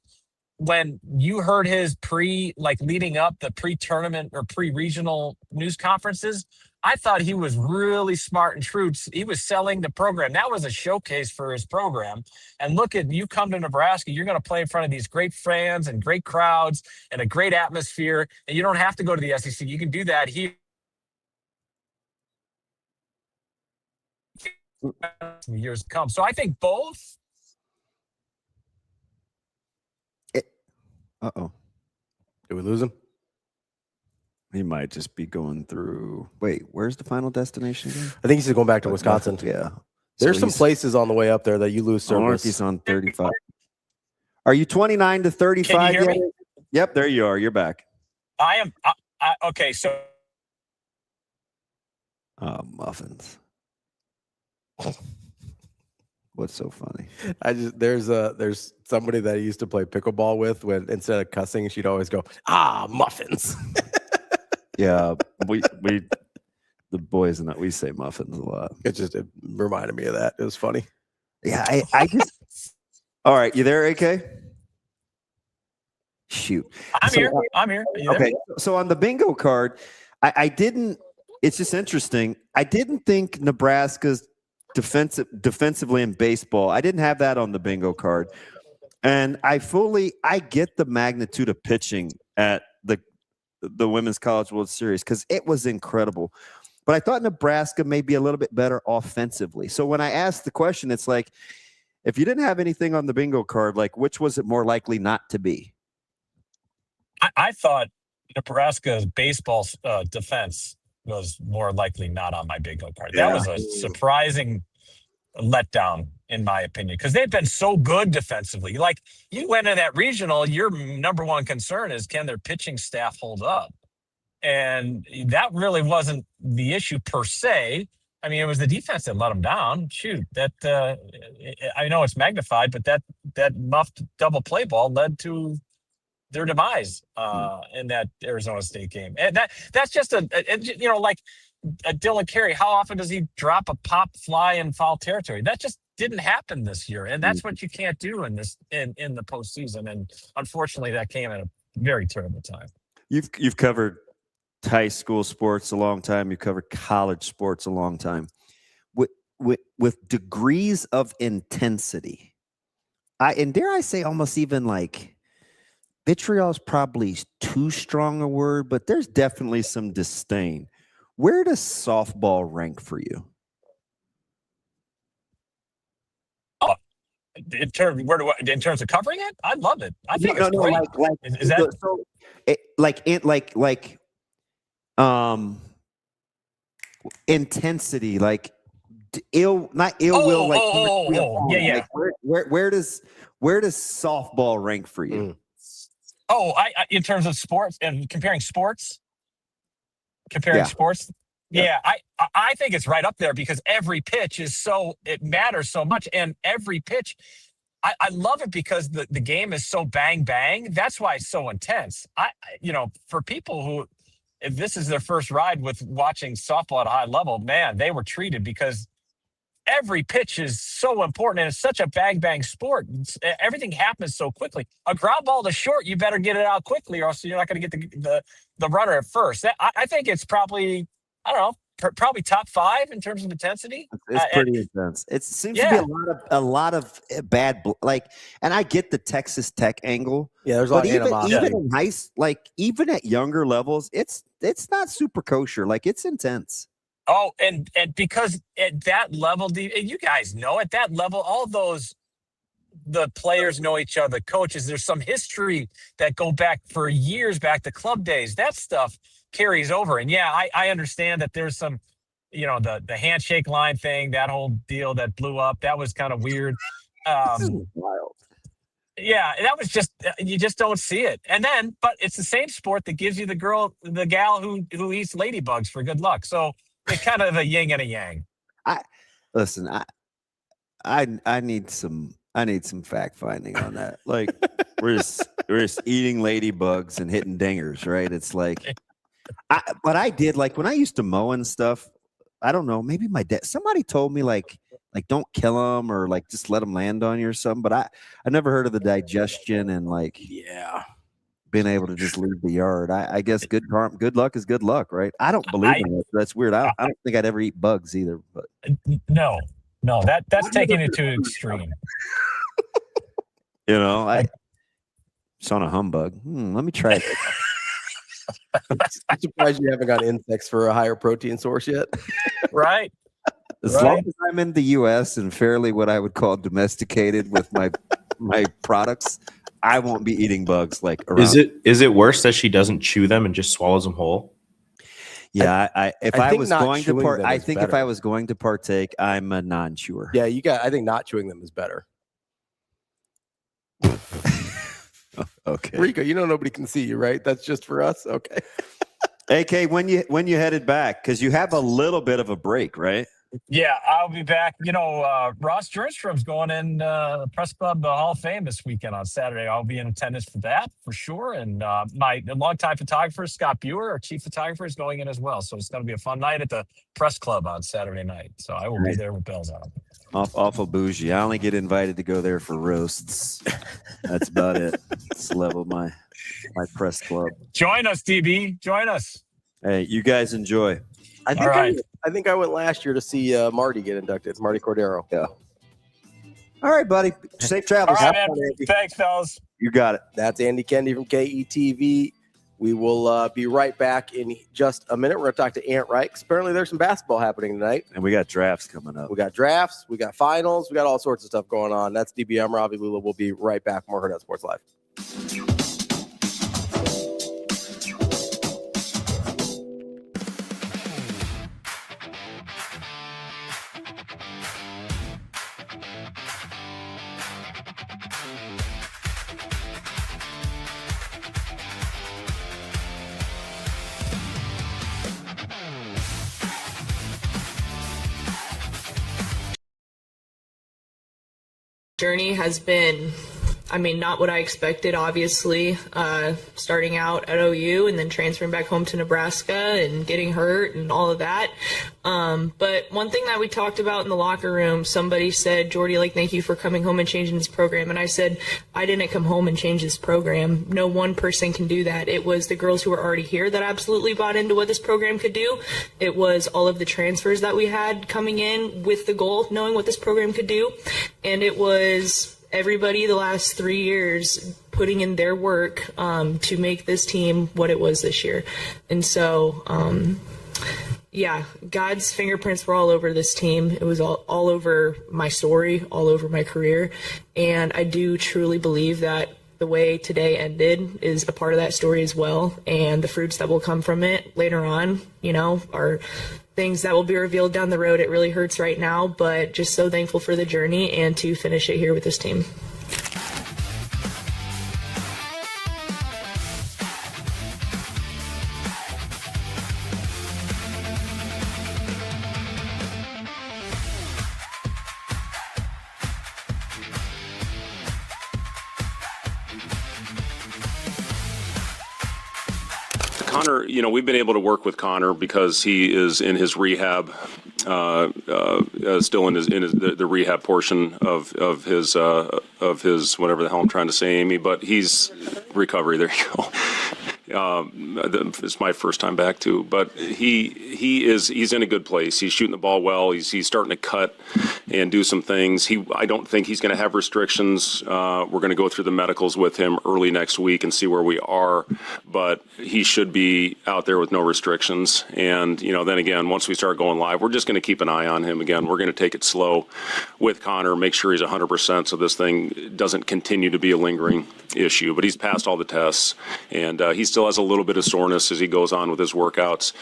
when you heard his leading up the pre-tournament or pre-regional news conferences, I thought he was really smart and shrewd. He was selling the program. That was a showcase for his program. And look at, you come to Nebraska, you're going to play in front of these great fans and great crowds and a great atmosphere. And you don't have to go to the SEC. You can do that here. Years to come. So I think both. Uh-oh. Did we lose him? He might just be going through. Wait, where's the final destination again? I think he's going back to Wisconsin. Yeah. There's some places on the way up there that you lose service. He's on 35. Are you 29 to 35? Can you hear me? Yep, there you are. You're back. I am. Okay, so. Oh, muffins. What's so funny? There's somebody that I used to play pickleball with, when instead of cussing, she'd always go, muffins. Yeah, we the boys and we say muffins a lot. It reminded me of that. It was funny. Yeah, I just. All right, you there, AK? Shoot, I'm here. Okay, so on the bingo card, I didn't. It's just interesting. I didn't think Nebraska's defensively in baseball. I didn't have that on the bingo card, and I get the magnitude of pitching at the Women's College World Series because it was incredible. But I thought Nebraska may be a little bit better offensively. So when I asked the question, it's like, if you didn't have anything on the bingo card, like which was it more likely not to be? I thought Nebraska's baseball defense was more likely not on my bingo card. That was a surprising letdown, in my opinion, because they've been so good defensively. Like, you went in that regional, your number one concern is, can their pitching staff hold up? And that really wasn't the issue per se. I mean, it was the defense that let them down. Shoot, that I know it's magnified, but that muffed double play ball led to their demise in that Arizona State game. And that's just like Dylan Carey, how often does he drop a pop fly in foul territory? That just didn't happen this year. And that's what you can't do in the postseason. And unfortunately that came at a very terrible time. You've covered high school sports a long time. You covered college sports a long time. With degrees of intensity, and dare I say almost even like vitriol is probably too strong a word, but there's definitely some disdain. Where does softball rank for you? In terms of covering it, I love it. I think it's great. Is that so? Intensity, like not ill will. Yeah. Like where does softball rank for you? I in terms of sports and comparing sports. Sports. Yeah, I think it's right up there because every pitch it matters so much. And every pitch, I love it because the game is so bang, bang. That's why it's so intense. For people who, if this is their first ride with watching softball at a high level, man, they were treated because every pitch is so important and it's such a bang, bang sport. Everything happens so quickly. A ground ball to short, you better get it out quickly or else you're not going to get the runner at first. I think it's probably, I don't know, probably top 5 in terms of intensity. It's pretty intense. It seems to be a lot of bad, and I get the Texas Tech angle. Yeah, there's a lot of animosity. Even in even at younger levels, it's not super kosher. Like, it's intense. Oh, and because at that level, you guys know, at that level, all the players know each other, coaches. There's some history that go back for years, back to club days. That stuff carries over. And yeah, I understand that there's some, the handshake line thing, that whole deal that blew up, that was kind of weird. Wild. Yeah, that was just, you just don't see it. And then, but it's the same sport that gives you the gal who eats ladybugs for good luck. So it's kind of a yin and a yang. I need some fact finding on that. Like we're just eating ladybugs and hitting dingers, right? It's like, but I did, like when I used to mow and stuff. I don't know. Maybe my dad. Somebody told me like don't kill them or like just let them land on you or something. But I never heard of the digestion and like being able to just leave the yard. I guess good luck is good luck, right? I don't believe in it. That's weird. I don't think I'd ever eat bugs either. But no, that's taking it to an extreme. I it's on a humbug. Let me try it. I'm surprised you haven't got insects for a higher protein source yet. Right. As long as I'm in the U.S. and fairly what I would call domesticated with my products, I won't be eating bugs like around. Is it worse that she doesn't chew them and just swallows them whole? Yeah, if I was going to partake, I'm a non-chewer. Yeah, I think not chewing them is better. Okay. Rico, nobody can see you, right? That's just for us. Okay. AK, when you headed back, because you have a little bit of a break, right? Yeah, I'll be back. Ross Jernstrom's going in Press Club Hall of Fame this weekend on Saturday. I'll be in attendance for that for sure. And my longtime photographer, Scott Buer, our chief photographer, is going in as well. So it's going to be a fun night at the Press Club on Saturday night. So I will be there with bells on. Awful bougie. I only get invited to go there for roasts. That's about it. It's the level of my press club. Join us, DB. Join us. Hey, you guys enjoy. I think I went last year to see Marty get inducted. Marty Cordero. Yeah. All right, buddy. Safe travels. All right, man. Thanks, fellas. You got it. That's Andy Kendeigh from KETV. We will be right back in just a minute. We're going to talk to Ant Wright, because apparently there's some basketball happening tonight. And we got drafts coming up. We got drafts. We got finals. We got all sorts of stuff going on. That's DB. I'm Ravi. Lulla. We'll be right back. More Hurrdat Sports Live. Journey has been, not what I expected, obviously, starting out at OU and then transferring back home to Nebraska and getting hurt and all of that. But one thing that we talked about in the locker room, somebody said, Jordy, thank you for coming home and changing this program. And I said, I didn't come home and change this program. No one person can do that. It was the girls who were already here that absolutely bought into what this program could do. It was all of the transfers that we had coming in with the goal of knowing what this program could do. And it was everybody the last 3 years putting in their work to make this team what it was this year. And so, God's fingerprints were all over this team. It was all over my story, all over my career. And I do truly believe that the way today ended is a part of that story as well. And the fruits that will come from it later on, are things that will be revealed down the road. It really hurts right now, but just so thankful for the journey and to finish it here with this team. Connor, we've been able to work with Connor because he is in his rehab, still in the rehab portion of his whatever the hell I'm trying to say, Amy. But he's recovery. There you go. It's my first time back too, but he's in a good place. He's shooting the ball well. He's starting to cut and do some things. I don't think he's going to have restrictions. We're going to go through the medicals with him early next week and see where we are, but he should be out there with no restrictions. And then again, once we start going live, we're just going to keep an eye on him. Again, we're going to take it slow with Connor, make sure he's 100%, so this thing doesn't continue to be a lingering issue. But he's passed all the tests, and he still still has a little bit of soreness as he goes on with his workouts,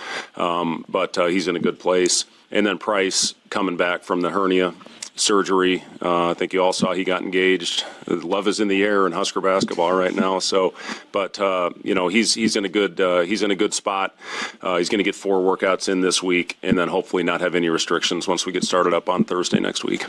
but he's in a good place. And then Price coming back from the hernia surgery. I think you all saw he got engaged. Love is in the air in Husker basketball right now. So, but he's in a good spot. He's going to get 4 workouts in this week, and then hopefully not have any restrictions once we get started up on Thursday next week.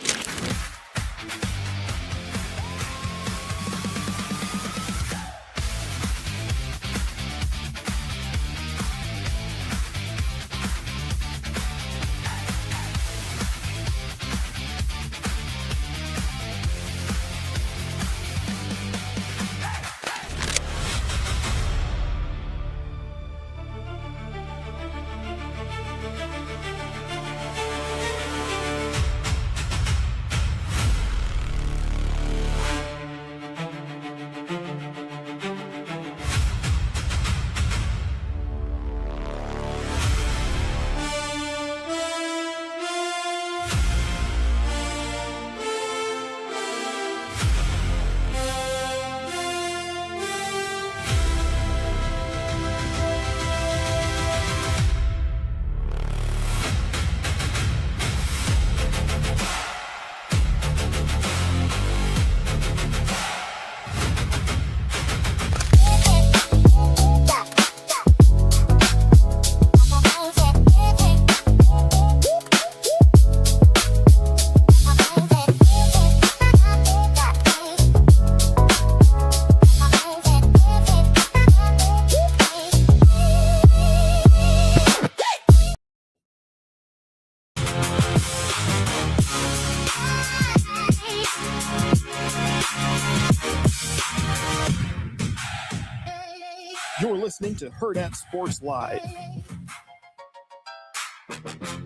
You're listening to Hurrdat Sports Live.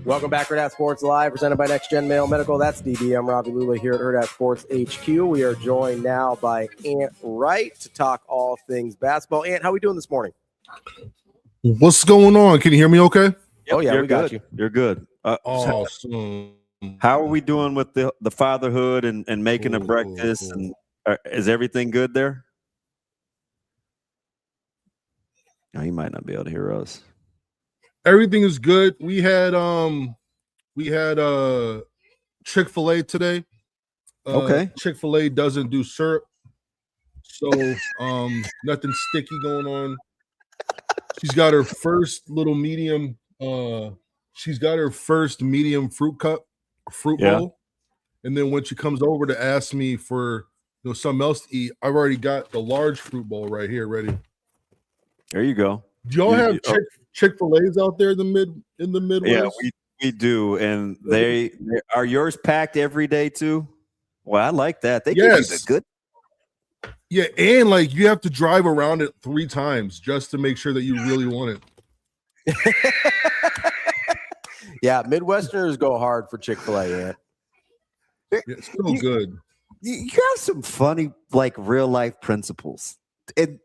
Welcome back, Hurrdat Sports Live, presented by Next Gen Mail Medical. That's DD. I'm Ravi Lulla here at Hurrdat Sports HQ. We are joined now by Ant Wright to talk all things basketball. Ant, how are we doing this morning? What's going on? Can you hear me okay? Oh, yeah, You're we got good. you. You're good. Awesome. How are we doing with the fatherhood and making a breakfast? And is everything good there? No, he might not be able to hear us. Everything is good. We had Chick Fil-A today. Okay. Chick Fil-A doesn't do syrup, so nothing sticky going on. She's got her first little medium. She's got her first medium fruit bowl, and then when she comes over to ask me for something else to eat, I've already got the large fruit bowl right here ready. There you go. Do y'all have Chick-fil-A's out there in the Midwest? Yeah, we do, and they are yours packed every day too. Well, I like that. They give you the good. Yeah, and like you have to drive around it 3 times just to make sure that you really want it. Yeah, Midwesterners go hard for Chick-fil-A, Ant. It's so good. You have some funny, like real life principles, and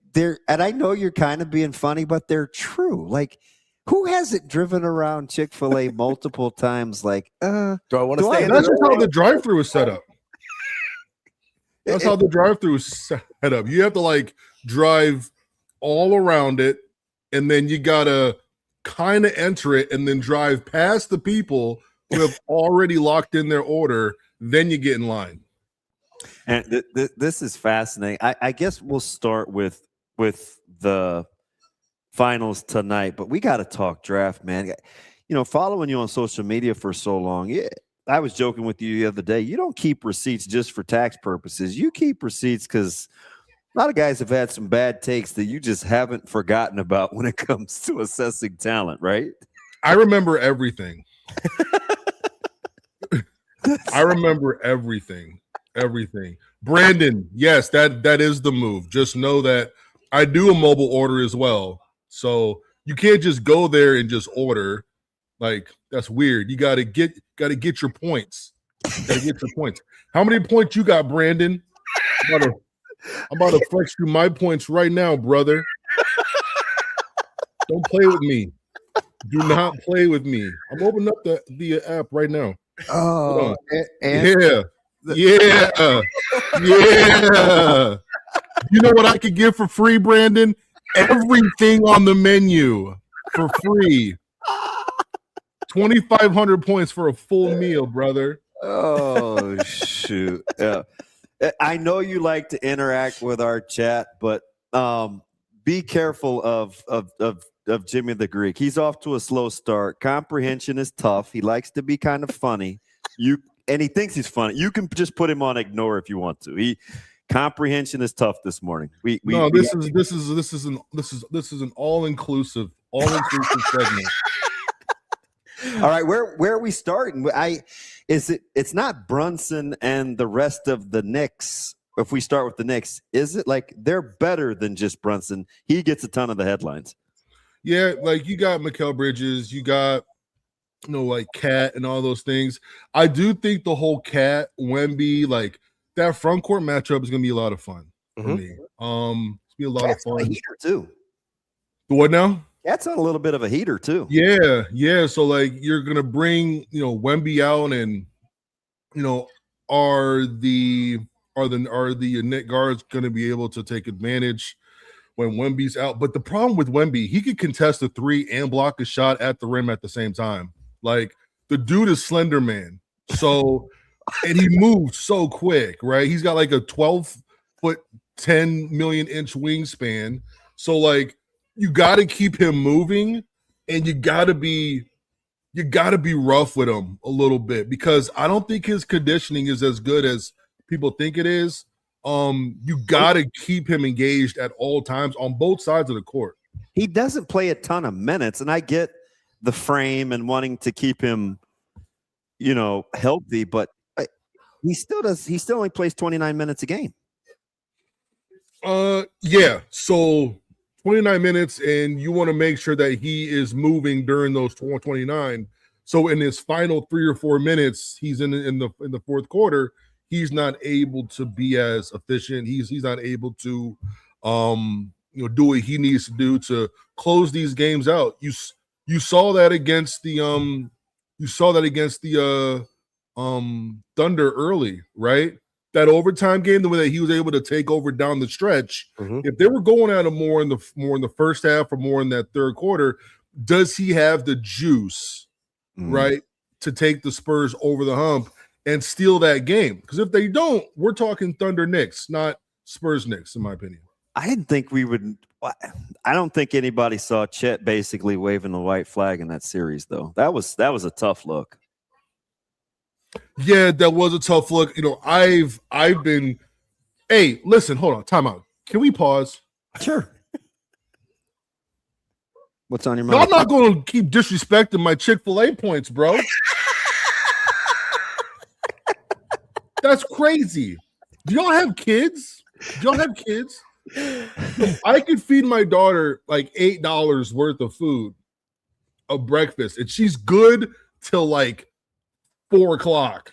I know you're kind of being funny, but they're true. Like, who hasn't driven around Chick-fil-A multiple times? Like, do I want to stay? That's just how the drive-through is set up. That's how the drive-through is set up. You have to like drive all around it, and then you gotta kind of enter it, and then drive past the people who have already locked in their order. Then you get in line. And this is fascinating. I guess we'll start with the finals tonight, but we got to talk draft, man. Following you on social media for so long, I was joking with you the other day. You don't keep receipts just for tax purposes. You keep receipts because a lot of guys have had some bad takes that you just haven't forgotten about when it comes to assessing talent, right? I remember everything. I remember everything. Brandon, yes, that is the move. Just know that I do a mobile order as well. So you can't just go there and just order. Like, that's weird. You gotta get your points. How many points you got, Brandon? I'm about to flex through my points right now, brother. Don't play with me. Do not play with me. I'm opening up the app right now. Oh, yeah. You know what I could give for free, Brandon? everything on the menu for free. 2,500 points for a full meal, brother. Oh shoot! Yeah, I know you like to interact with our chat, but be careful of Jimmy the Greek. He's off to a slow start. Comprehension is tough. He likes to be kind of funny. And he thinks he's funny. You can just put him on ignore if you want to. Comprehension is tough this morning. This is an all-inclusive segment. All right, where are we starting? It's not Brunson and the rest of the Knicks. If we start with the Knicks, is it like they're better than just Brunson? He gets a ton of the headlines. Yeah, like you got Mikal Bridges, you got like Cat and all those things. I do think the whole Cat Wemby, like that front court matchup is gonna be a lot of fun for me. It's gonna be a lot of fun. A heater too. The what now? That's on a little bit of a heater too. Yeah. So like you're gonna bring Wemby out, and are the net guards gonna be able to take advantage when Wemby's out? But the problem with Wemby, he could contest a three and block a shot at the rim at the same time. Like the dude is Slender Man, so and he moves so quick, right? He's got like a 12-foot, 10 million inch wingspan. So like you got to keep him moving, and you got to be rough with him a little bit, because I don't think his conditioning is as good as people think it is. You got to keep him engaged at all times on both sides of the court. He doesn't play a ton of minutes, and I get the frame and wanting to keep him, healthy, but he still does. He still only plays 29 minutes a game. Yeah. So 29 minutes, and you want to make sure that he is moving during those 29. So in his final 3 or 4 minutes, he's in the fourth quarter, he's not able to be as efficient. He's not able to do what he needs to do to close these games out. You saw that against the Thunder early, right? That overtime game, the way that he was able to take over down the stretch. If they were going at him more in the first half or more in that third quarter, does he have the juice, right, to take the Spurs over the hump and steal that game? Because if they don't, we're talking Thunder Knicks, not Spurs Knicks, in my opinion. I didn't think we would. I don't think anybody saw Chet basically waving the white flag in that series, though. That was a tough look. Yeah, that was a tough look. I've been. Hey, listen, hold on, time out. Can we pause? Sure. What's on your mind? I'm not going to keep disrespecting my Chick Fil-A points, bro. That's crazy. Do y'all have kids? I could feed my daughter like $8 worth of food, of breakfast, and she's good till like 4 o'clock.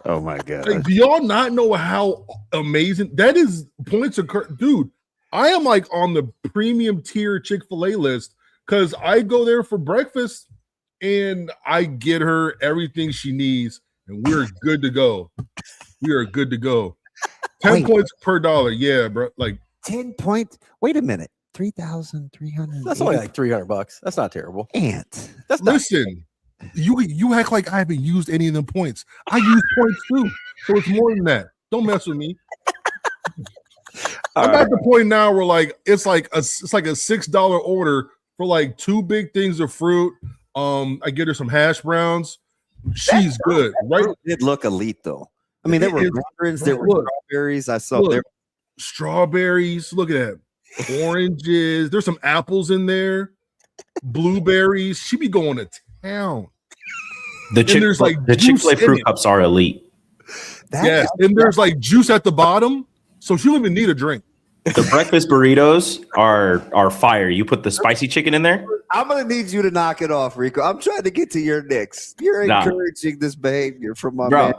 Oh my god! Like, do y'all not know how amazing that is? Points dude. I am like on the premium tier Chick-fil-A list, because I go there for breakfast and I get her everything she needs, and we're good to go. 10 points per dollar. Yeah, bro. Like 10 points. Wait a minute. 3,300. That's only like $300. That's not terrible. That's listen. You act like I haven't used any of them points. I use points too, so it's more than that. Don't mess with me. I'm at the point now where it's like a $6 order for like 2 big things of fruit. I get her some hash browns. She's good, right? It look elite though. I mean, there were mandarins, there were strawberries. I saw there strawberries. Look at that. Oranges. There's some apples in there. Blueberries. She be going to town. The Chick-fil-A fruit cups are elite. Yes, and there's like juice at the bottom, so she don't even need a drink. The breakfast burritos are fire. You put the spicy chicken in there. I'm gonna need you to knock it off, Rico. I'm trying to get to your Knicks. You're encouraging this behavior from my man.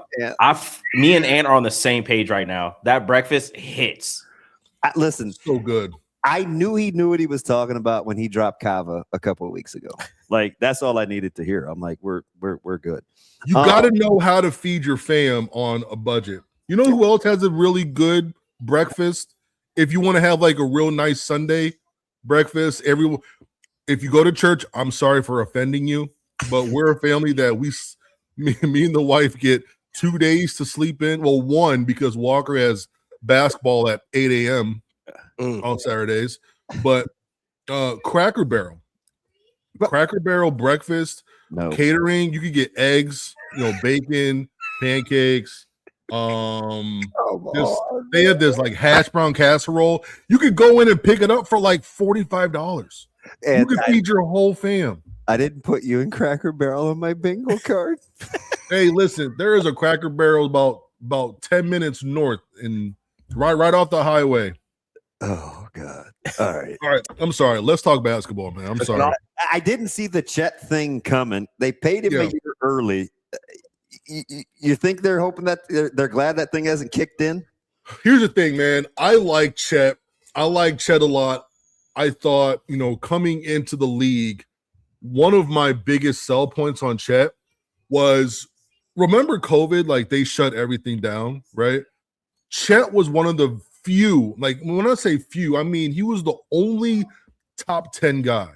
Me and Ant are on the same page right now. That breakfast hits. Listen, so good. I knew he knew what he was talking about when he dropped Kava a couple of weeks ago. Like, that's all I needed to hear. I'm like, we're good. You got to know how to feed your fam on a budget. You know who else has a really good breakfast if you want to have like a real nice Sunday breakfast, if you go to church, I'm sorry for offending you, but we're a family that me and the wife get 2 days to sleep in. Well, one, because Walker has basketball at 8 a.m. on Saturdays, but Cracker Barrel breakfast, catering, you could get eggs, bacon, pancakes. They have this like hash brown casserole. You could go in and pick it up for like $45. And you could feed your whole fam. I didn't put you in Cracker Barrel on my bingo card. Hey, listen, there is a Cracker Barrel about 10 minutes north and right off the highway. Oh God. All right. I'm sorry. Let's talk basketball, man. I'm sorry. I didn't see the Chet thing coming. They paid him a year early. You think they're hoping that they're glad that thing hasn't kicked in? Here's the thing, man. I like Chet. I like Chet a lot. I thought, coming into the league, one of my biggest sell points on Chet was, remember COVID? Like they shut everything down, right? Chet was one of the few, like when I say few, I mean he was the only top 10 guy.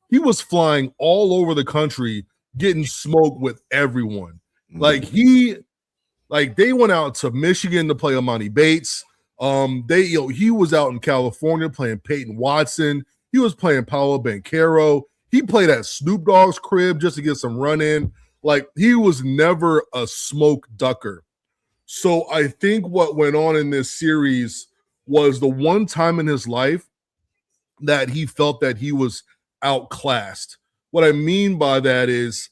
He was flying all over the country, getting smoked with everyone. Like they went out to Michigan to play Amani Bates. He was out in California playing Peyton Watson. He was playing Paolo Banchero. He played at Snoop Dogg's crib just to get some run in. Like he was never a smoke ducker. So I think what went on in this series was the one time in his life that he felt that he was outclassed. What I mean by that is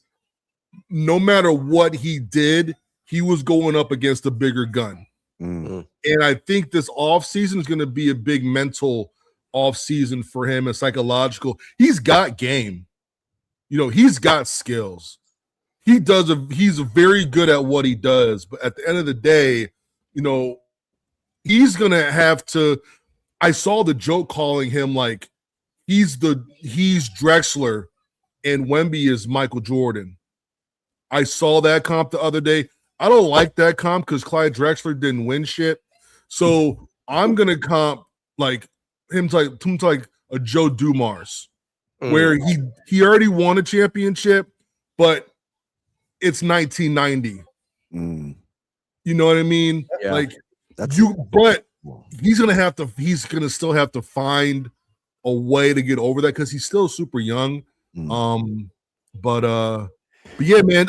no matter what he did, he was going up against a bigger gun. And I think this offseason is going to be a big mental offseason for him and psychological. He's got game. He's got skills. He's very good at what he does. But at the end of the day, he's going to have to – I saw the joke calling him like he's Drexler and Wemby is Michael Jordan. I saw that comp the other day. I don't like that comp because Clyde Drexler didn't win shit. So I'm gonna comp like him to like a Joe Dumars, where he already won a championship, but it's 1990. You know what I mean? Yeah. Like but he's gonna still have to find a way to get over that because he's still super young. But yeah, man,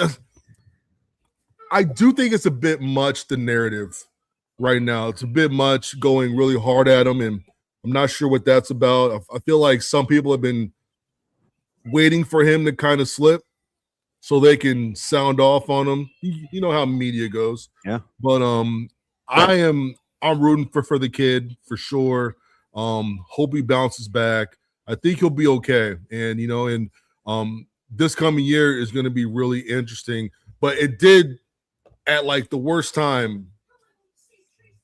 I do think it's a bit much, the narrative right now. It's a bit much going really hard at him, and I'm not sure what that's about. I feel like some people have been waiting for him to kind of slip so they can sound off on him. You know how media goes. Yeah. But I'm rooting for the kid for sure. Hope he bounces back. I think he'll be okay. And this coming year is going to be really interesting. But it did at like the worst time.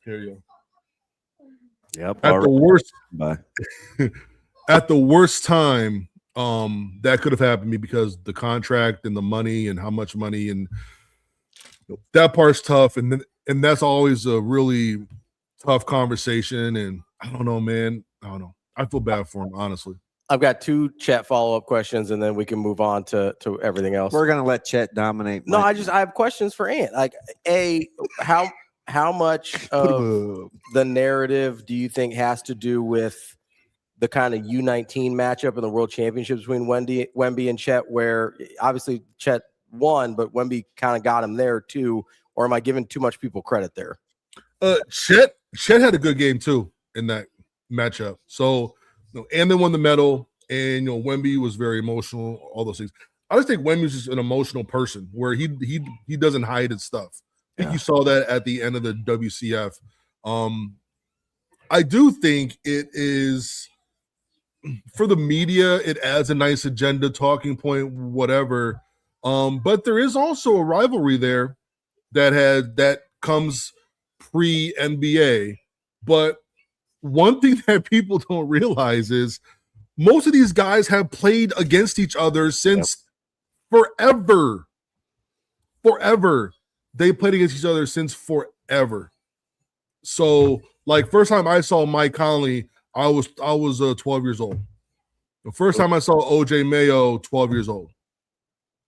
Here you go. Yep. At the worst. Bye. At the worst time, that could have happened to me because the contract and the money and how much money and that part's tough. And that's always a really tough conversation. And I don't know, man. I don't know. I feel bad for him, honestly. I've got 2 Chet follow-up questions, and then we can move on to everything else. We're gonna let Chet dominate. No, I have questions for Ant. Like, how much of the narrative do you think has to do with the kind of U19 matchup in the World Championships between Wemby and Chet, where obviously Chet won, but Wemby kind of got him there too? Or am I giving too much people credit there? Chet had a good game too in that matchup. So. And they won the medal, and Wemby was very emotional, all those things. I just think Wemby's just an emotional person where he doesn't hide his stuff. I think you saw that at the end of the WCF. I do think it is for the media, it adds a nice agenda, talking point, whatever. But there is also a rivalry there that comes pre-NBA. But one thing that people don't realize is most of these guys have played against each other since forever. Forever. They played against each other since forever. So Like first time I saw Mike Conley, I was 12 years old. The first time I saw OJ Mayo, 12 years old.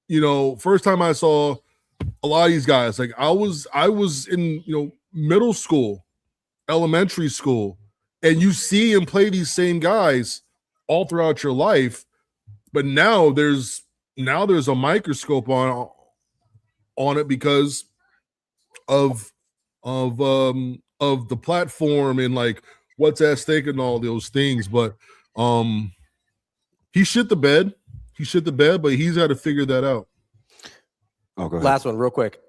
You know, first time I saw a lot of these guys, like I was in, you know, middle school, elementary school, and you see and play these same guys all throughout your life. But now there's a microscope on it because of the platform and like what's at stake and all those things. But he shit the bed. But he's got to figure that out. Oh, go ahead. Last one, real quick.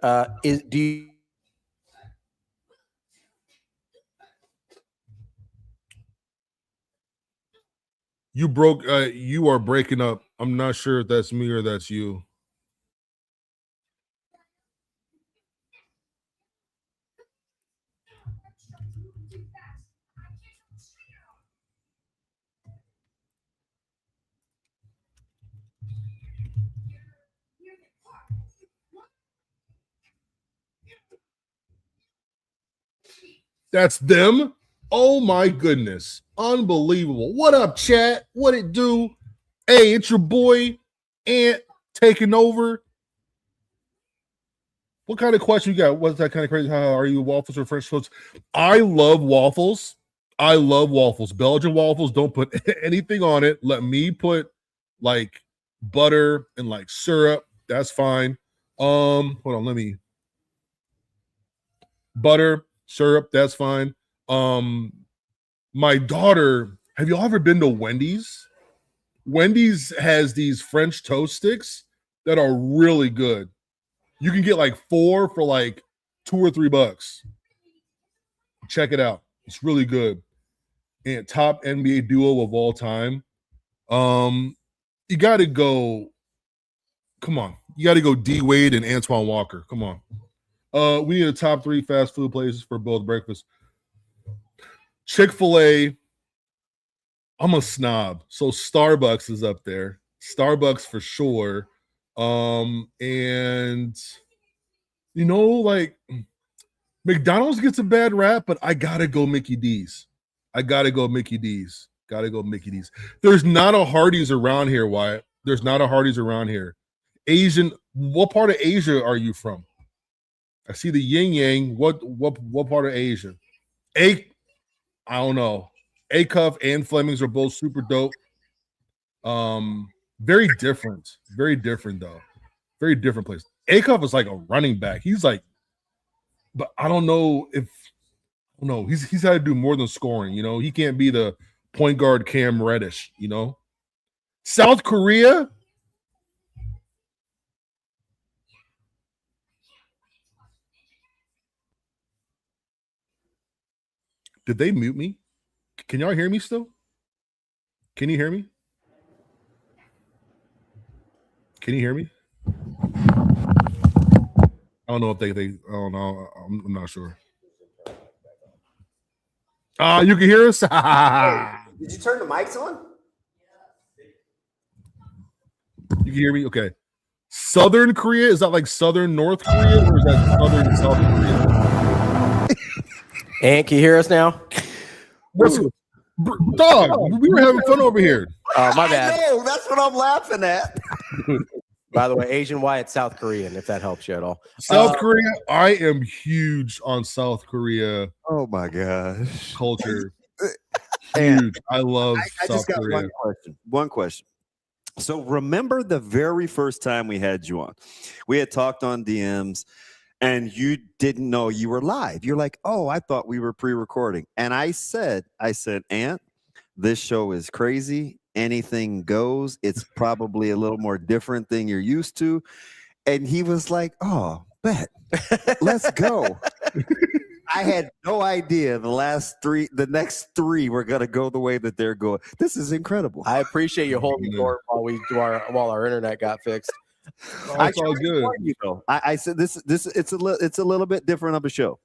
You are breaking up. I'm not sure if that's me or that's you. That's them. Oh my goodness. Unbelievable. What up, chat? What it do? Hey, it's your boy Ant taking over. What kind of question you got? What's that kind of crazy? How are you, waffles or French toast? I love waffles. Belgian waffles, don't put anything on it. Let me put like butter and like syrup. That's fine. Hold on, butter, syrup, that's fine. My daughter, have you all ever been to Wendy's? Wendy's has these French toast sticks that are really good. You can get like 4 for like $2 or $3. Check it out. It's really good. And top NBA duo of all time. You got to go. Come on. You got to go D Wade and Antoine Walker. Come on. We need a top 3 fast food places for both breakfast. Chick Fil-A. I'm a snob, so Starbucks is up there. Starbucks for sure. And you know, like McDonald's gets a bad rap, but I gotta go Mickey D's. Gotta go Mickey D's. There's not a Hardee's around here, Wyatt. There's not a Hardee's around here. Asian. What part of Asia are you from? I see the yin yang. What part of Asia? I don't know. A-Cuff and Fleming's are both super dope. Very different though. Very different place. A-Cuff is like a running back. He's like, but I don't know if he's had to do more than scoring. You know, he can't be the point guard Cam Reddish. You know, South Korea. Did they mute me? Can y'all hear me still? Can you hear me? Can you hear me? I don't know if they I don't know. I'm not sure. You can hear us? Did you turn the mics on? You can hear me? Okay. Southern Korea? Is that like Southern North Korea or is that Southern South Korea? And can you hear us now? Dog, we were having fun over here. Oh, my bad. No, that's what I'm laughing at. By the way, Asian Wyatt, South Korean, if that helps you at all. South Korea, I am huge on South Korea. Oh my gosh. Culture. Huge. I love I South just got Korea. One question. So remember the very first time we had you on? We had talked on DMs and you didn't know you were live. You're like, oh, I thought we were pre-recording. And I said, Ant, this show is crazy. Anything goes. It's probably a little more different than you're used to. And he was like, oh, bet. Let's go. I had no idea the next three were going to go the way that they're going. This is incredible. I appreciate you holding the door while our internet got fixed. It's all good. You know, I said this it's a little bit different of a show.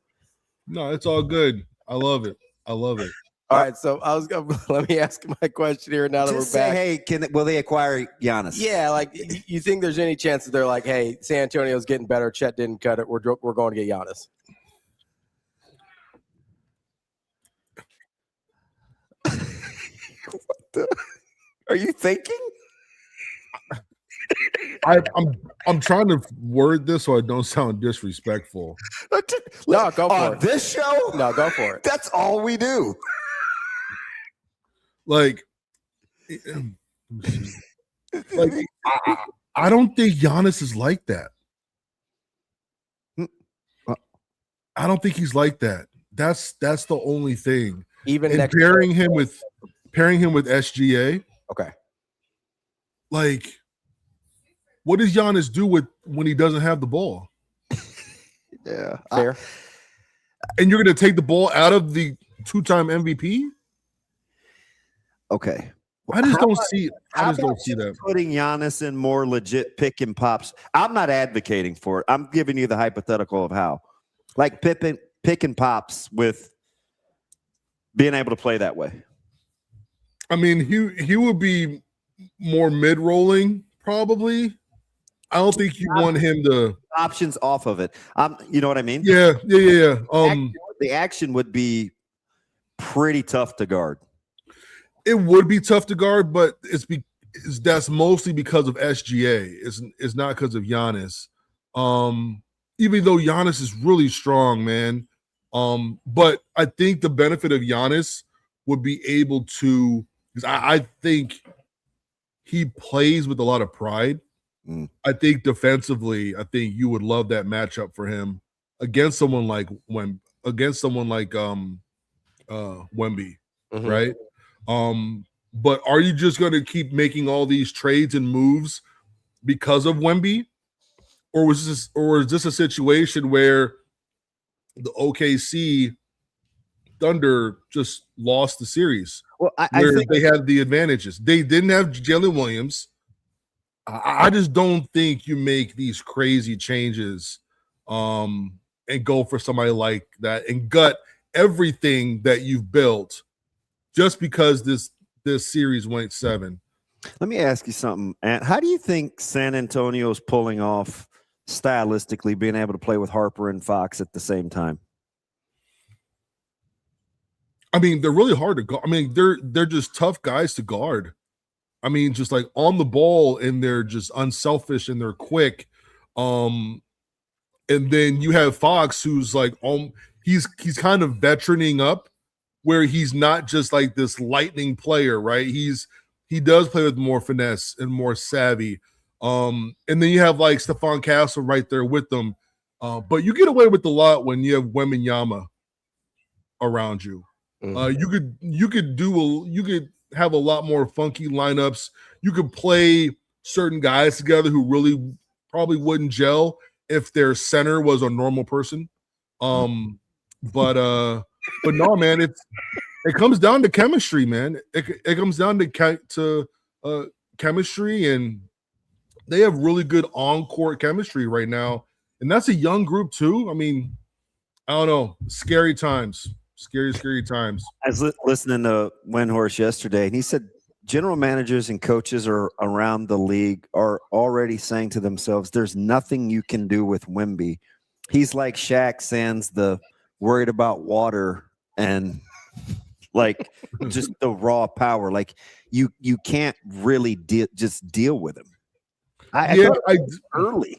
No, it's all good. I love it. All right, so I was gonna let me ask my question here now that Just we're back. say, hey, will they acquire Giannis? Yeah, like you think there's any chance that they're like, hey, San Antonio's getting better. Chet didn't cut it. We're going to get Giannis. Are you thinking? I'm trying to word this so I don't sound disrespectful. No, go for it. This show? No, go for it. That's all we do. Like I don't think Giannis is like that. I don't think he's like that. That's the only thing. Even and next pairing him with SGA. Okay. Like, what does Giannis do when he doesn't have the ball? Yeah, fair. And you're going to take the ball out of the 2-time MVP? Okay. I just don't see that. Putting Giannis in more legit pick and pops. I'm not advocating for it. I'm giving you the hypothetical of how. Like pick and pops with being able to play that way. I mean, he would be more mid-rolling, probably. I don't think you want him to options off of it. You know what I mean? Yeah. The action would be pretty tough to guard. It would be tough to guard, but that's mostly because of SGA. It's not because of Giannis. Even though Giannis is really strong, man. But I think the benefit of Giannis would be able to, because I think he plays with a lot of pride. I think defensively, you would love that matchup for him against someone like Wemby, right? But are you just going to keep making all these trades and moves because of Wemby, or is this a situation where the OKC Thunder just lost the series? Well, I think they had the advantages. They didn't have Jalen Williams. I just don't think you make these crazy changes and go for somebody like that and gut everything that you've built just because this series went 7. Let me ask you something, Ant. How do you think San Antonio's pulling off stylistically being able to play with Harper and Fox at the same time? I mean, they're really hard to guard. I mean, they're just tough guys to guard. I mean, just like on the ball, and they're just unselfish and they're quick. And then you have Fox, who's like, he's kind of veteraning up, where he's not just like this lightning player, right? He does play with more finesse and more savvy. And then you have like Stephon Castle right there with them. But you get away with a lot when you have Wembanyama around you. You could have a lot more funky lineups. You could play certain guys together who really probably wouldn't gel if their center was a normal person. But no, man, it comes down to chemistry, man. It comes down to chemistry, and they have really good on-court chemistry right now. And that's a young group too. I mean, I don't know. Scary times. Scary times. I was listening to Windhorst yesterday, and he said general managers and coaches around the league are already saying to themselves, there's nothing you can do with Wemby. He's like Shaq sans the worried about water and like just the raw power. Like you can't really just deal with him. Early.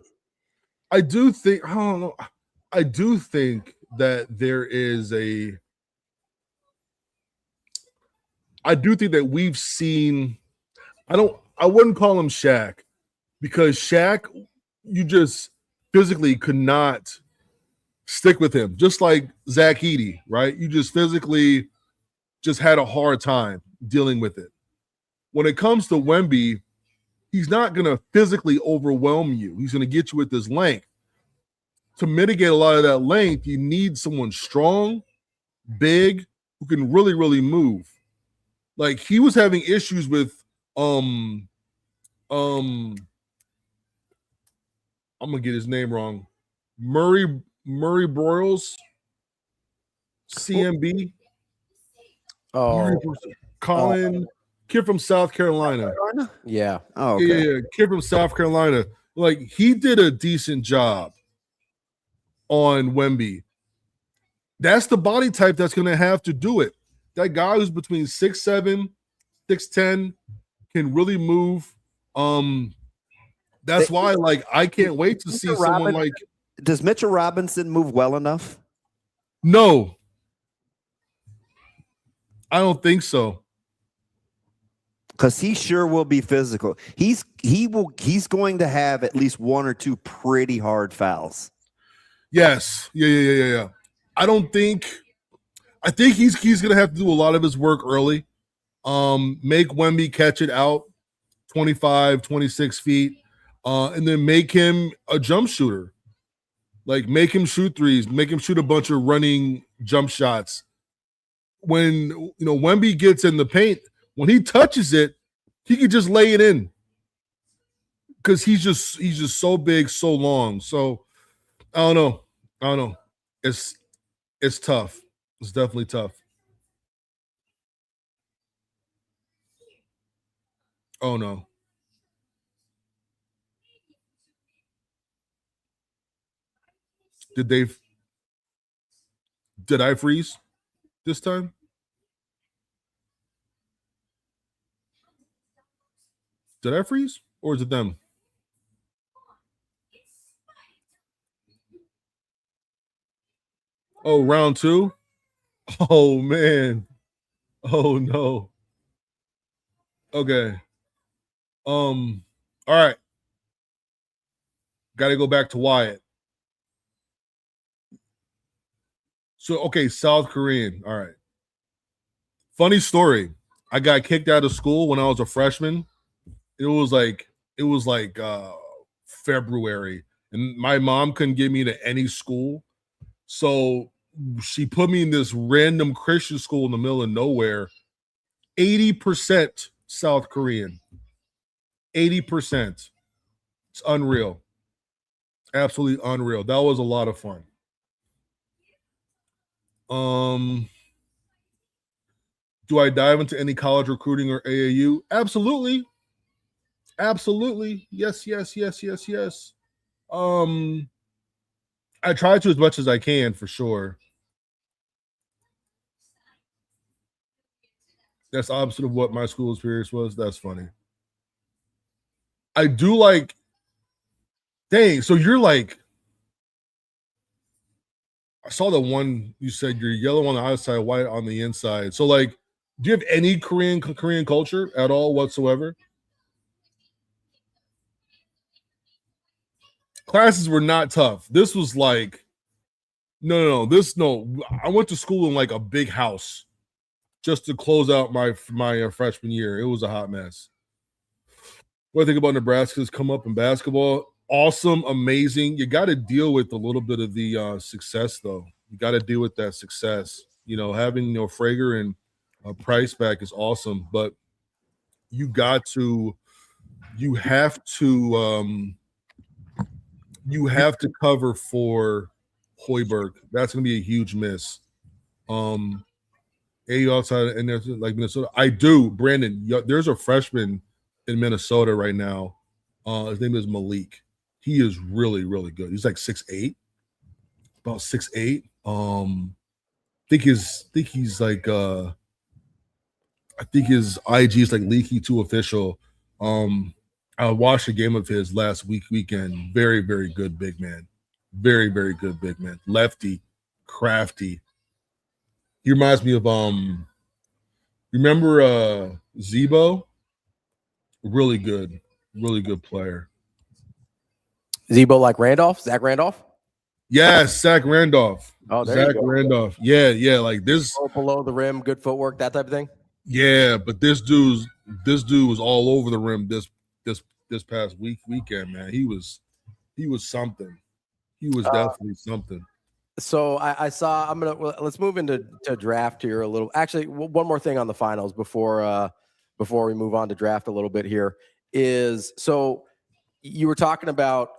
I do think, I don't know. I do think that there is I do think that we've seen, I wouldn't call him Shaq, because Shaq, you just physically could not stick with him, just like Zach Edey, right? You just physically just had a hard time dealing with it. When it comes to Wemby, he's not going to physically overwhelm you. He's going to get you with his length. To mitigate a lot of that length, you need someone strong, big, who can really, really move. Like, he was having issues with I'm gonna get his name wrong. Murray Broyles, CMB. Colin, kid from South Carolina. Yeah. Oh, okay. Yeah, kid from South Carolina. Like, he did a decent job on Wemby. That's the body type that's going to have to do it. That guy who's between 6'7", 6'10", can really move. That's why, like, I can't wait to see someone like. Does Mitchell Robinson move well enough? No, I don't think so. Because he sure will be physical. He's going to have at least one or two pretty hard fouls. Yes. Yeah. I think he's gonna have to do a lot of his work early. Make Wemby catch it out 25, 26 feet, and then make him a jump shooter. Like, make him shoot threes, make him shoot a bunch of running jump shots. When Wemby gets in the paint, when he touches it, he could just lay it in. Because he's just so big, so long. So I don't know. It's tough. It's definitely tough. Oh no. Did I freeze this time? Did I freeze? Or is it them? Oh, round 2? Oh, man. Oh, no. Okay. All right. Got to go back to Wyatt. So, okay, South Korean. All right. Funny story. I got kicked out of school when I was a freshman. It was like February, and my mom couldn't get me to any school. So she put me in this random Christian school in the middle of nowhere. 80% South Korean. 80%. It's unreal. Absolutely unreal. That was a lot of fun. Do I dive into any college recruiting or AAU? Absolutely. Absolutely. Yes. I try to as much as I can, for sure. That's opposite of what my school experience was. That's funny. I do like, dang, so you're like, I saw the one you said you're yellow on the outside, white on the inside. So, like, do you have any Korean culture at all whatsoever? Classes were not tough. This was like, no. I went to school in like a big house just to close out my freshman year. It was a hot mess. What I think about Nebraska's come up in basketball, awesome, amazing. You got to deal with a little bit of the success, though. You got to deal with that success. Having Frager and Price back is awesome, but you have to cover for Hoiberg. That's going to be a huge miss. Outside and there's like Minnesota. I do, Brandon. There's a freshman in Minnesota right now. His name is Malik. He is really, really good. He's like 6'8", about 6'8". I think his IG is like Leaky2 official. I watched a game of his last weekend. Very, very good big man. Very, very good big man. Lefty, crafty. He reminds me of remember Zebo? Really good player. Zebo like Randolph? Zach Randolph? Yes, Zach Randolph. Oh, there Zach you go. Randolph. Yeah, like this below the rim, good footwork, that type of thing. Yeah, but this dude was all over the rim this past weekend, man. He was something. He was definitely something. So I saw. Let's move into draft here a little. Actually, one more thing on the finals before we move on to draft a little bit here is, so you were talking about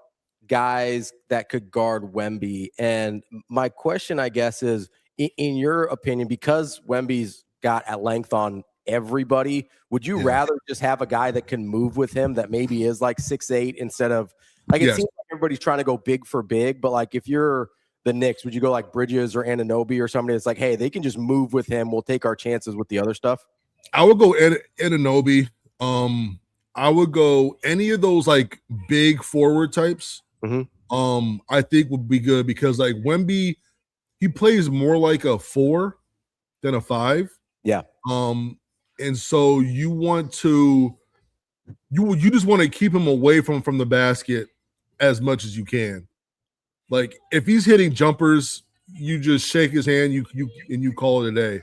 guys that could guard Wemby, and my question, I guess, is in your opinion, because Wemby's got at length on everybody, would you rather just have a guy that can move with him that maybe is like 6'8" instead of like it seems like everybody's trying to go big for big, but like if you're the Knicks, would you go like Bridges or Anunoby or somebody that's like, hey, they can just move with him, we'll take our chances with the other stuff? I would go Anunoby. I would go any of those like big forward types. I think would be good because like Wemby, he plays more like a 4 than a 5. Yeah. And so you want to you just want to keep him away from the basket as much as you can. Like if he's hitting jumpers, you just shake his hand, you call it a day.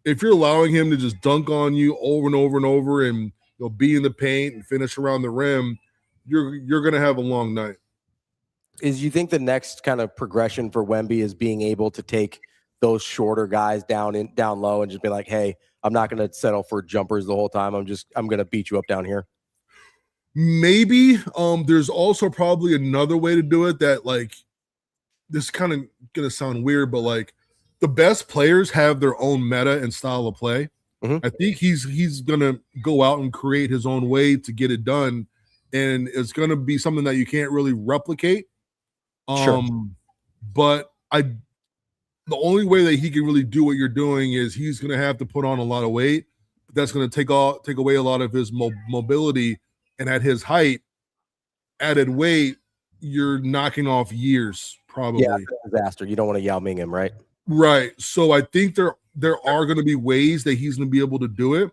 If you're allowing him to just dunk on you over and over and over and be in the paint and finish around the rim, you're gonna have a long night. Is you think the next kind of progression for Wemby is being able to take those shorter guys down low and just be like, hey, I'm not going to settle for jumpers the whole time. I'm going to beat you up down here. Maybe. There's also probably another way to do it that like, this is kind of going to sound weird, but like the best players have their own meta and style of play. I think he's going to go out and create his own way to get it done. And it's going to be something that you can't really replicate. Sure. But the only way that he can really do what you're doing is he's going to have to put on a lot of weight. That's going to take away a lot of his mobility. And at his height, added weight, you're knocking off years probably. Yeah, disaster. You don't want to Yao Ming him, right? Right. So I think there are going to be ways that he's going to be able to do it.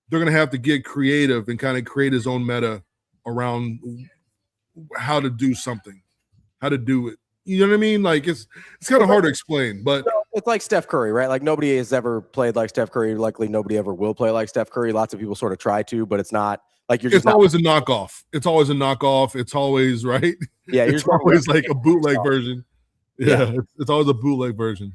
They're going to have to get creative and kind of create his own meta around how to do something, how to do it. You know what I mean? Like it's kind of hard to explain, but it's like Steph Curry, right? Like nobody has ever played like Steph Curry. Likely nobody ever will play like Steph Curry. Lots of people sort of try to, but it's not like you're just always a knockoff. It's always a knockoff. It's always right. Yeah, it's always like a bootleg version. Yeah, it's always a bootleg version.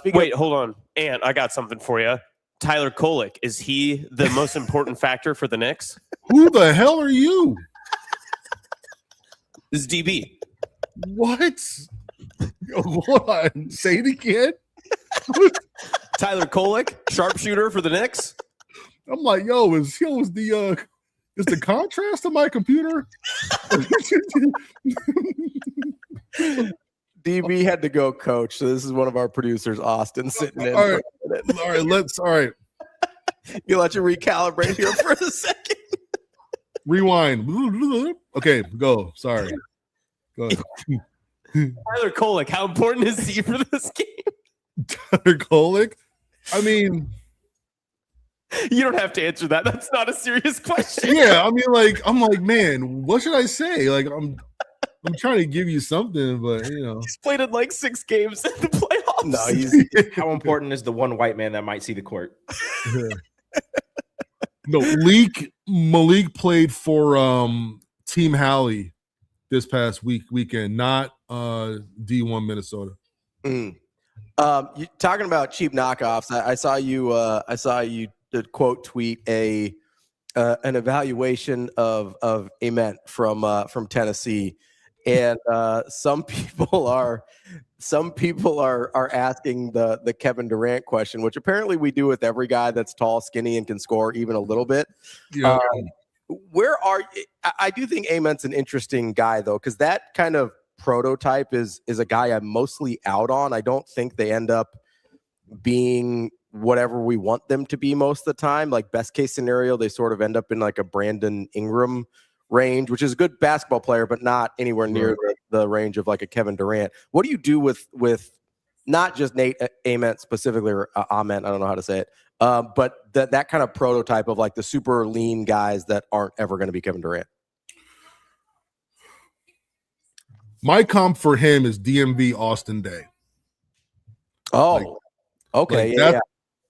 Wait, hold on. Ant, I got something for you. Tyler Kolek, is he the most important factor for the Knicks? Who the hell are you? This is DB. What? Hold on. Say it again. Tyler Kolek, sharpshooter for the Knicks. I'm like, is the contrast to my computer? DB had to go coach. So this is one of our producers, Austin, sitting in. All right. You let you recalibrate here for a second. Rewind. Okay, go. Sorry. Go ahead. Tyler Kolek, how important is he for this game? Tyler Kolek? I mean, you don't have to answer that. That's not a serious question. Yeah, I mean, I'm like, man, what should I say? Like, I'm trying to give you something, but he's played in like 6 games in the playoffs. No, how important is the one white man that might see the court? Yeah. No, Malik played for Team Halley this past weekend, not D1 Minnesota. You talking about cheap knockoffs? I saw you quote tweet an evaluation of Ament from Tennessee, and some people are asking the Kevin Durant question, which apparently we do with every guy that's tall, skinny, and can score even a little bit. Yeah. I do think Ament's an interesting guy though, because that kind of prototype is a guy I'm mostly out on. I don't think they end up being whatever we want them to be most of the time. Like best case scenario, they sort of end up in like a Brandon Ingram range, which is a good basketball player, but not anywhere near the range of like a Kevin Durant. What do you do with not just Nate Ament specifically, or Ament, I don't know how to say it, but that kind of prototype of like the super lean guys that aren't ever going to be Kevin Durant? My comp for him is DMV Austin Day. Oh, okay.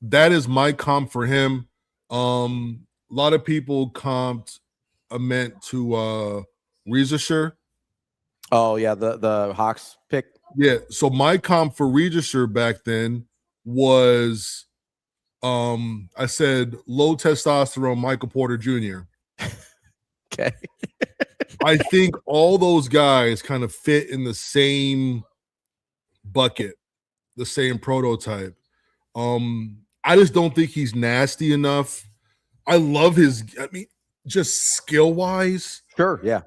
That is my comp for him. A lot of people comped Ament to Regisher. Oh, yeah, the Hawks pick. Yeah, so my comp for Regisher back then was I said low testosterone Michael Porter Jr. Okay. I think all those guys kind of fit in the same bucket, the same prototype. I just don't think he's nasty enough. I love just skill-wise. Sure, yeah.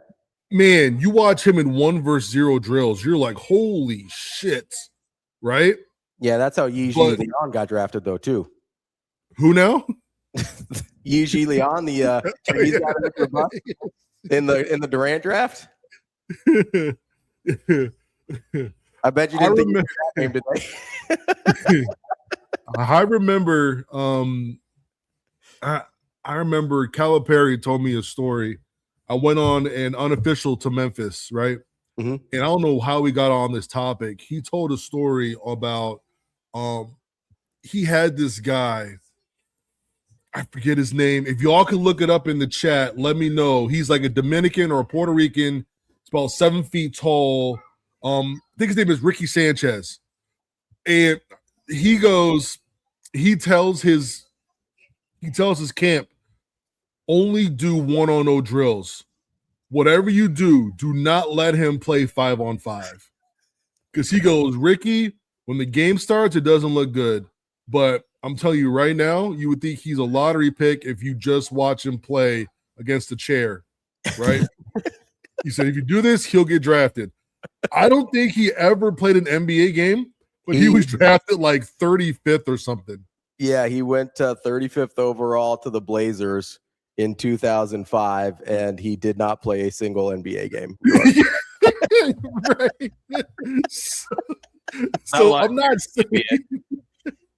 Man, you watch him in 1 versus 0 drills, you're like, holy shit, right? Yeah, that's how Yi Leon got drafted, though, too. Who now? Yi Leon, the Chinese guy that the bus in the Durant draft. I bet you didn't think you that name today. I remember. I remember Calipari told me a story. I went on an unofficial to Memphis, right? Mm-hmm. And I don't know how we got on this topic. He told a story about he had this guy. I forget his name. If y'all can look it up in the chat, let me know. He's like a Dominican or a Puerto Rican. He's about 7 feet tall. I think his name is Ricky Sanchez. And he tells his camp, only do 1-on-0 drills. Whatever you do, do not let him play 5-on-5. Because he goes, Ricky, when the game starts, it doesn't look good. But I'm telling you right now, you would think he's a lottery pick if you just watch him play against the chair, right? He said, if you do this, he'll get drafted. I don't think he ever played an NBA game, but he was drafted like 35th or something. Yeah, he went 35th overall to the Blazers in 2005, and he did not play a single NBA game. Right. So I'm not saying.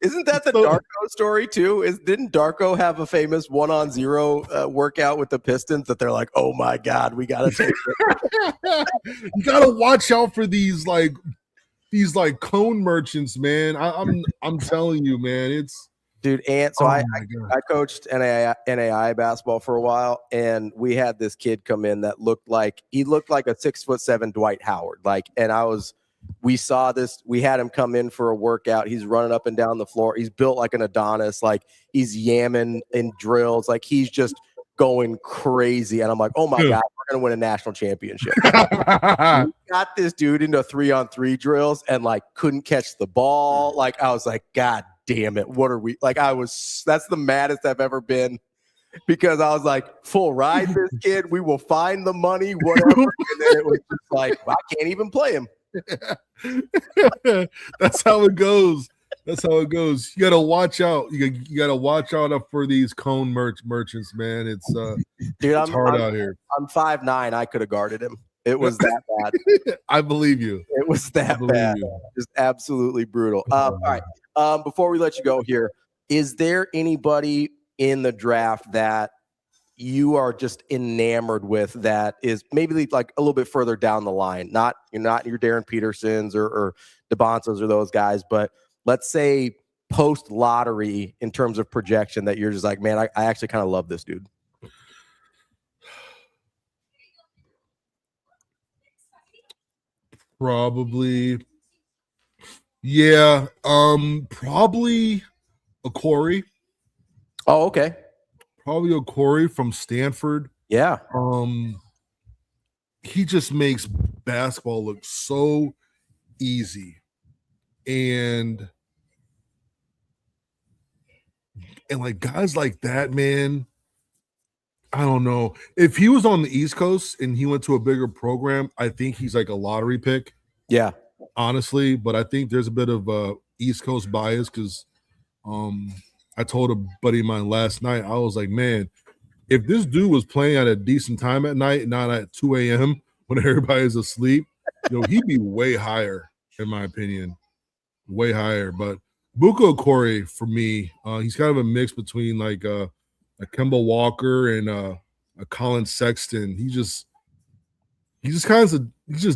Isn't that the Darko story too? Didn't Darko have a famous 1-on-0 workout with the Pistons that they're like, oh my God, we gotta take it. You gotta watch out for these cone merchants, man. I'm telling you, man. It's dude. And so I coached NAIA basketball for a while, and we had this kid come in that looked like a 6'7" Dwight Howard. We saw this. We had him come in for a workout. He's running up and down the floor. He's built like an Adonis. Like he's yamming in drills. Like he's just going crazy. And I'm like, oh my God, we're gonna win a national championship. We got this dude into 3-on-3 drills and like couldn't catch the ball. Like I was like, God damn it, what are we? Like that's the maddest I've ever been. Because I was like, full ride this kid. We will find the money, whatever. And then it was just like, I can't even play him. That's how it goes. You gotta watch out. You gotta watch out for these cone merchants, man. It's dude, it's hard out here. I'm 5'9". I could have guarded him. It was that bad. I believe you. It was that bad. Just absolutely brutal. All right. Before we let you go here, is there anybody in the draft that you are just enamored with that is maybe like a little bit further down the line? You're not your Darren Petersons or DeBontos or those guys, but let's say post lottery in terms of projection that you're just like, man, I actually kind of love this dude. Probably, yeah. Probably a Corey. Oh, okay. Probably a Corey from Stanford. Yeah. He just makes basketball look so easy. And like guys like that, man, I don't know. If he was on the East Coast and he went to a bigger program, I think he's like a lottery pick. Yeah. Honestly, but I think there's a bit of East Coast bias because I told a buddy of mine last night, I was like, man, if this dude was playing at a decent time at night, not at 2 a.m. when everybody's asleep, he'd be way higher, in my opinion. Way higher. But Buko Okore, for me, he's kind of a mix between like a Kemba Walker and a Colin Sexton. He just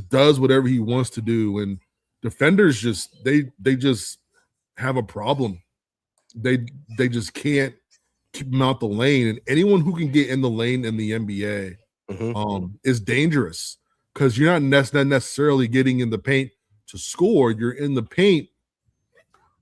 does whatever he wants to do. And defenders they just have a problem. They just can't keep him out the lane, and anyone who can get in the lane in the NBA is dangerous because you're not necessarily getting in the paint to score. You're in the paint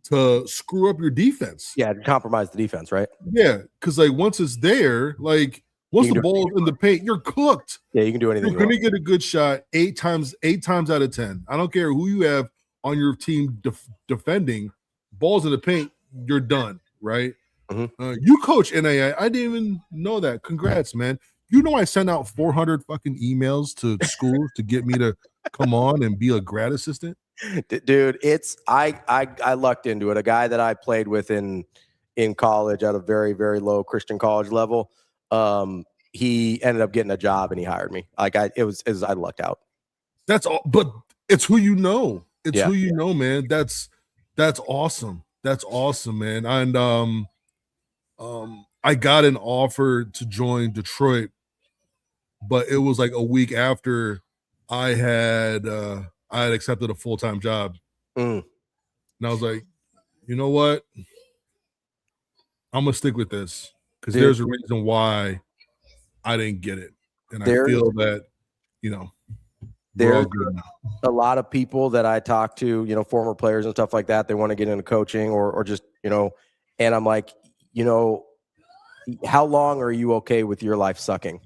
to screw up your defense. Yeah, to compromise the defense, right? Yeah, because like once it's there, like once the ball's in the paint, you're cooked. Yeah, you can do anything. You're going to get a good shot 8 times out of 10. I don't care who you have on your team defending. Balls in the paint, you're done, right? You coach NAIA. I didn't even know that. Congrats, man. I sent out 400 fucking emails to schools to get me to come on and be a grad assistant. Dude, I lucked into it. A guy that I played with in in college at a very, very low Christian college level. He ended up getting a job and he hired me. Like I lucked out. That's all, but it's who you know. It's Yeah. who you know, man. That's awesome. That's awesome, man. And I got an offer to join Detroit, but it was like a week after I had accepted a full-time job. And I was like, you know what? I'm gonna stick with this because there's a reason why I didn't get it. And I feel that, there's a lot of people that I talk to, former players and stuff like that. They want to get into coaching or just, and I'm like, how long are you okay with your life sucking?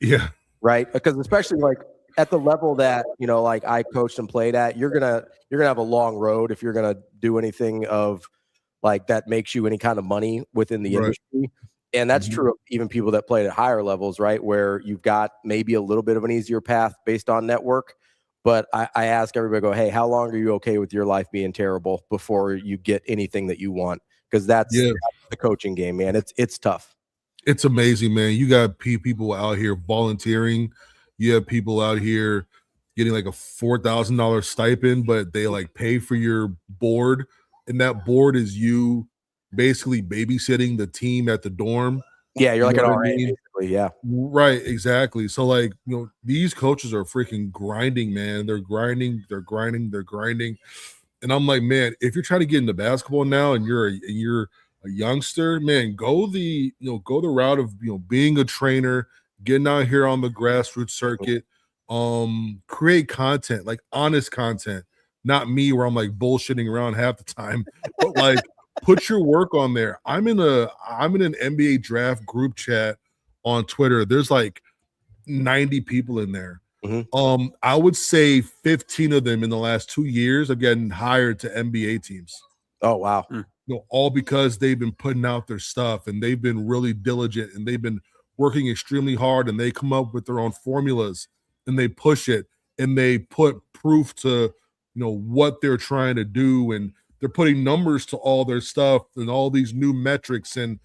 Yeah. Right. Because especially like at the level that, like I coached and played at, you're going to have a long road if you're going to do anything of like that makes you any kind of money within the industry. And that's true of even people that played at higher levels, right? Where you've got maybe a little bit of an easier path based on network. But I ask everybody, go, hey, how long are you okay with your life being terrible before you get anything that you want? Because that's the coaching game, man. It's tough. It's amazing, man. You got people out here volunteering. You have people out here getting like a $4,000 stipend, but they like pay for your board. And that board is you basically babysitting the team at the dorm. Yeah, you're like an RA, basically. Yeah. Right, exactly. So like, these coaches are freaking grinding, man. They're grinding. And I'm like, man, if you're trying to get into basketball now and you're a youngster, man, go the route of being a trainer, getting out here on the grassroots circuit, create content, like honest content, not me where I'm like bullshitting around half the time, but like put your work on there. I'm in an NBA draft group chat on Twitter. There's like 90 people in there. I would say 15 of them in the last 2 years have gotten hired to NBA teams. Oh, wow. All because they've been putting out their stuff and they've been really diligent and they've been working extremely hard and they come up with their own formulas and they push it and they put proof to, what they're trying to do. And they're putting numbers to all their stuff and all these new metrics. And,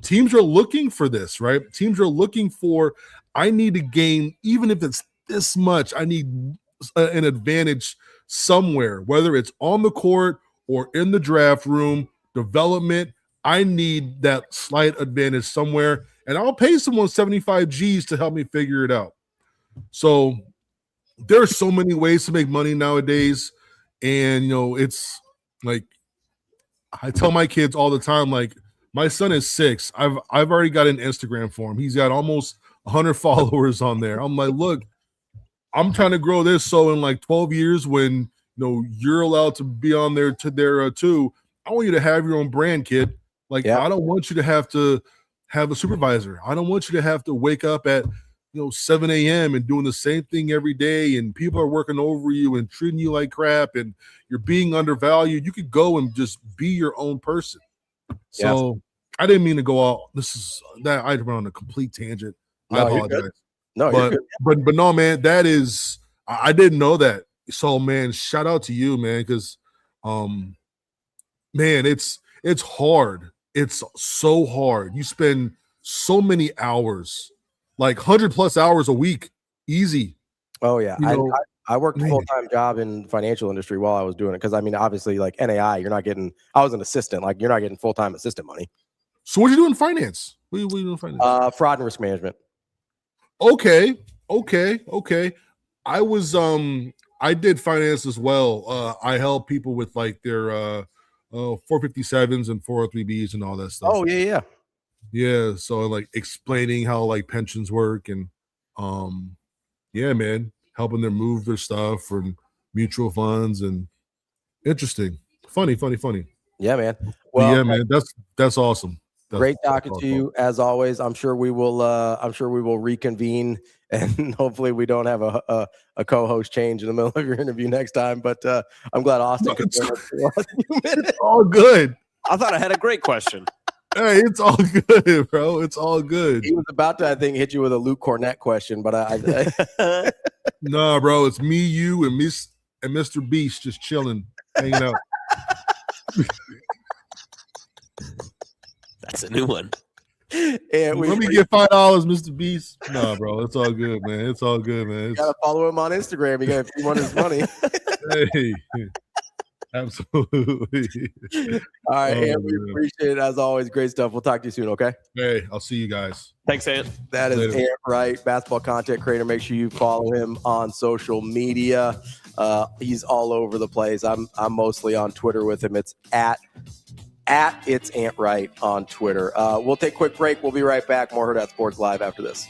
teams are looking for this, right? Teams are looking for, I need to gain, even if it's this much, I need an advantage somewhere, whether it's on the court or in the draft room, development. I need that slight advantage somewhere, and I'll pay someone 75 G's to help me figure it out. So there's so many ways to make money nowadays. And, it's like, I tell my kids all the time, like, my son is 6. I've already got an Instagram for him. He's got almost 100 followers on there. I'm like, look, I'm trying to grow this. So in like 12 years, when you're allowed to be on there too, I want you to have your own brand, kid. Like, I don't want you to have a supervisor. I don't want you to have to wake up at 7 a.m. and doing the same thing every day, and people are working over you and treating you like crap, and you're being undervalued. You could go and just be your own person. So I didn't mean to go out. I went on a complete tangent. I apologize. No, you're good. But no, man, that is, I didn't know that. So man, shout out to you, man, because man, it's hard. It's so hard. You spend so many hours, like 100+ hours a week, easy. Oh yeah. I worked a full-time job in the financial industry while I was doing it. Cause I mean, obviously like NAIA, I was an assistant, like you're not getting full-time assistant money. So what are you doing in finance? What are you doing in finance? Fraud and risk management. Okay. I was I did finance as well. I help people with like their 457s and 403Bs and all that stuff. Oh yeah. Yeah. So like explaining how like pensions work and yeah, man, helping them move their stuff and mutual funds and interesting. Funny. Yeah, man. Well, yeah, man, that's awesome. Great talking to you as always. I'm sure we will reconvene and hopefully we don't have a co-host change in the middle of your interview next time. But I'm glad Austin could join us for the last few minutes. It's all good. I thought I had a great question. Hey, it's all good, bro. It's all good. He was about to, I think, hit you with a Luke Cornett question, but I nah, bro. It's me, you, and Mr. Beast just chilling, hanging out. a new one. And Let me get $5, Mr. Beast. No, bro, it's all good, man. It's all good, man. You gotta follow him on Instagram. You gotta, if you want his money. Hey, absolutely. All right, and we appreciate it as always. Great stuff. We'll talk to you soon. Okay. Hey, I'll see you guys. Thanks, Ant. That is Later. Ant Wright, basketball content creator. Make sure you follow him on social media. He's all over the place. I'm mostly on Twitter with him. It's at It's Ant Wright on Twitter. We'll take a quick break. We'll be right back. More Hurrdat Sports Live after this.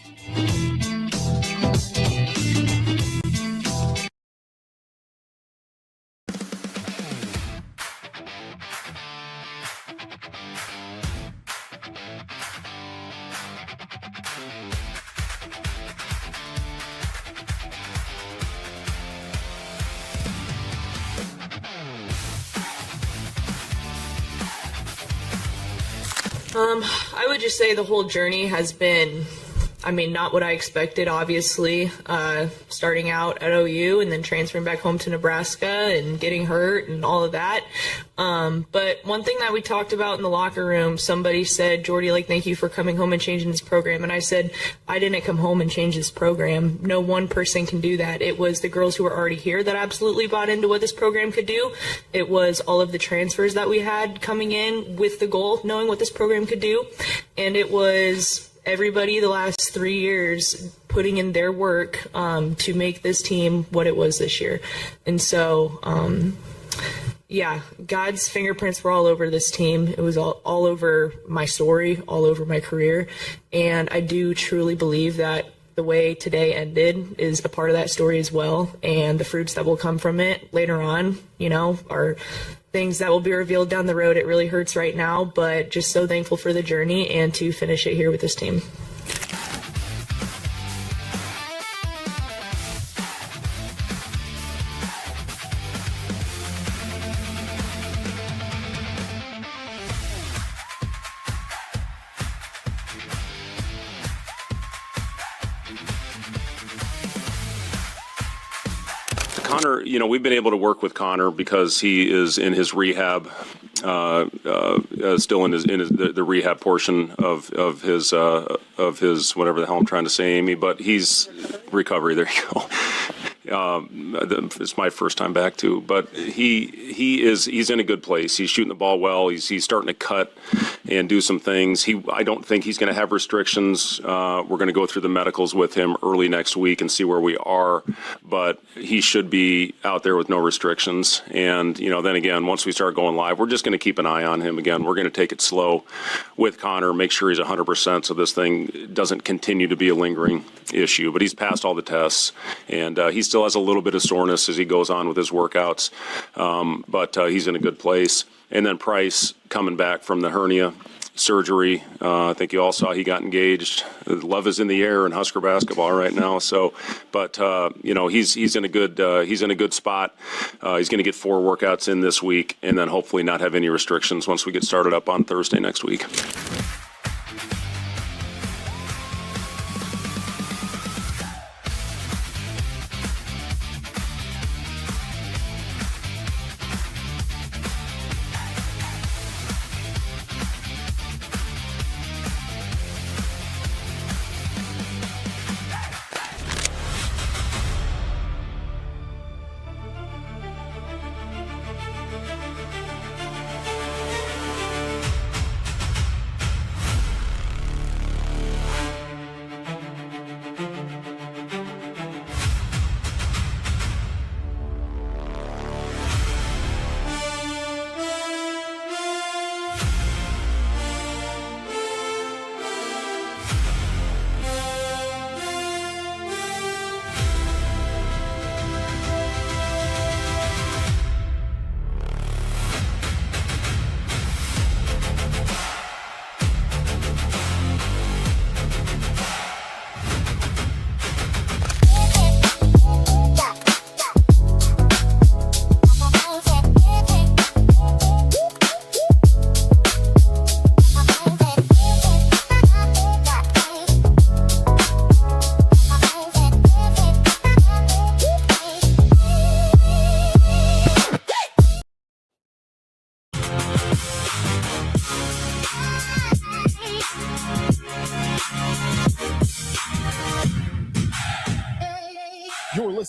I would just say the whole journey has been, I mean, not what I expected, obviously, starting out at OU and then transferring back home to Nebraska and getting hurt and all of that. But one thing that we talked about in the locker room, somebody said, Jordy, thank you for coming home and changing this program. And I said, I didn't come home and change this program. No one person can do that. It was the girls who were already here that absolutely bought into what this program could do. It was all of the transfers that we had coming in with the goal of knowing what this program could do. And it was everybody the last 3 years putting in their work to make this team what it was this year. And so, yeah, God's fingerprints were all over this team. It was all over my story, all over my career. And I do truly believe that the way today ended is a part of that story as well. And the fruits that will come from it later on, are things that will be revealed down the road. It really hurts right now, but just so thankful for the journey and to finish it here with this team. Connor, we've been able to work with Connor because he is in his rehab, still in the rehab portion of his whatever the hell I'm trying to say, Amy. But he's recovery. There you go. It's my first time back too, but he's in a good place. He's shooting the ball well. He's starting to cut and do some things. I don't think he's going to have restrictions. We're going to go through the medicals with him early next week and see where we are, but he should be out there with no restrictions. And then again, once we start going live, we're just going to keep an eye on him. Again, we're going to take it slow with Connor, make sure he's 100%, so this thing doesn't continue to be a lingering issue. But he's passed all the tests, and he still has a little bit of soreness as he goes on with his workouts, but he's in a good place. And then Price coming back from the hernia surgery. I think you all saw he got engaged. Love is in the air in Husker basketball right now. So, but he's in a good spot. He's going to get 4 workouts in this week, and then hopefully not have any restrictions once we get started up on Thursday next week.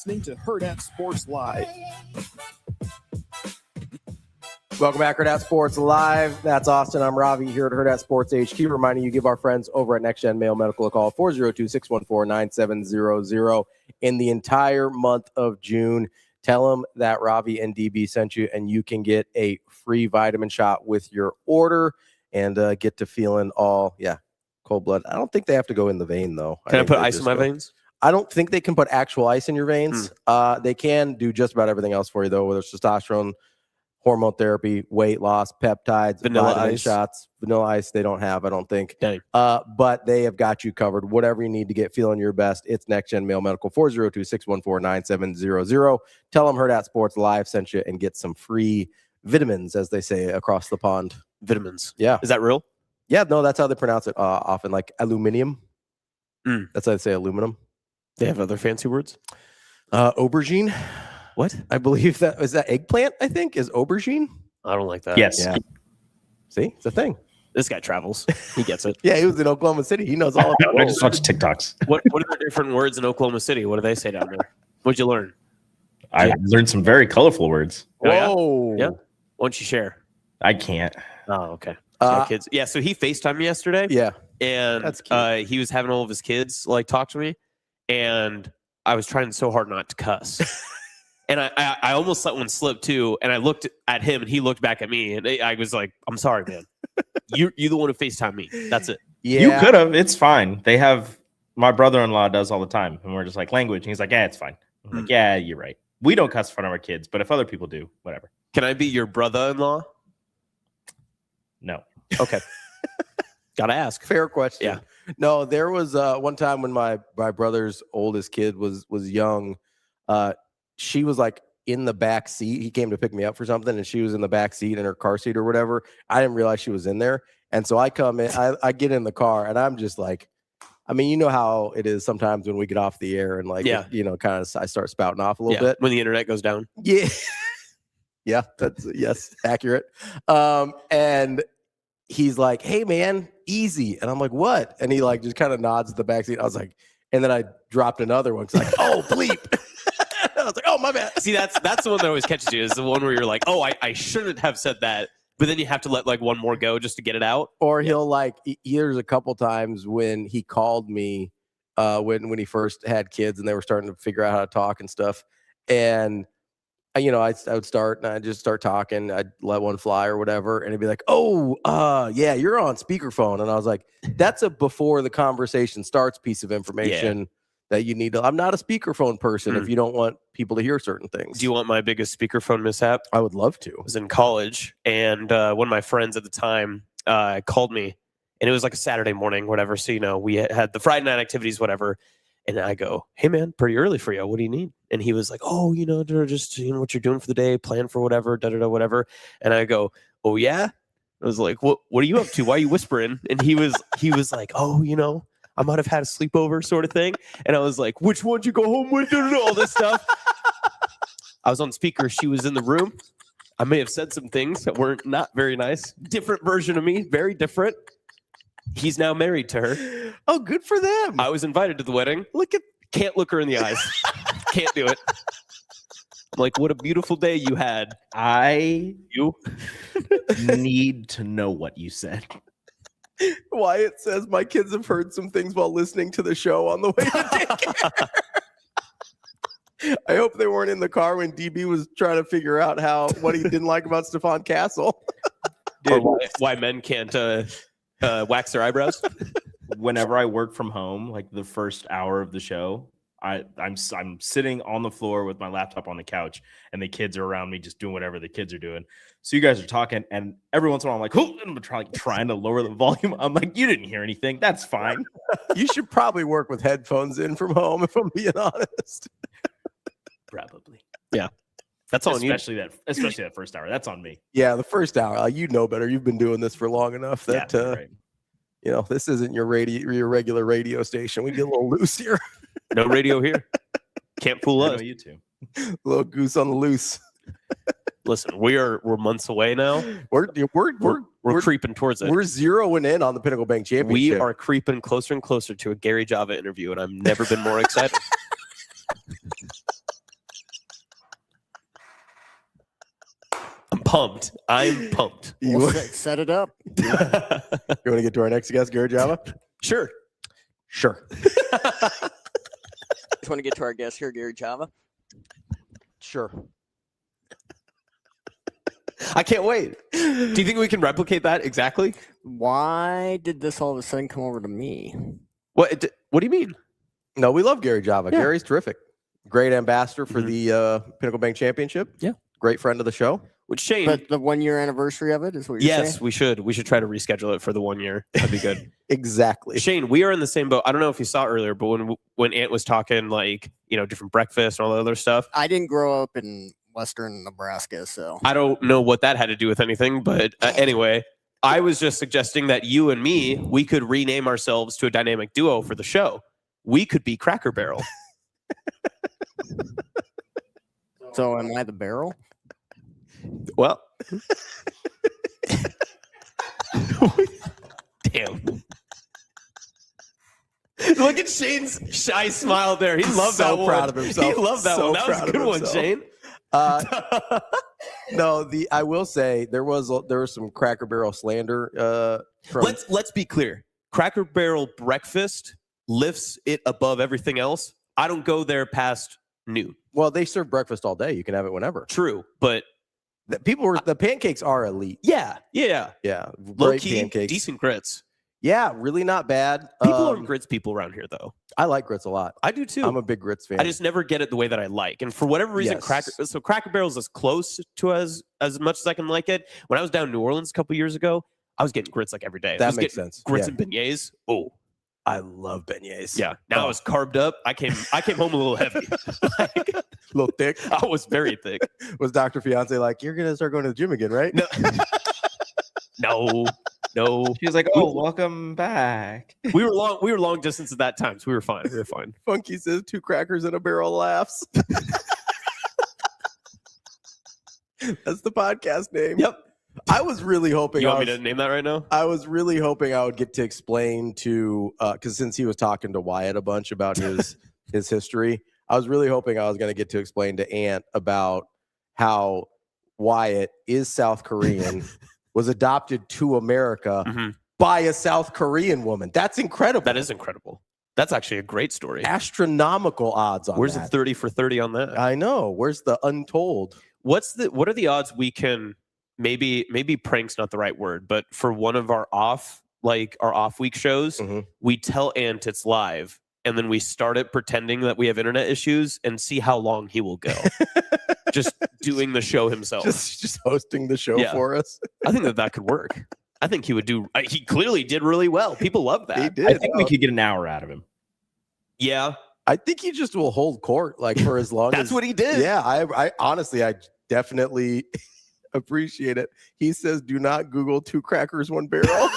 listening to Hurrdat Sports Live. Welcome back, Hurrdat Sports Live. That's Austin. I'm Ravi here at Hurrdat Sports HQ. Reminding you, give our friends over at Next Gen Mail Medical a call, 402-614-9700. In the entire month of June, tell them that Ravi and DB sent you, and you can get a free vitamin shot with your order and get to feeling all, cold blood. I don't think they have to go in the vein, though. Can I put ice in my veins? I don't think they can put actual ice in your veins. They can do just about everything else for you, though, whether it's testosterone, hormone therapy, weight loss, peptides, vanilla vitamin ice shots. Vanilla ice they don't have, I don't think. Dang. But they have got you covered. Whatever you need to get feeling your best, it's Next Gen Mail Medical, 402-614-9700. Tell them Hurrdat Sports Live sent you and get some free vitamins, as they say across the pond. Vitamins. Yeah. Is that real? Yeah, no, that's how they pronounce it often, like aluminium. That's how they say aluminum. They have other fancy words? Aubergine. What? I believe that is that eggplant, I think, is aubergine. I don't like that. Yes. Yeah. See, it's a thing. This guy travels. He gets it. Yeah, he was in Oklahoma City. He knows all about it. I just watch TikToks. What are the different words in Oklahoma City? What do they say down there? What'd you learn? I learned some very colorful words. Whoa. Yeah. Why don't you share? I can't. Oh, okay. So kids. Yeah, so he FaceTimed me yesterday. Yeah. And That's cute. he was having all of his kids like talk to me. And I was trying so hard not to cuss. And I almost let one slip too. And I looked at him and he looked back at me. And I was like, I'm sorry, man. You're the one who FaceTimed me. That's it. Yeah. You could have. It's fine. They have, my brother-in-law does all the time. And we're just like, language. And he's like, yeah, it's fine. I'm like, yeah, you're right. We don't cuss in front of our kids. But if other people do, whatever. Can I be your brother-in-law? No. Okay. Gotta ask. Fair question. Yeah. No, there was one time when my brother's oldest kid was young. She was like in the back seat. He came to pick me up for something, and she was in the back seat in her car seat or whatever. I didn't realize she was in there. And so I come in, I get in the car, and I'm just like, I mean, you know how it is sometimes when we get off the air and like, Yeah. kind of I start spouting off a little bit. When the internet goes down. Yeah. Yeah, that's yes, accurate. And he's like, hey man, easy. And I'm like, what? And he like just kind of nods at the backseat. I was like, and then I dropped another one. Cause like, oh, bleep. I was like, oh, my bad. See, that's the one that always catches you, is the one where you're like, oh, I shouldn't have said that. But then you have to let like one more go just to get it out. Or he'll like, there's a couple times when he called me when he first had kids and they were starting to figure out how to talk and stuff. And I would start and I'd just start talking. I'd let one fly or whatever. And it'd be like, oh, yeah, you're on speakerphone. And I was like, that's a before the conversation starts piece of information that you need to. I'm not a speakerphone person if you don't want people to hear certain things. Do you want my biggest speakerphone mishap? I would love to. I was in college, and one of my friends at the time called me, and it was like a Saturday morning, whatever. So, we had the Friday night activities, whatever. And I go, hey, man, pretty early for you. What do you need? And he was like, oh, just what you're doing for the day, plan for whatever, whatever. And I go, oh, yeah? I was like, what are you up to? Why are you whispering? And he was like, oh, I might have had a sleepover sort of thing. And I was like, which one'd you go home with? All this stuff. I was on speaker. She was in the room. I may have said some things that were not very nice. Different version of me. Very different. He's now married to her. Oh, good for them. I was invited to the wedding. Can't look her in the eyes. Can't do it. I'm like, what a beautiful day you had. You need to know what you said. Wyatt says my kids have heard some things while listening to the show on the way to daycare. I hope they weren't in the car when DB was trying to figure out what he didn't like about Stephon Castle. Dude, why men can't wax their eyebrows. Whenever I work from home, like the first hour of the show, I'm sitting on the floor with my laptop on the couch, and the kids are around me just doing whatever the kids are doing. So you guys are talking, and every once in a while I'm like, oh, I'm trying to lower the volume. I'm like, you didn't hear anything. That's fine. You should probably work with headphones in from home, if I'm being honest. Probably. Yeah. That's on you. Especially that first hour. That's on me. Yeah, the first hour. You know better. You've been doing this for long enough that right. This isn't your regular radio station. We get a little loose here. No radio here. Can't fool us. You too. Little goose on the loose. Listen, we're months away now. We're creeping towards it. We're zeroing in on the Pinnacle Bank Championship. We are creeping closer and closer to a Gary Java interview, and I've never been more excited. pumped. I'm pumped. We'll set it up. You want to get to our next guest, Gary Java? Sure. Just want to get to our guest here, Gary Java. Sure. I can't wait. Do you think we can replicate that exactly? Why did this all of a sudden come over to me? What do you mean? No, we love Gary Java. Yeah. Gary's terrific. Great ambassador for the Pinnacle Bank Championship. Yeah. Great friend of the show. Which Shane? But the 1 year anniversary of it is what you're saying? Yes, we should. We should try to reschedule it for the 1 year. That'd be good. Exactly. Shane, we are in the same boat. I don't know if you saw earlier, but when Ant was talking like, different breakfast and all that other stuff. I didn't grow up in Western Nebraska, so I don't know what that had to do with anything, but anyway, I was just suggesting that you and me, we could rename ourselves to a dynamic duo for the show. We could be Cracker Barrel. So am I the barrel? Well, damn. Look at Shane's shy smile there. He loved that one. Proud of himself. He loved that So one. That was a proud of good one, himself. Shane. No, I will say there was some Cracker Barrel slander. Let's be clear. Cracker Barrel breakfast lifts it above everything else. I don't go there past noon. Well, they serve breakfast all day. You can have it whenever. True, but the pancakes are elite. Yeah. Low Great key, pancakes. decent grits. Yeah, really not bad. People are grits people around here, though. I like grits a lot. I do too. I'm a big grits fan. I just never get it the way that I like, and for whatever reason, Yes. Cracker Barrel's as close to as much as I can like it. When I was down in New Orleans a couple years ago, I was getting grits like every day. I That was makes getting sense. Grits Yeah. and beignets. Oh, I love beignets. yeah. Now I was carved up. I came home a little heavy. A little thick. I was very thick. Was Dr. Fiance like, you're gonna start going to the gym again, right? No. She was like, "Oh, welcome back." We were long distance at that time, so we were fine. Funky says 2 crackers and a barrel laughs. That's the podcast name. Yep. I was really hoping. You want me to name that right now? I was really hoping I would get to explain to because since he was talking to Wyatt a bunch about his history, I was really hoping I was going to get to explain to Ant about how Wyatt is South Korean, was adopted to America by a South Korean woman. That's incredible. That is incredible. That's actually a great story. Astronomical odds on Where's that. the 30 for 30 on that? I know. Where's the untold? What are the odds we can maybe prank's not the right word, but for one of our off week shows, we tell Ant it's live and then we start it pretending that we have internet issues and see how long he will go. Just doing the show himself. Just hosting the show for us. I think that could work. I think he would do. He clearly did really well. People love that. He did. I think we could get an hour out of him. Yeah. I think he just will hold court like for as long That's as. what he did. Yeah. I honestly, I definitely appreciate it. He says, do not Google 2 crackers, 1 barrel.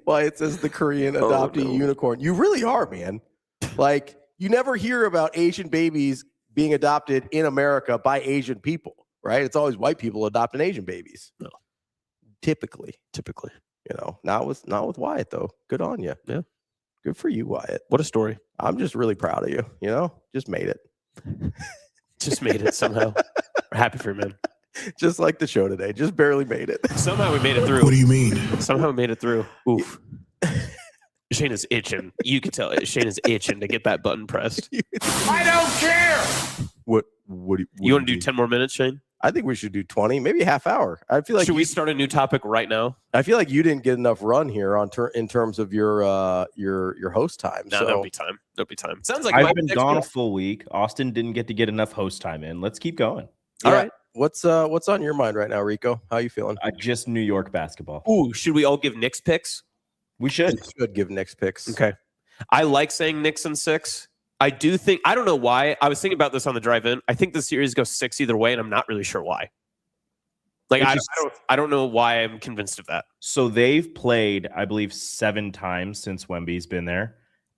Why it says the Korean adoptee unicorn. You really are, man. Like, you never hear about Asian babies being adopted in America by Asian people, right? It's always white people adopting Asian babies. No. Typically. Not with Wyatt though. Good on you. Yeah. Good for you, Wyatt. What a story. I'm just really proud of you. Just made it. Just made it somehow. We're happy for you, man. Just like the show today. Just barely made it. Somehow we made it through. What do you mean? Somehow we made it through. Oof. Shane is itching. You can tell Shane is itching to get that button pressed. I don't care. What do you want to do 10 more minutes, Shane? I think we should do 20, maybe a half hour. I feel like should we start a new topic right now? I feel like you didn't get enough run here in terms of your host time. No, so there'll be time. Sounds like I've been gone a full week. Austin didn't get to get enough host time in. Let's keep going. All right. What's on your mind right now, Rico? How you feeling? Just New York basketball. Ooh, should we all give Knicks picks? We should. Give Knicks picks. Okay. I like saying Knicks in 6. I don't know why. I was thinking about this on the drive-in. I think the series goes 6 either way, and I'm not really sure why. Like, I don't know why I'm convinced of that. So they've played, I believe, 7 times since Wemby's been there,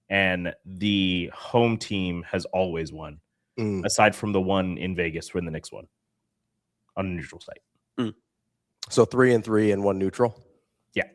and the home team has always won, aside from the one in Vegas when the Knicks won on a neutral site. So 3-3 and 1 neutral. Yeah.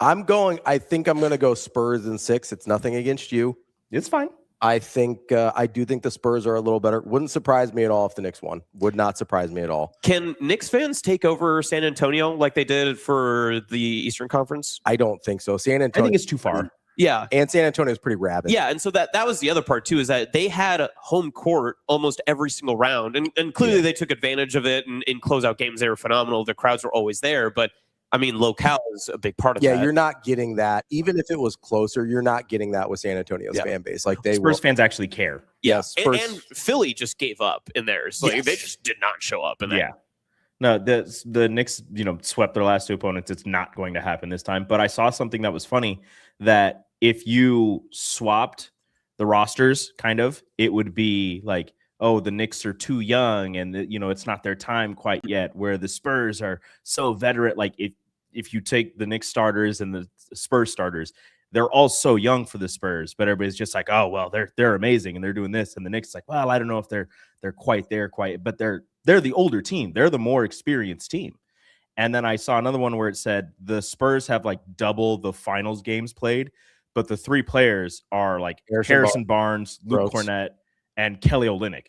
I think I'm going to go Spurs in 6. It's nothing against you. It's fine. I do think the Spurs are a little better. Wouldn't surprise me at all if the Knicks won. Would not surprise me at all. Can Knicks fans take over San Antonio like they did for the Eastern Conference? I don't think so. San Antonio. I think it's too far. Yeah. And San Antonio is pretty rabid. Yeah, and so that was the other part too, is that they had home court almost every single round, and clearly they took advantage of it. And in closeout games, they were phenomenal. The crowds were always there, but I mean, locale is a big part of that. Yeah, you're not getting that. Even if it was closer, you're not getting that with San Antonio's fan base. Like Spurs fans actually care. Yes, and Philly just gave up in theirs. Like they just did not show up in that. Yeah. No, the Knicks, swept their last two opponents. It's not going to happen this time. But I saw something that was funny, that if you swapped the rosters, it would be like, oh, the Knicks are too young and, it's not their time quite yet, where the Spurs are so veteran. Like if you take the Knicks starters and the Spurs starters, they're all so young for the Spurs, but everybody's just like, oh, well, they're amazing and they're doing this. And the Knicks like, well, I don't know if they're quite there, but they're the older team. They're the more experienced team. And then I saw another one where it said the Spurs have like double the finals games played, but the three players are like Harrison Barnes, Luke Cornett, and Kelly Olynyk.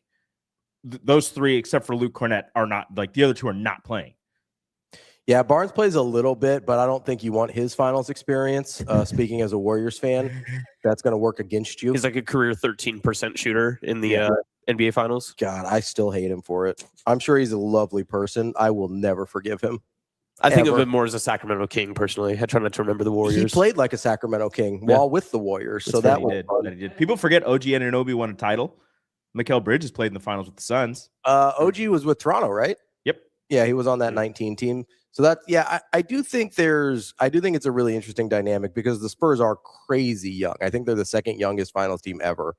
Those three, except for Luke Cornett, are not, like, the other two are not playing. Yeah, Barnes plays a little bit, but I don't think you want his finals experience. Speaking as a Warriors fan, that's going to work against you. He's like a career 13% shooter in the NBA Finals. God, I still hate him for it. I'm sure he's a lovely person. I will never forgive him. I think of him more as a Sacramento King, personally. I try not to remember the Warriors. He played like a Sacramento King while with the Warriors, so that was fun. He did. People forget OG Anunoby won a title. Mikal Bridges played in the finals with the Suns. OG was with Toronto, right? Yep. Yeah, he was on that 19 team. So I do think it's a really interesting dynamic because the Spurs are crazy young. I think they're the second youngest finals team ever.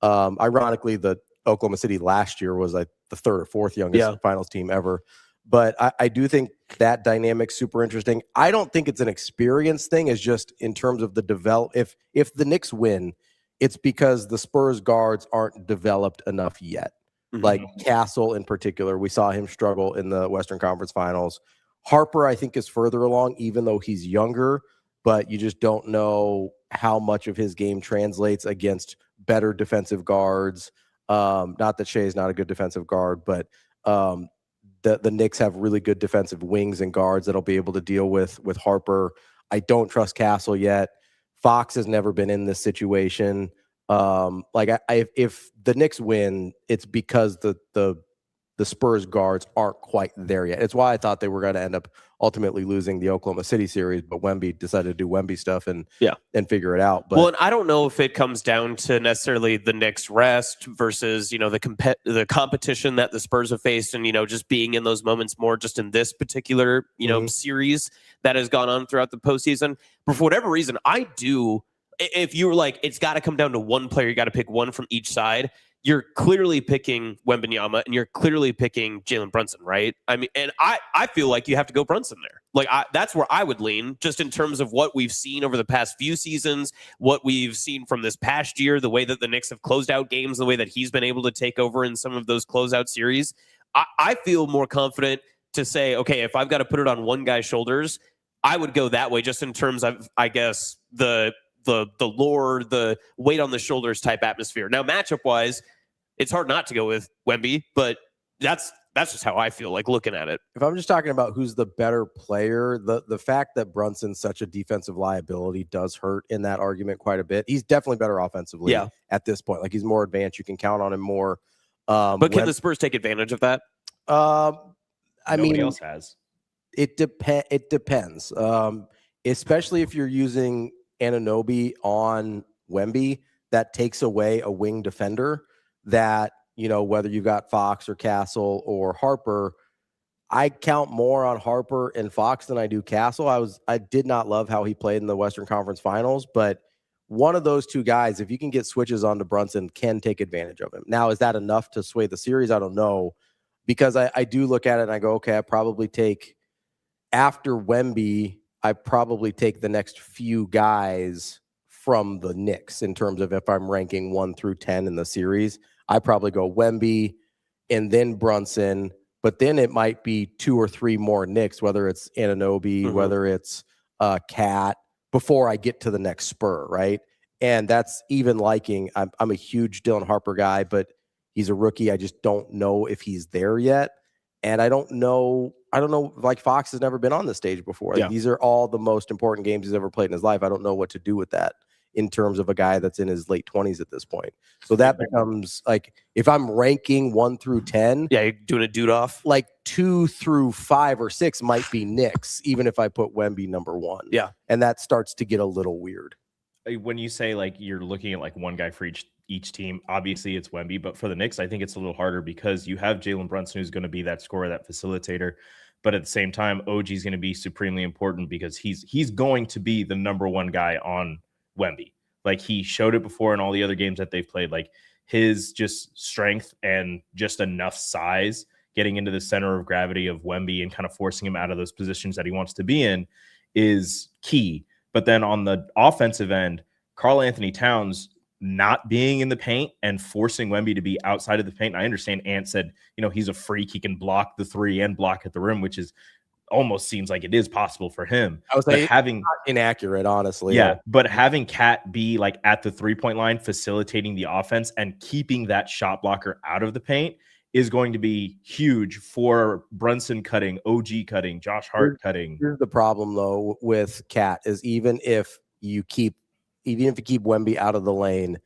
Ironically, the Oklahoma City last year was like the third or fourth youngest finals team ever. But I do think that dynamic's super interesting. I don't think it's an experience thing. It's just in terms of the develop. If the Knicks win, it's because the Spurs guards aren't developed enough yet. Mm-hmm. Like Castle in particular, we saw him struggle in the Western Conference Finals. Harper, I think, is further along, even though he's younger, but you just don't know how much of his game translates against better defensive guards. Not that Shea's not a good defensive guard, but the Knicks have really good defensive wings and guards that'll be able to deal with Harper. I don't trust Castle yet. Fox has never been in this situation. If the Knicks win, it's because the Spurs guards aren't quite there yet. It's why I thought they were going to end up ultimately losing the Oklahoma City series, but Wemby decided to do Wemby stuff and figure it out. But and I don't know if it comes down to necessarily the Knicks rest versus, the competition that the Spurs have faced and, just being in those moments more just in this particular, series that has gone on throughout the postseason. But for whatever reason, if you were like, it's got to come down to one player, you got to pick one from each side. You're clearly picking Wembanyama and you're clearly picking Jalen Brunson, right? I mean, and I feel like you have to go Brunson there. Like that's where I would lean, just in terms of what we've seen over the past few seasons, what we've seen from this past year, the way that the Knicks have closed out games, the way that he's been able to take over in some of those closeout series. I feel more confident to say, okay, if I've got to put it on one guy's shoulders, I would go that way, just in terms of, I guess, the lore, the weight on the shoulders type atmosphere. Now, matchup wise, it's hard not to go with Wemby, but that's just how I feel like looking at it. If I'm just talking about who's the better player, the fact that Brunson's such a defensive liability does hurt in that argument quite a bit. He's definitely better offensively at this point. Like, he's more advanced. You can count on him more. But can the Spurs take advantage of that? Nobody else has. It depends. Especially if you're using Anunoby on Wemby, that takes away a wing defender that, whether you've got Fox or Castle or Harper, I count more on Harper and Fox than I do Castle. I did not love how he played in the Western Conference Finals, but one of those two guys, if you can get switches onto Brunson, can take advantage of him. Now, is that enough to sway the series? I don't know, because I do look at it and I go, okay, I probably take, after Wemby, I probably take the next few guys from the Knicks in terms of if I'm ranking 1 through 10 in the series. I probably go Wemby and then Brunson, but then it might be 2 or 3 more Knicks, whether it's Anunoby, whether it's Cat, before I get to the next Spur, right? And that's even liking. I'm a huge Dylan Harper guy, but he's a rookie. I just don't know if he's there yet. And I don't know. Like Fox has never been on this stage before. Like, these are all the most important games he's ever played in his life. I don't know what to do with that in terms of a guy that's in his late 20s at this point. So that becomes like, if I'm ranking 1 through 10, yeah, you're doing a dude off. Like 2 through 5 or 6 might be Knicks, even if I put Wemby number 1. Yeah, and that starts to get a little weird. When you say like you're looking at like one guy for each team, obviously it's Wemby, but for the Knicks, I think it's a little harder because you have Jalen Brunson, who's going to be that scorer, that facilitator. But at the same time, OG is going to be supremely important because he's going to be the number 1 guy on Wemby. Like, he showed it before in all the other games that they've played. Like, his just strength and just enough size getting into the center of gravity of Wemby and kind of forcing him out of those positions that he wants to be in is key. But then on the offensive end, Karl Anthony Towns not being in the paint and forcing Wemby to be outside of the paint. I understand Ant said, he's a freak. He can block the 3 and block at the rim, which is almost seems like it is possible for him. I was like, having inaccurate, honestly. Yeah, but having Cat be like at the 3-point line, facilitating the offense and keeping that shot blocker out of the paint is going to be huge for Brunson cutting, OG cutting, Josh Hart cutting. Here's the problem though with Cat is even if you keep Wemby out of the lane,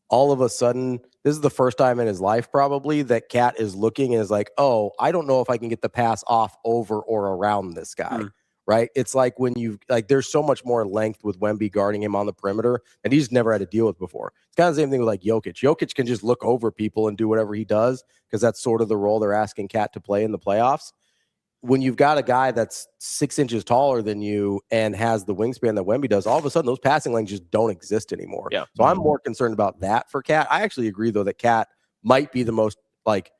all of a sudden, this is the first time in his life probably that Cat is looking and is like, oh, I don't know if I can get the pass off over or around this guy, right? It's like when there's so much more length with Wemby guarding him on the perimeter and he's never had to deal with before. It's kind of the same thing with like Jokic. Jokic can just look over people and do whatever he does because that's sort of the role they're asking Cat to play in the playoffs. When you've got a guy that's 6 inches taller than you and has the wingspan that Wemby does, all of a sudden those passing lanes just don't exist anymore. Yeah. So I'm more concerned about that for Cat. I actually agree though that Cat might be the most like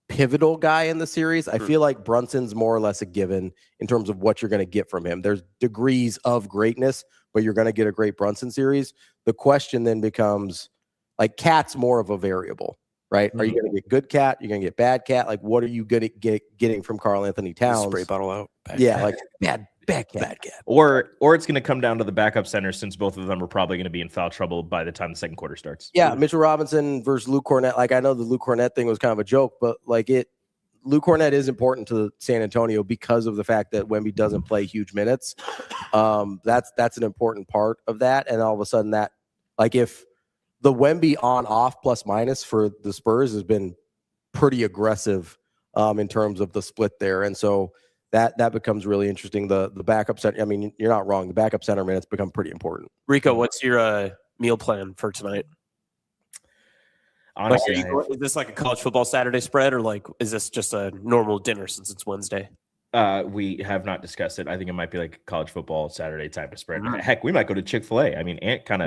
pivotal guy in the series. I feel like Brunson's more or less a given in terms of what you're going to get from him. There's degrees of greatness, but you're going to get a great Brunson series. The question then becomes like Cat's more of a variable. Right? Are you going to get good Cat? You're going to get bad Cat? Like, what are you going to getting from Karl Anthony Towns? Spray bottle out. Like bad Cat. Or it's going to come down to the backup center since both of them are probably going to be in foul trouble by the time the second quarter starts. Yeah, Mitchell Robinson versus Luke Cornett. Like, I know the Luke Cornett thing was kind of a joke, but like Luke Cornett is important to San Antonio because of the fact that Wemby doesn't play huge minutes. That's an important part of that. And all of a sudden that, like, if the Wemby on-off plus-minus for the Spurs has been pretty aggressive in terms of the split there. And so that becomes really interesting. The backup center, I mean, you're not wrong. The backup center minutes become pretty important. Rico, what's your meal plan for tonight? Honestly, is this like a college football Saturday spread or like is this just a normal dinner since it's Wednesday? We have not discussed it. I think it might be like a college football Saturday type of spread. Heck, we might go to Chick Fil-A. I mean, Ant kind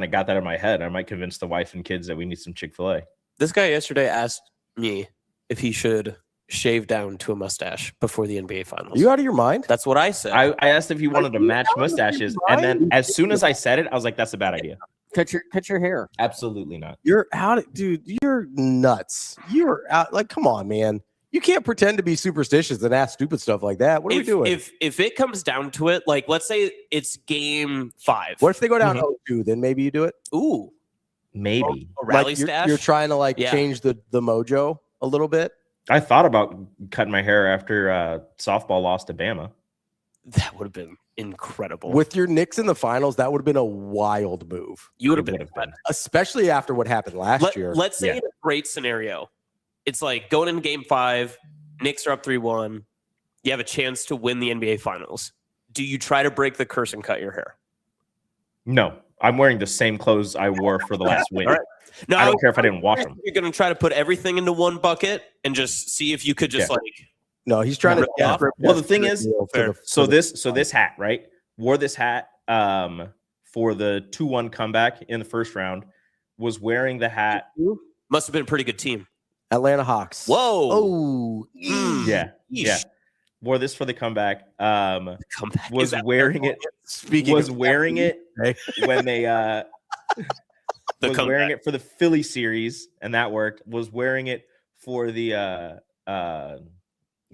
of got that in my head. I might convince the wife and kids that we need some Chick Fil-A. This guy yesterday asked me if he should shave down to a mustache before the NBA Finals. Are you out of your mind? That's what I said. I asked if he wanted to match mustaches, and then as soon as I said it, I was like, "That's a bad idea." Cut your hair. Absolutely not. You're out, dude. You're nuts. You're out. Like, come on, man. You can't pretend to be superstitious and ask stupid stuff like that. What are we doing? If it comes down to it, like let's say it's game 5. What if they go down 0-2? Then maybe you do it. Ooh, maybe a rally like stash. You're trying to change the mojo a little bit. I thought about cutting my hair after softball lost to Bama. That would have been incredible. With your Knicks in the finals, that would have been a wild move. You would have been, especially after what happened last year. Let's say in a great scenario, it's like going into game 5, Knicks are up 3-1. You have a chance to win the NBA Finals. Do you try to break the curse and cut your hair? No, I'm wearing the same clothes I wore for the last win. All right. No, I don't care if I didn't wash them. You're going to try to put everything into one bucket and just see if you could just No, he's trying to. Well, the thing is, this hat, right? Wore this hat for the 2-1 comeback in the first round. Was wearing the hat. Must have been a pretty good team. Atlanta Hawks. Whoa. Oh. Yeah. Wore this for the comeback. Was wearing it. Wearing it when they was wearing it for the Philly series, and that worked. Was wearing it for the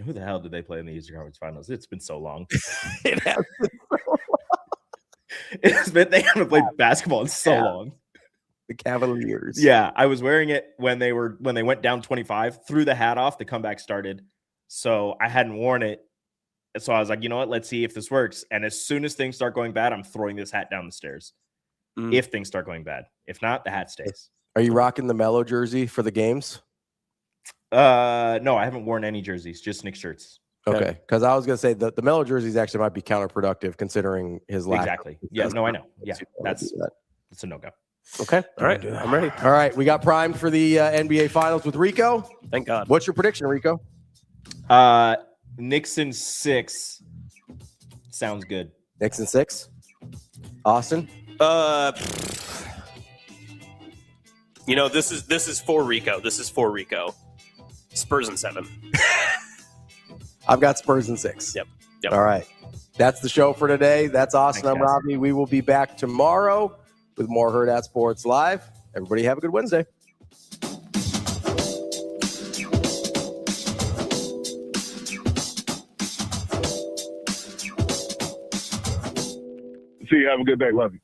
who the hell did they play in the Eastern Conference Finals? It's been so long. It has been so long. They haven't played basketball in so long. The Cavaliers. Yeah, I was wearing it when they went down 25, threw the hat off, the comeback started. So I hadn't worn it. So I was like, you know what? Let's see if this works. And as soon as things start going bad, I'm throwing this hat down the stairs. If things start going bad. If not, the hat stays. Are you rocking the Mellow jersey for the games? No, I haven't worn any jerseys, just Nick shirts. Okay, because I was going to say the Mellow jerseys actually might be counterproductive considering his lack. Exactly. Yeah, no, I know. Yeah, that's a no-go. Okay. All right. I'm ready. All right. We got primed for the NBA Finals with Rico. Thank God. What's your prediction, Rico? Knicks in 6. Sounds good. Knicks in 6. Austin? This is for Rico. This is for Rico. Spurs in 7. I've got Spurs in 6. Yep. All right. That's the show for today. That's Austin. Thanks, I'm guys. Ravi. We will be back tomorrow with more Hurrdat Sports Live. Everybody have a good Wednesday. See you. Have a good day. Love you.